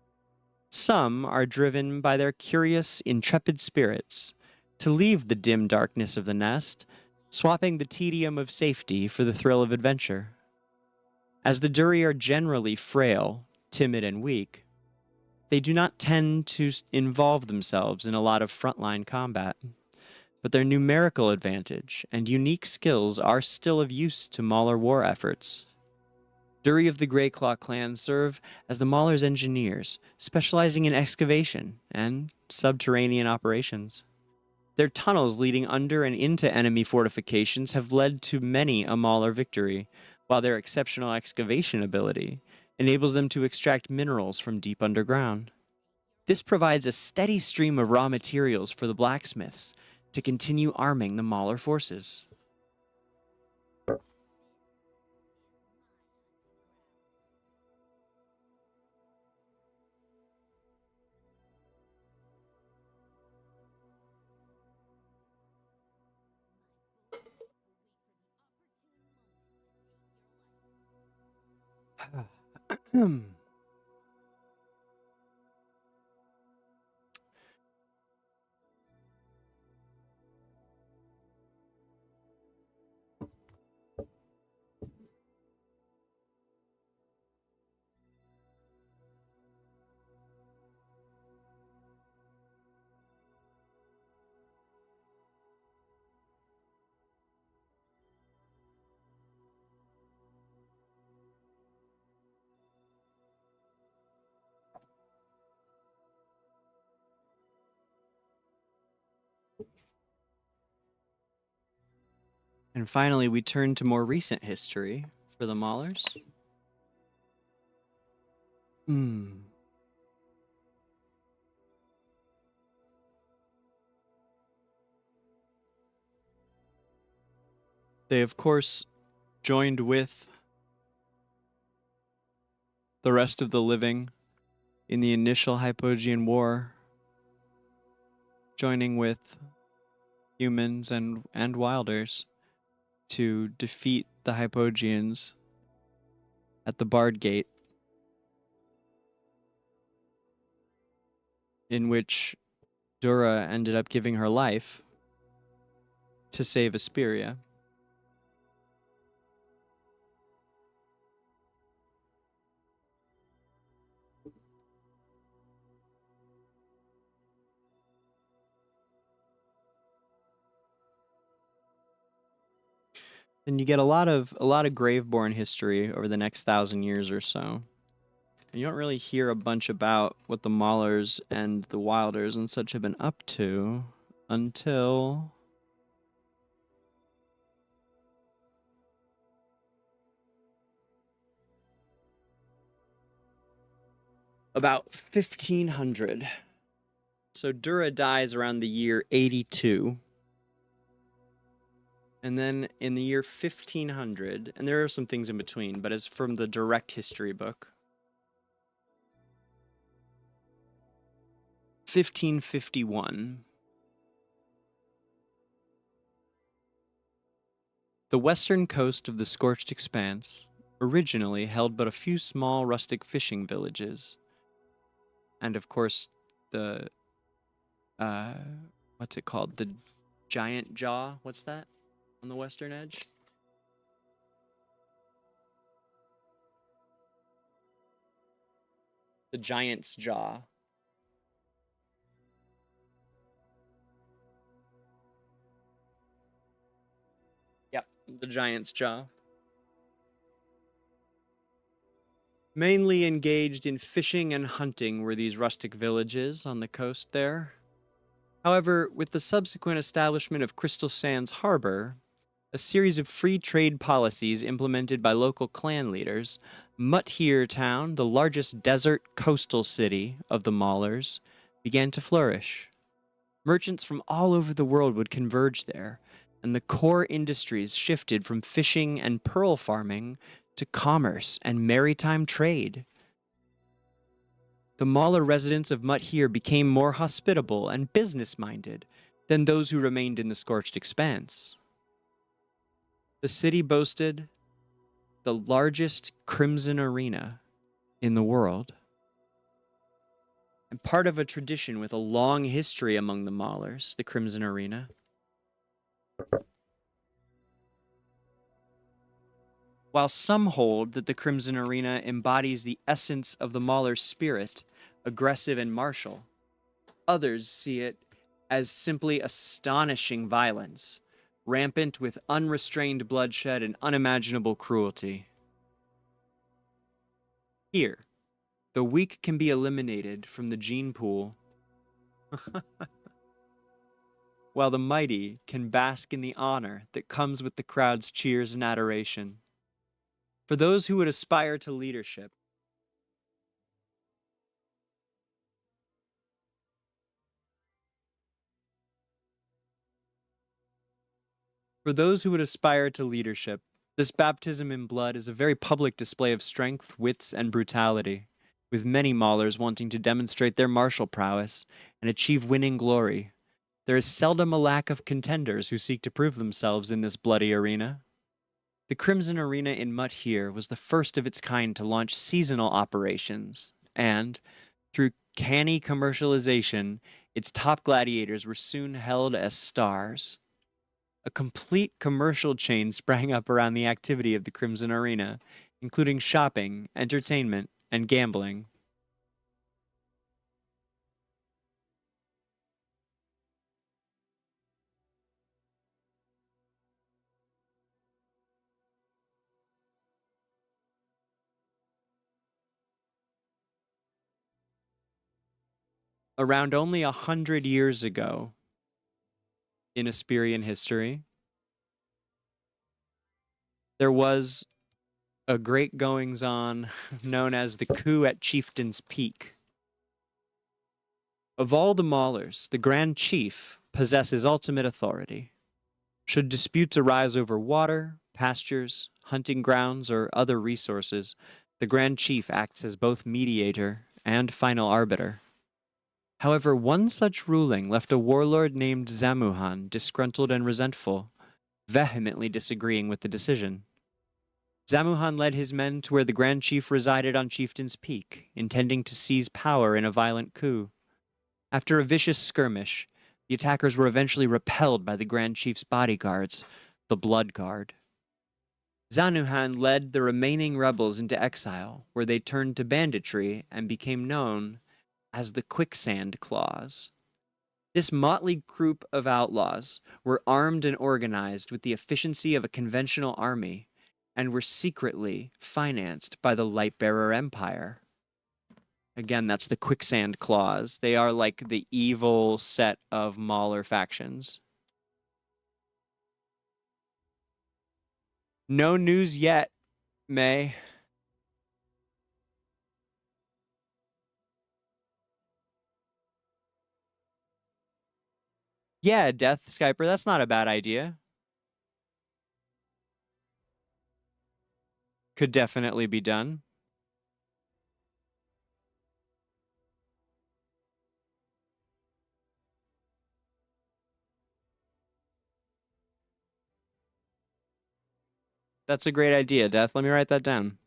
Some are driven by their curious, intrepid spirits to leave the dim darkness of the nest, swapping the tedium of safety for the thrill of adventure. As the Duri are generally frail, timid, and weak, they do not tend to involve themselves in a lot of frontline combat, but their numerical advantage and unique skills are still of use to Mauler war efforts. Duri of the Greyclaw clan serve as the Mauler's engineers, specializing in excavation and subterranean operations. Their tunnels leading under and into enemy fortifications have led to many a Mauler victory, while their exceptional excavation ability enables them to extract minerals from deep underground. This provides a steady stream of raw materials for the blacksmiths to continue arming the Mauler forces. And finally, we turn to more recent history for the Maulers. They, of course, joined with the rest of the living in the initial Hypogean War, joining with humans and wilders to defeat the Hypogeans at the Bard Gate, in which Dura ended up giving her life to save Esperia. And you get a lot of Graveborn history over the next 1,000 years or so. And you don't really hear a bunch about what the Maulers and the Wilders and such have been up to until about 1500. So Dura dies around the year 82. And then in the year 1500, and there are some things in between, but as from the direct history book, 1551, the western coast of the Scorched Expanse originally held but a few small rustic fishing villages. And of course, the, what's it called? The Giant Jaw? What's that on the western edge? The Giant's Jaw. Yep, the Giant's Jaw. Mainly engaged in fishing and hunting were these rustic villages on the coast there. However, with the subsequent establishment of Crystal Sands Harbor, a series of free trade policies implemented by local clan leaders, Mutthir Town, the largest desert coastal city of the Maulers, began to flourish. Merchants from all over the world would converge there, and the core industries shifted from fishing and pearl farming to commerce and maritime trade. The Mauler residents of Mutthir became more hospitable and business-minded than those who remained in the Scorched Expanse. The city boasted the largest crimson arena in the world, and part of a tradition with a long history among the Maulers, the Crimson Arena. While some hold that the Crimson Arena embodies the essence of the Mauler spirit, aggressive and martial, others see it as simply astonishing violence, rampant with unrestrained bloodshed and unimaginable cruelty. Here, the weak can be eliminated from the gene pool, while the mighty can bask in the honor that comes with the crowd's cheers and adoration. For those who would aspire to leadership, For those who would aspire to leadership, this baptism in blood is a very public display of strength, wits, and brutality, with many Maulers wanting to demonstrate their martial prowess and achieve winning glory. There is seldom a lack of contenders who seek to prove themselves in this bloody arena. The Crimson Arena in Mutt here was the first of its kind to launch seasonal operations, and, through canny commercialization, its top gladiators were soon held as stars. A complete commercial chain sprang up around the activity of the Crimson Arena, including shopping, entertainment, and gambling. Around only 100 years ago, in Esperian history, there was a great goings-on known as the coup at Chieftain's Peak. Of all the Maulers, the Grand Chief possesses ultimate authority. Should disputes arise over water, pastures, hunting grounds, or other resources, the Grand Chief acts as both mediator and final arbiter. However, one such ruling left a warlord named Zamuhan disgruntled and resentful, vehemently disagreeing with the decision. Zamuhan led his men to where the Grand Chief resided on Chieftain's Peak, intending to seize power in a violent coup. After a vicious skirmish, the attackers were eventually repelled by the Grand Chief's bodyguards, the Blood Guard. Zamuhan led the remaining rebels into exile, where they turned to banditry and became known as the Quicksand Claws. This motley group of outlaws were armed and organized with the efficiency of a conventional army, and were secretly financed by the Lightbearer Empire. Again, that's the Quicksand Claws. They are like the evil set of Mauler factions. No news yet, May. Yeah, Death Skyper, that's not a bad idea. Could definitely be done. That's a great idea, Death. Let me write that down.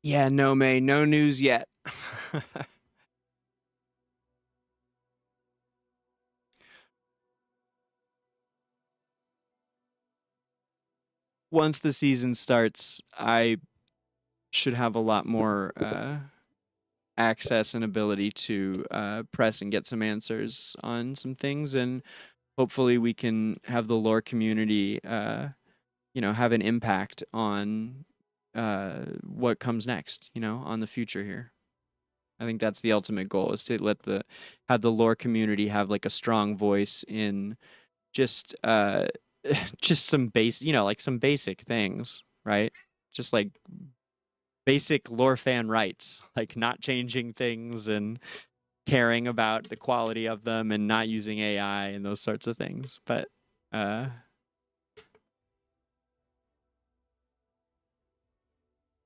Yeah, no, May, no news yet. Once the season starts, I should have a lot more access and ability to press and get some answers on some things, and hopefully we can have the lore community, have an impact on what comes next, on the future here. I think that's the ultimate goal, is to have the lore community have like a strong voice in just just some some basic things, right? Just like basic lore fan rights, like not changing things and caring about the quality of them and not using AI and those sorts of things. But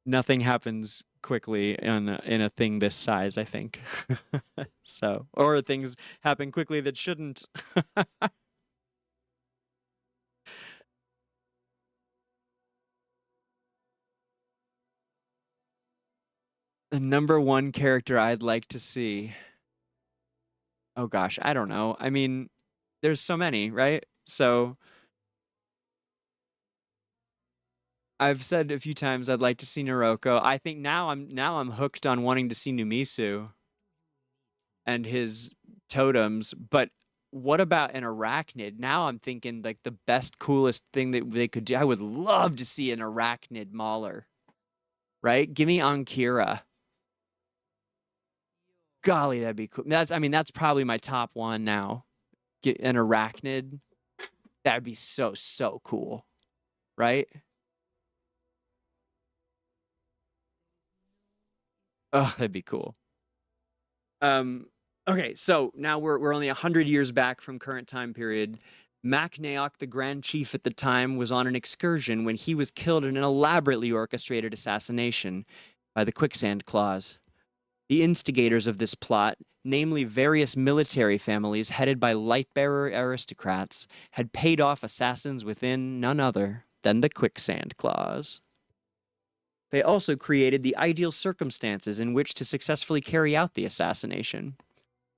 Nothing happens quickly in a thing this size, I think. So, or things happen quickly that shouldn't. The number one character I'd like to see. Oh gosh, I don't know. I mean, there's so many, right? So I've said a few times I'd like to see Naroko. I think now I'm hooked on wanting to see Numisu and his totems, but what about an arachnid? Now I'm thinking like the best, coolest thing that they could do. I would love to see an arachnid Mauler. Right? Give me Ankira. Golly, that'd be cool. That's probably my top one now. Get an arachnid. That'd be so cool. Right? Oh, that'd be cool. Okay, so now we're only 100 years back from current time period. Macnaoc, the Grand Chief at the time, was on an excursion when he was killed in an elaborately orchestrated assassination by the Quicksand Claws. The instigators of this plot, namely various military families headed by light-bearer aristocrats, had paid off assassins within none other than the Quicksand Claws. They also created the ideal circumstances in which to successfully carry out the assassination.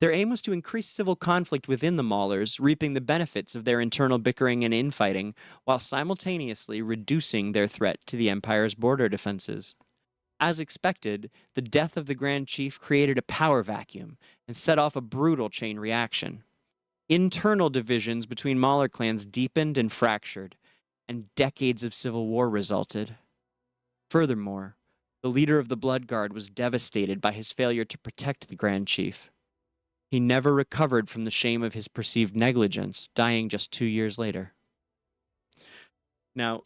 Their aim was to increase civil conflict within the Maulers, reaping the benefits of their internal bickering and infighting, while simultaneously reducing their threat to the Empire's border defenses. As expected, the death of the Grand Chief created a power vacuum and set off a brutal chain reaction. Internal divisions between Mauler clans deepened and fractured, and decades of civil war resulted. Furthermore, the leader of the Blood Guard was devastated by his failure to protect the Grand Chief. He never recovered from the shame of his perceived negligence, dying just 2 years later. Now,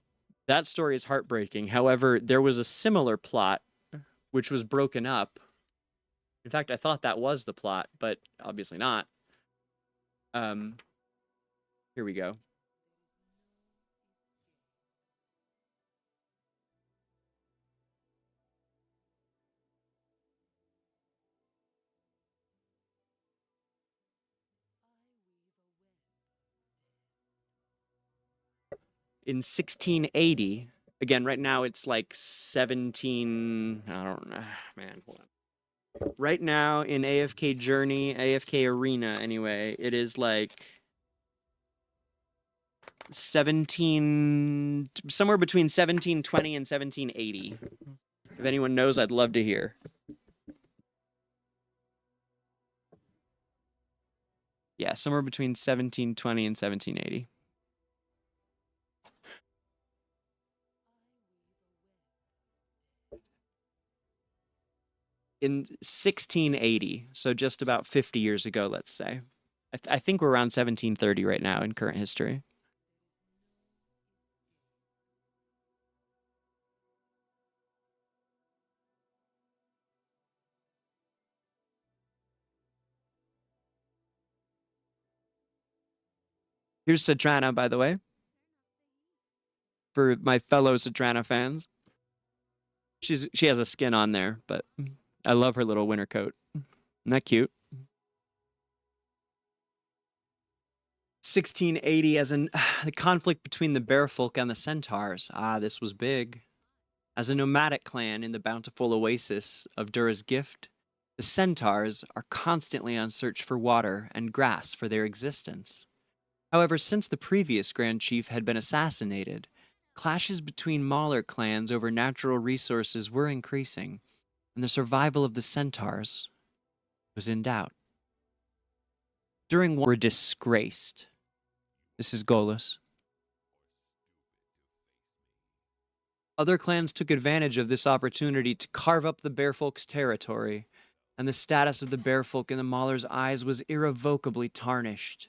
that story is heartbreaking. However, there was a similar plot which was broken up. In fact, I thought that was the plot, but obviously not. Here we go. In 1680, again, right now it's like 17, I don't know, man, hold on. Right now in AFK Journey, AFK Arena anyway, it is like 17, somewhere between 1720 and 1780. If anyone knows, I'd love to hear. Yeah, somewhere between 1720 and 1780. In 1680, so just about 50 years ago, let's say. I think we're around 1730 right now in current history. Here's Sadrana, by the way. For my fellow Sadrana fans. She has a skin on there, but I love her little winter coat. Isn't that cute? 1680 as the conflict between the Bearfolk and the Centaurs. This was big. As a nomadic clan in the bountiful oasis of Dura's Gift, the Centaurs are constantly on search for water and grass for their existence. However, since the previous Grand Chief had been assassinated, clashes between Mauler clans over natural resources were increasing, and the survival of the Centaurs was in doubt. During war, were disgraced. This is Golos. Other clans took advantage of this opportunity to carve up the Bearfolk's territory, and the status of the Bearfolk in the Mauler's eyes was irrevocably tarnished.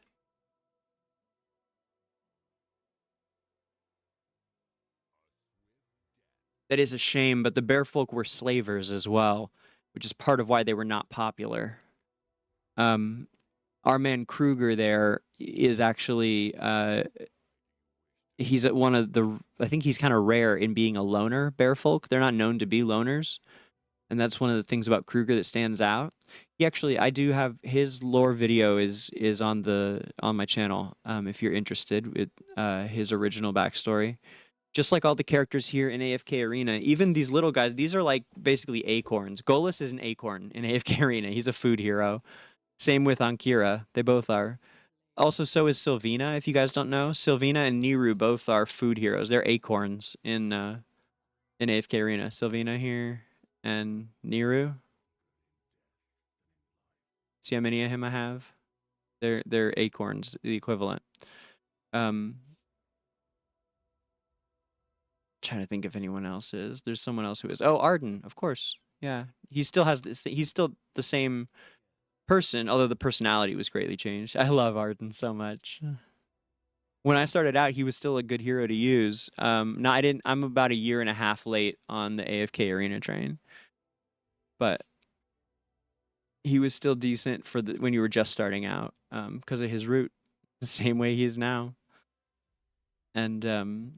That is a shame, but the Bearfolk were slavers as well, which is part of why they were not popular. Our man Kruger there is actually he's one of the. I think he's kind of rare in being a loner bear folk. They're not known to be loners, and that's one of the things about Kruger that stands out. He actually, I do have his lore video is on my channel. If you're interested with his original backstory, just like all the characters here in AFK Arena, even these little guys, these are like basically acorns. Golas is an acorn in AFK Arena. He's a food hero. Same with Ankira. They both are. Also, so is Sylvina, if you guys don't know. Sylvina and Niru both are food heroes. They're acorns in AFK Arena. Sylvina here and Niru. See how many of him I have? They're acorns, the equivalent. Trying to think if anyone else is. There's someone else who is. Oh, Arden, of course. Yeah, he still has this. He's still the same person, although the personality was greatly changed. I love Arden so much. When I started out, he was still a good hero to use. No, I didn't. I'm about a year and a half late on the AFK Arena train, but he was still decent for when you were just starting out, because of his route, the same way he is now. And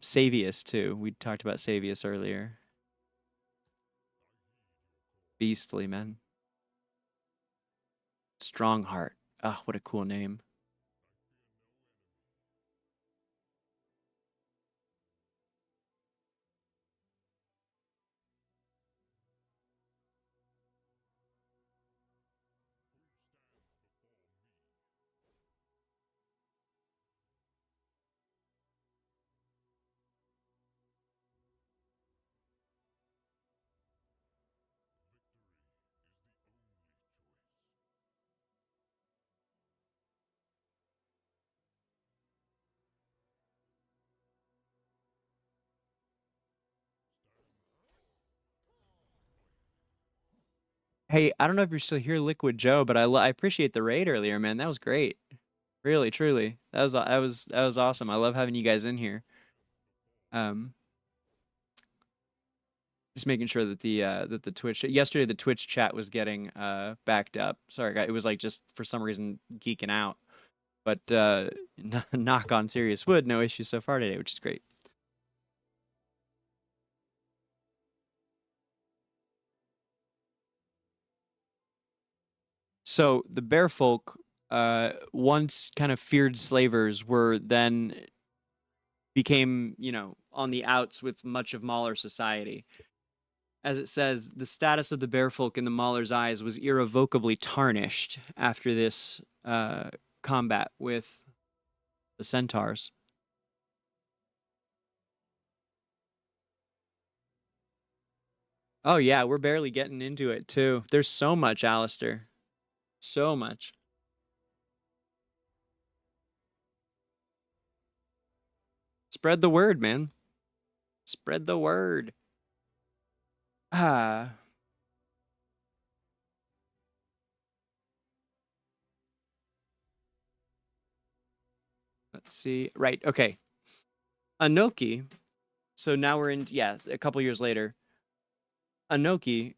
Savius too. We talked about Savius earlier. Beastly, man. Strongheart. Ah, what a cool name. Hey, I don't know if you're still here, Liquid Joe, but I appreciate the raid earlier, man. That was great. Really, truly. That was awesome. I love having you guys in here. Just making sure that the Twitch yesterday the Twitch chat was getting backed up. Sorry, guys. It was like just for some reason geeking out. But knock on serious wood, no issues so far today, which is great. So the bear folk, once kind of feared slavers, were then became, on the outs with much of Mauler society. As it says, the status of the bear folk in the Mauler's eyes was irrevocably tarnished after this combat with the centaurs. Oh yeah, we're barely getting into it too. There's so much, Alistair. So much. Spread the word, man. Spread the word. Let's see. Right, okay. Anoki. So now we're in, a couple years later. Anoki,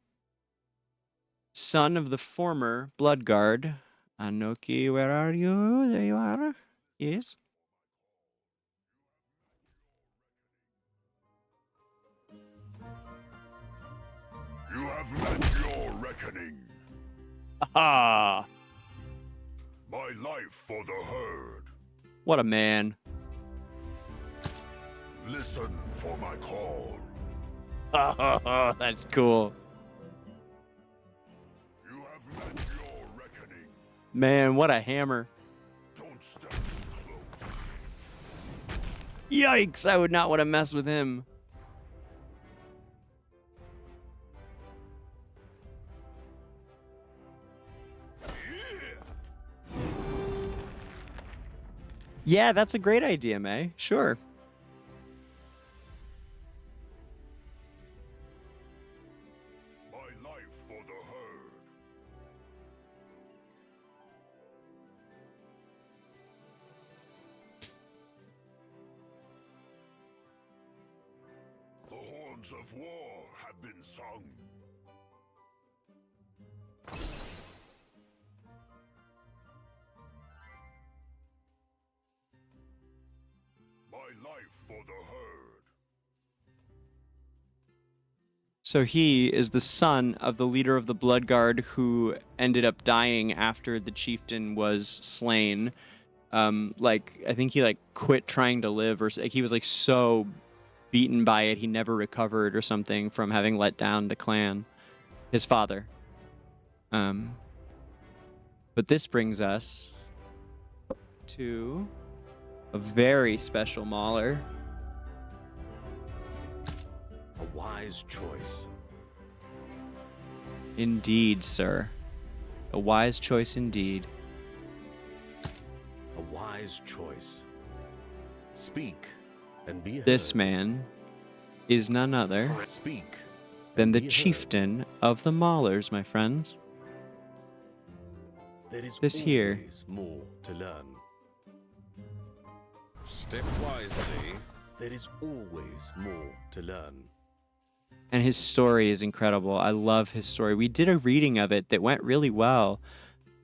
son of the former Blood Guard. Anoki, where are you? There you are. Yes. You have met your reckoning. Ah. My life for the herd. What a man. Listen for my call. That's cool. You have met your reckoning. Man, what a hammer. Don't stand close. Yikes, I would not want to mess with him. Yeah, that's a great idea, May. Sure. My life for the herd. The horns of war have been sung. My life for the herd. So he is the son of the leader of the Blood Guard who ended up dying after the chieftain was slain. Like, I think he, like, quit trying to live, or like, he was, like, so beaten by it he never recovered or something from having let down the clan. His father. But this brings us to a very special Mauler. A wise choice. Indeed, sir. A wise choice indeed. A wise choice. Speak and be heard. This man is none other Speak than the be heard. chieftain of the Maulers, my friends. There is This here. always more to learn. Step wisely. There is always more to learn. And his story is incredible. I love his story. We did a reading of it that went really well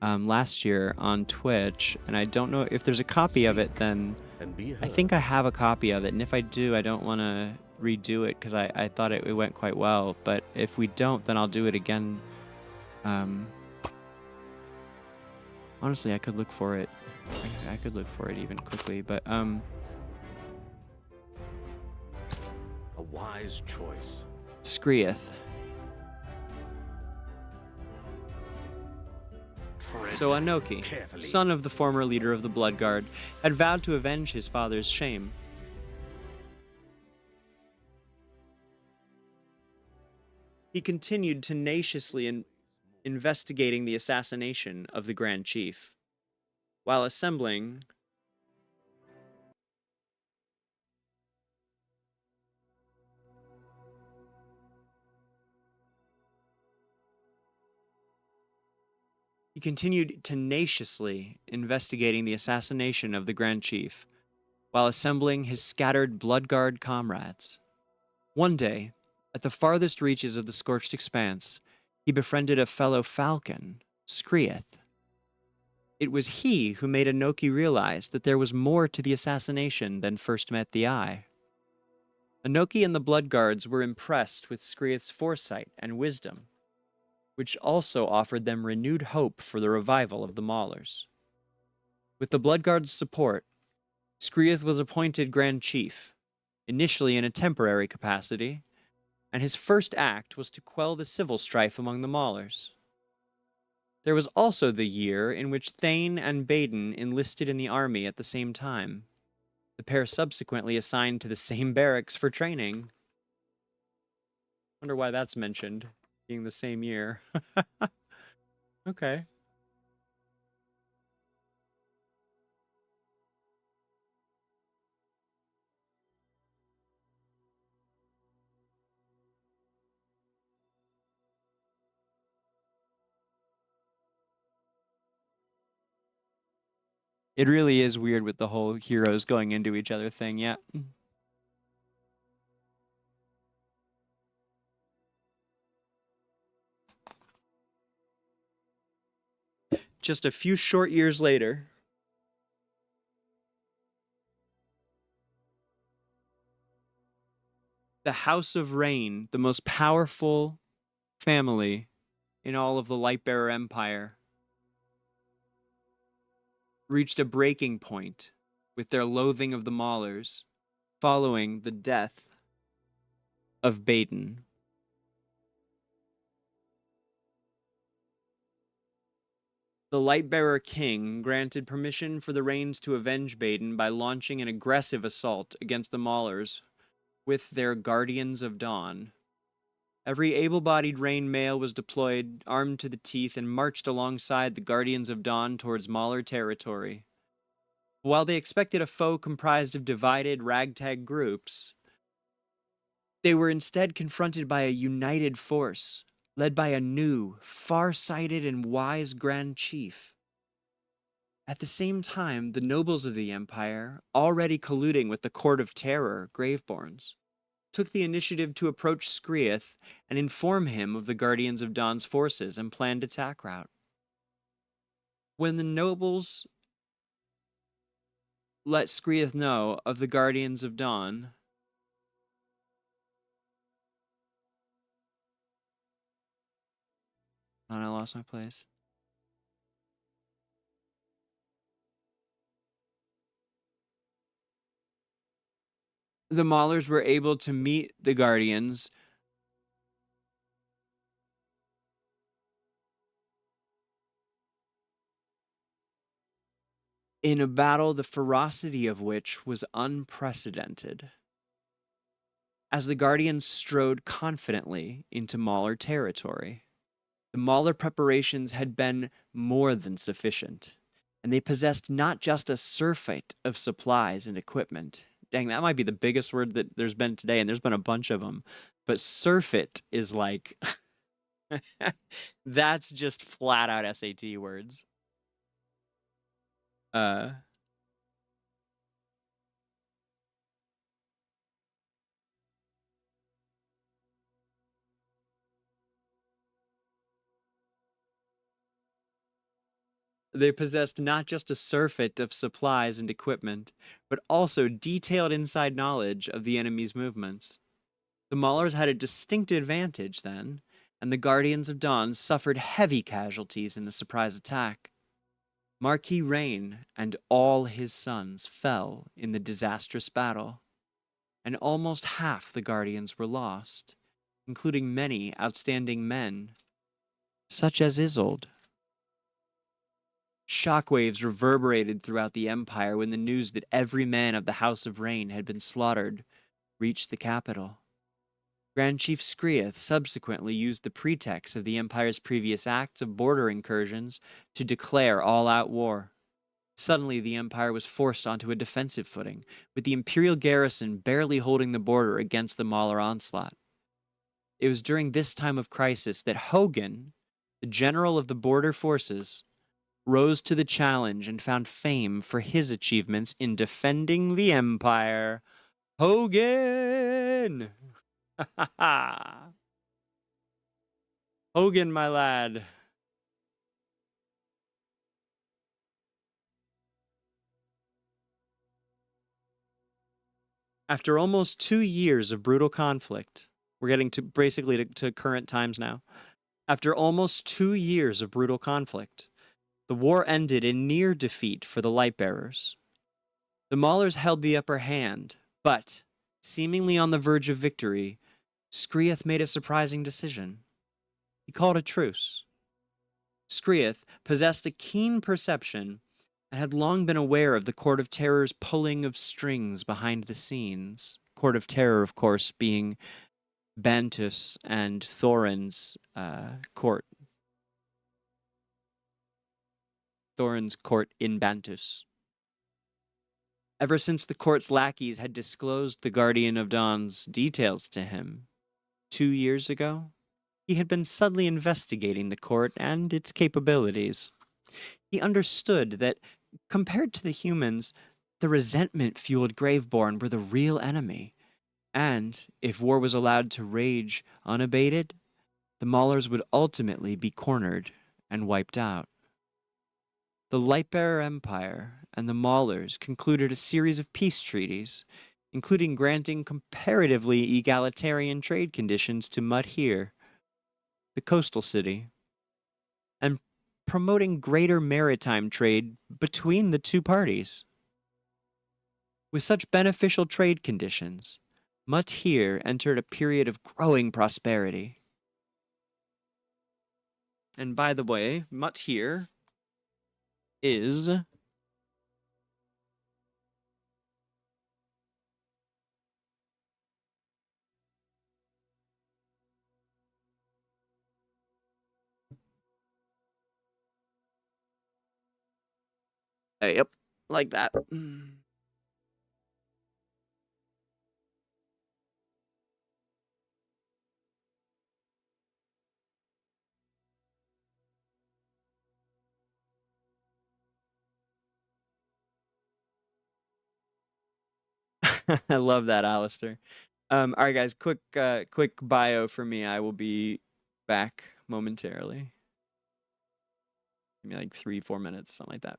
last year on Twitch, and I don't know if there's a copy of it. Then And be heard. I think I have a copy of it, and if I do, I don't want to redo it because I thought it went quite well. But if we don't, then I'll do it again. Honestly, I could look for it. I could look for it even quickly, but A wise choice. Skrieth. So Anoki, carefully. son of the former leader of the Blood Guard, had vowed to avenge his father's shame. He continued tenaciously investigating the assassination of the Grand Chief, while assembling He continued tenaciously investigating the assassination of the Grand Chief, while assembling his scattered Blood Guard comrades. One day, at the farthest reaches of the scorched expanse, he befriended a fellow falcon, Skrieth. It was he who made Anoki realize that there was more to the assassination than first met the eye. Anoki and the Blood Guards were impressed with Skrieth's foresight and wisdom, which also offered them renewed hope for the revival of the Maulers. With the Blood Guard's support, Skrieth was appointed Grand Chief, initially in a temporary capacity, and his first act was to quell the civil strife among the Maulers. There was also the year in which Thane and Baden enlisted in the army at the same time, the pair subsequently assigned to the same barracks for training. Wonder why that's mentioned, being the same year. Okay. It really is weird with the whole heroes going into each other thing, yeah. Just a few short years later, the House of Rain, the most powerful family in all of the Lightbearer Empire, reached a breaking point with their loathing of the Maulers following the death of Baden. The Lightbearer King granted permission for the Rains to avenge Baden by launching an aggressive assault against the Maulers with their Guardians of Dawn. Every able-bodied Rain male was deployed, armed to the teeth, and marched alongside the Guardians of Dawn towards Mauler territory. While they expected a foe comprised of divided, ragtag groups, they were instead confronted by a united force, led by a new, far-sighted, and wise Grand Chief. At the same time, the nobles of the Empire, already colluding with the Court of Terror, Graveborns, took the initiative to approach Skrieth and inform him of the Guardians of Dawn's forces and planned attack route. When the nobles let Skrieth know of the Guardians of Dawn. Oh, I lost my place. The Maulers were able to meet the Guardians in a battle the ferocity of which was unprecedented. As the Guardians strode confidently into Mauler territory, the Mauler preparations had been more than sufficient, and they possessed not just a surfeit of supplies and equipment. Dang, that might be the biggest word that there's been today, and there's been a bunch of them. But surfeit is like, that's just flat out SAT words. They possessed not just a surfeit of supplies and equipment, but also detailed inside knowledge of the enemy's movements. The Maulers had a distinct advantage then, and the Guardians of Dawn suffered heavy casualties in the surprise attack. Marquis Rain and all his sons fell in the disastrous battle, and almost half the Guardians were lost, including many outstanding men, such as Isolde. Shockwaves reverberated throughout the Empire when the news that every man of the House of Rain had been slaughtered reached the capital. Grand Chief Skrieth subsequently used the pretext of the Empire's previous acts of border incursions to declare all-out war. Suddenly, the Empire was forced onto a defensive footing, with the Imperial garrison barely holding the border against the Mauler onslaught. It was during this time of crisis that Hogan, the general of the border forces, rose to the challenge and found fame for his achievements in defending the Empire. Hogan! Hogan, my lad. After almost 2 years of brutal conflict, we're getting to basically to current times now. After almost 2 years of brutal conflict, the war ended in near defeat for the Lightbearers. The Maulers held the upper hand, but, seemingly on the verge of victory, Skrieth made a surprising decision. He called a truce. Skrieth possessed a keen perception and had long been aware of the Court of Terror's pulling of strings behind the scenes. Court of Terror, of course, being Bantus and Thorin's court. Thorin's court in Bantus. Ever since the court's lackeys had disclosed the Guardian of Dawn's details to him 2 years ago, he had been subtly investigating the court and its capabilities. He understood that, compared to the humans, the resentment-fueled Graveborn were the real enemy, and if war was allowed to rage unabated, the Maulers would ultimately be cornered and wiped out. The Lightbearer Empire and the Maulers concluded a series of peace treaties, including granting comparatively egalitarian trade conditions to Mudhir, the coastal city, and promoting greater maritime trade between the two parties. With such beneficial trade conditions, Mudhir entered a period of growing prosperity. And by the way, Mudhir is yep, like that. I love that, Alistair. All right, guys, quick bio for me. I will be back momentarily. Give me like 3-4 minutes, something like that.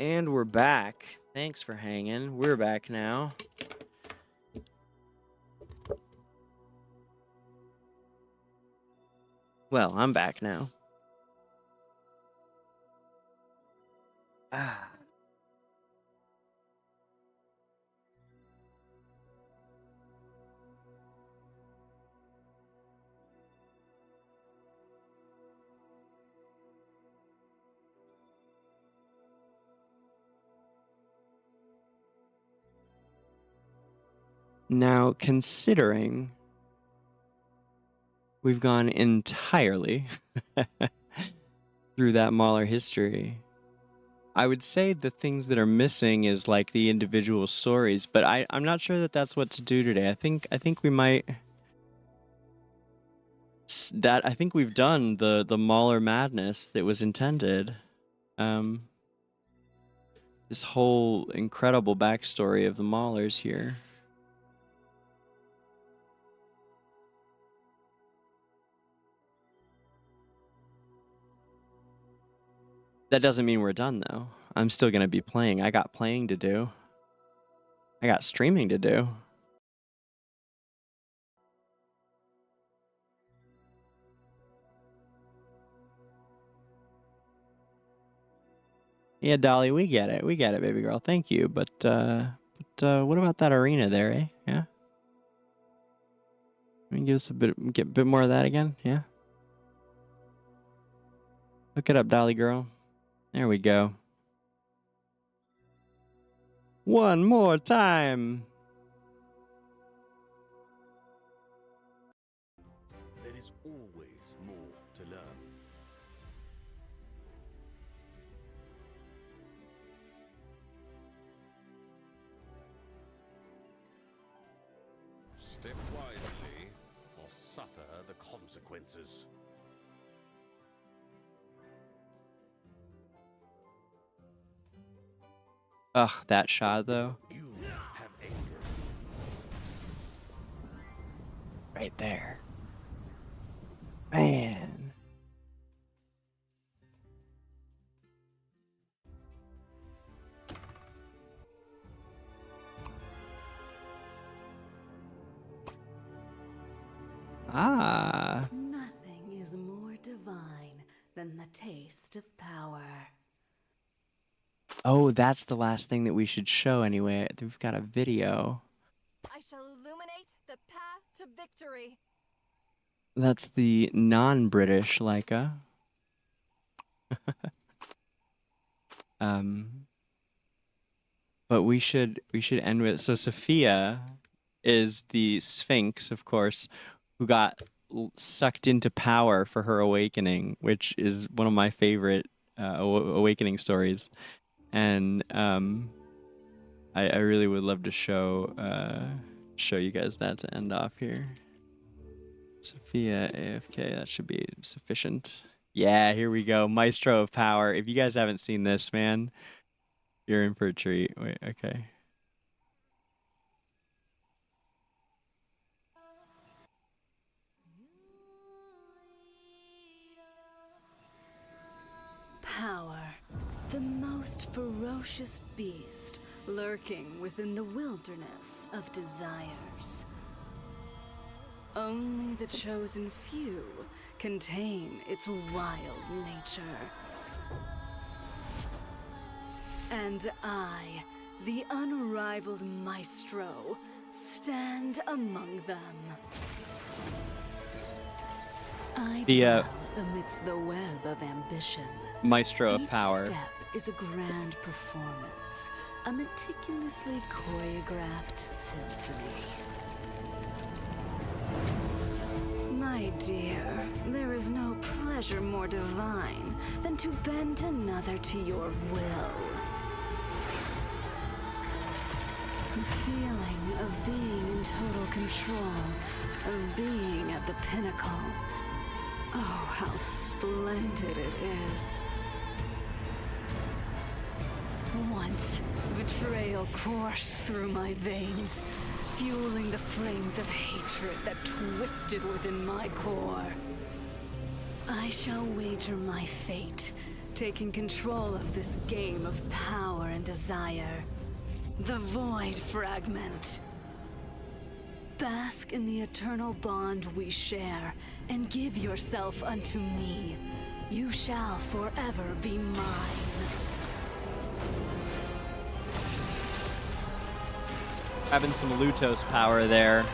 And we're back. Thanks for hanging. We're back now. Well, I'm back now. Ah. Now, considering we've gone entirely through that Mauler history, I would say the things that are missing is like the individual stories, but I'm not sure that that's what to do today. I think we might I think we've done the Mauler Madness that was intended. This whole incredible backstory of the Maulers here. That doesn't mean we're done, though. I'm still going to be playing. I got playing to do. I got streaming to do. Yeah, Dolly, we get it. We get it, baby girl. Thank you. But what about that arena there, eh? Yeah? Can you give us get a bit more of that again? Yeah? Look it up, Dolly girl. There we go. One more time. There is always more to learn. Step wisely or suffer the consequences. Ugh, that shot though. You have anger. Right there. Man. Ah. Nothing is more divine than the taste of power. Oh, that's the last thing that we should show anyway. We've got a video. I shall illuminate the path to victory. That's the non-British Leica. But we should end with, so Sophia is the Sphinx, of course, who got sucked into power for her awakening, which is one of my favorite awakening stories. And I really would love to show you guys that to end off here. Sophia AFK, that should be sufficient. Yeah, here we go. Maestro of Power. If you guys haven't seen this, man, you're in for a treat. Wait, okay. Power, the most ferocious beast lurking within the wilderness of desires. Only the chosen few can tame its wild nature. And I, the unrivaled maestro, stand among them. I dwell amidst the web of ambition. Maestro of Power. Each step is a grand performance, a meticulously choreographed symphony. My dear, there is no pleasure more divine than to bend another to your will. The feeling of being in total control, of being at the pinnacle. Oh, how splendid it is. Once, betrayal coursed through my veins, fueling the flames of hatred that twisted within my core. I shall wager my fate taking control of this game of power and desire. The Void Fragment. Bask in the eternal bond we share, and give yourself unto me. You shall forever be mine. Having some Lutos power there.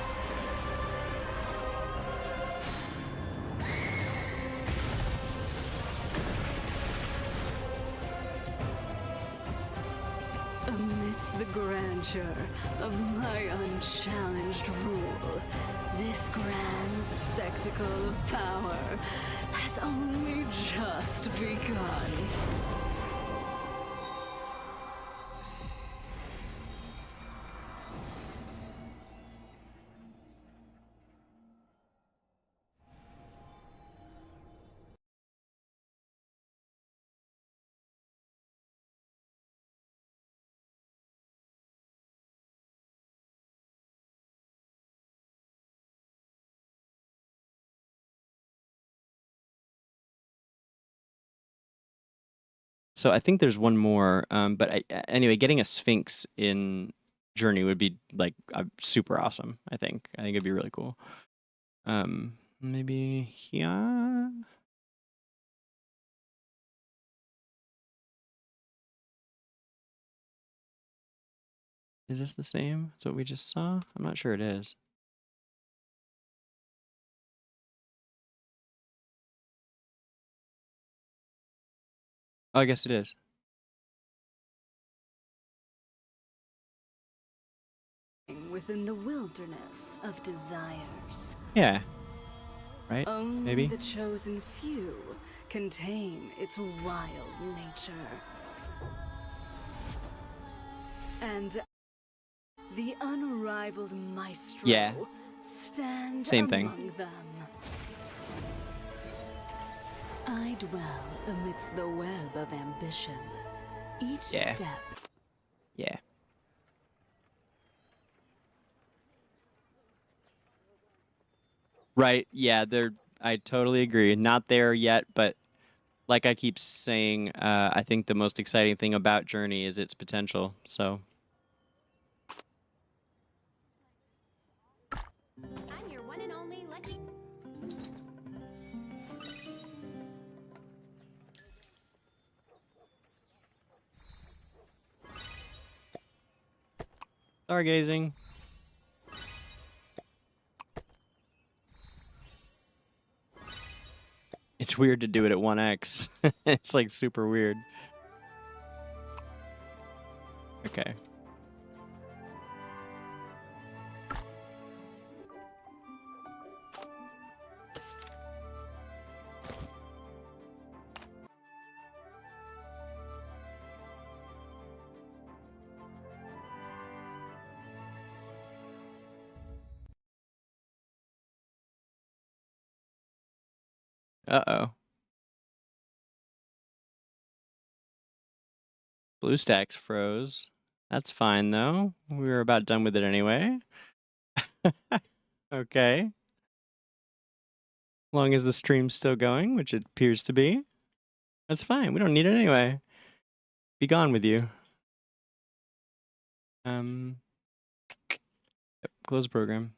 Amidst the grandeur of my unchallenged rule, this grand spectacle of power has only just begun. So I think there's one more, but anyway, getting a Sphinx in Journey would be like super awesome. I think it'd be really cool. Maybe here. Is this the same as what we just saw? I'm not sure it is. Oh, I guess it is. Within the wilderness of desires. Yeah. Right? Only Maybe? the chosen few contain its wild nature. And the unrivaled maestro Yeah. stand Same thing. among them. I dwell amidst the web of ambition. Each Yeah. step. Yeah. Right. Yeah, I totally agree. Not there yet, but like I keep saying, I think the most exciting thing about Journey is its potential. So I'm your one and only lucky. stargazing. It's weird to do it at 1x. It's like super weird. Okay. Uh-oh. BlueStacks froze. That's fine, though. We were about done with it anyway. Okay. Long as the stream's still going, which it appears to be. That's fine. We don't need it anyway. Be gone with you. Yep, close program.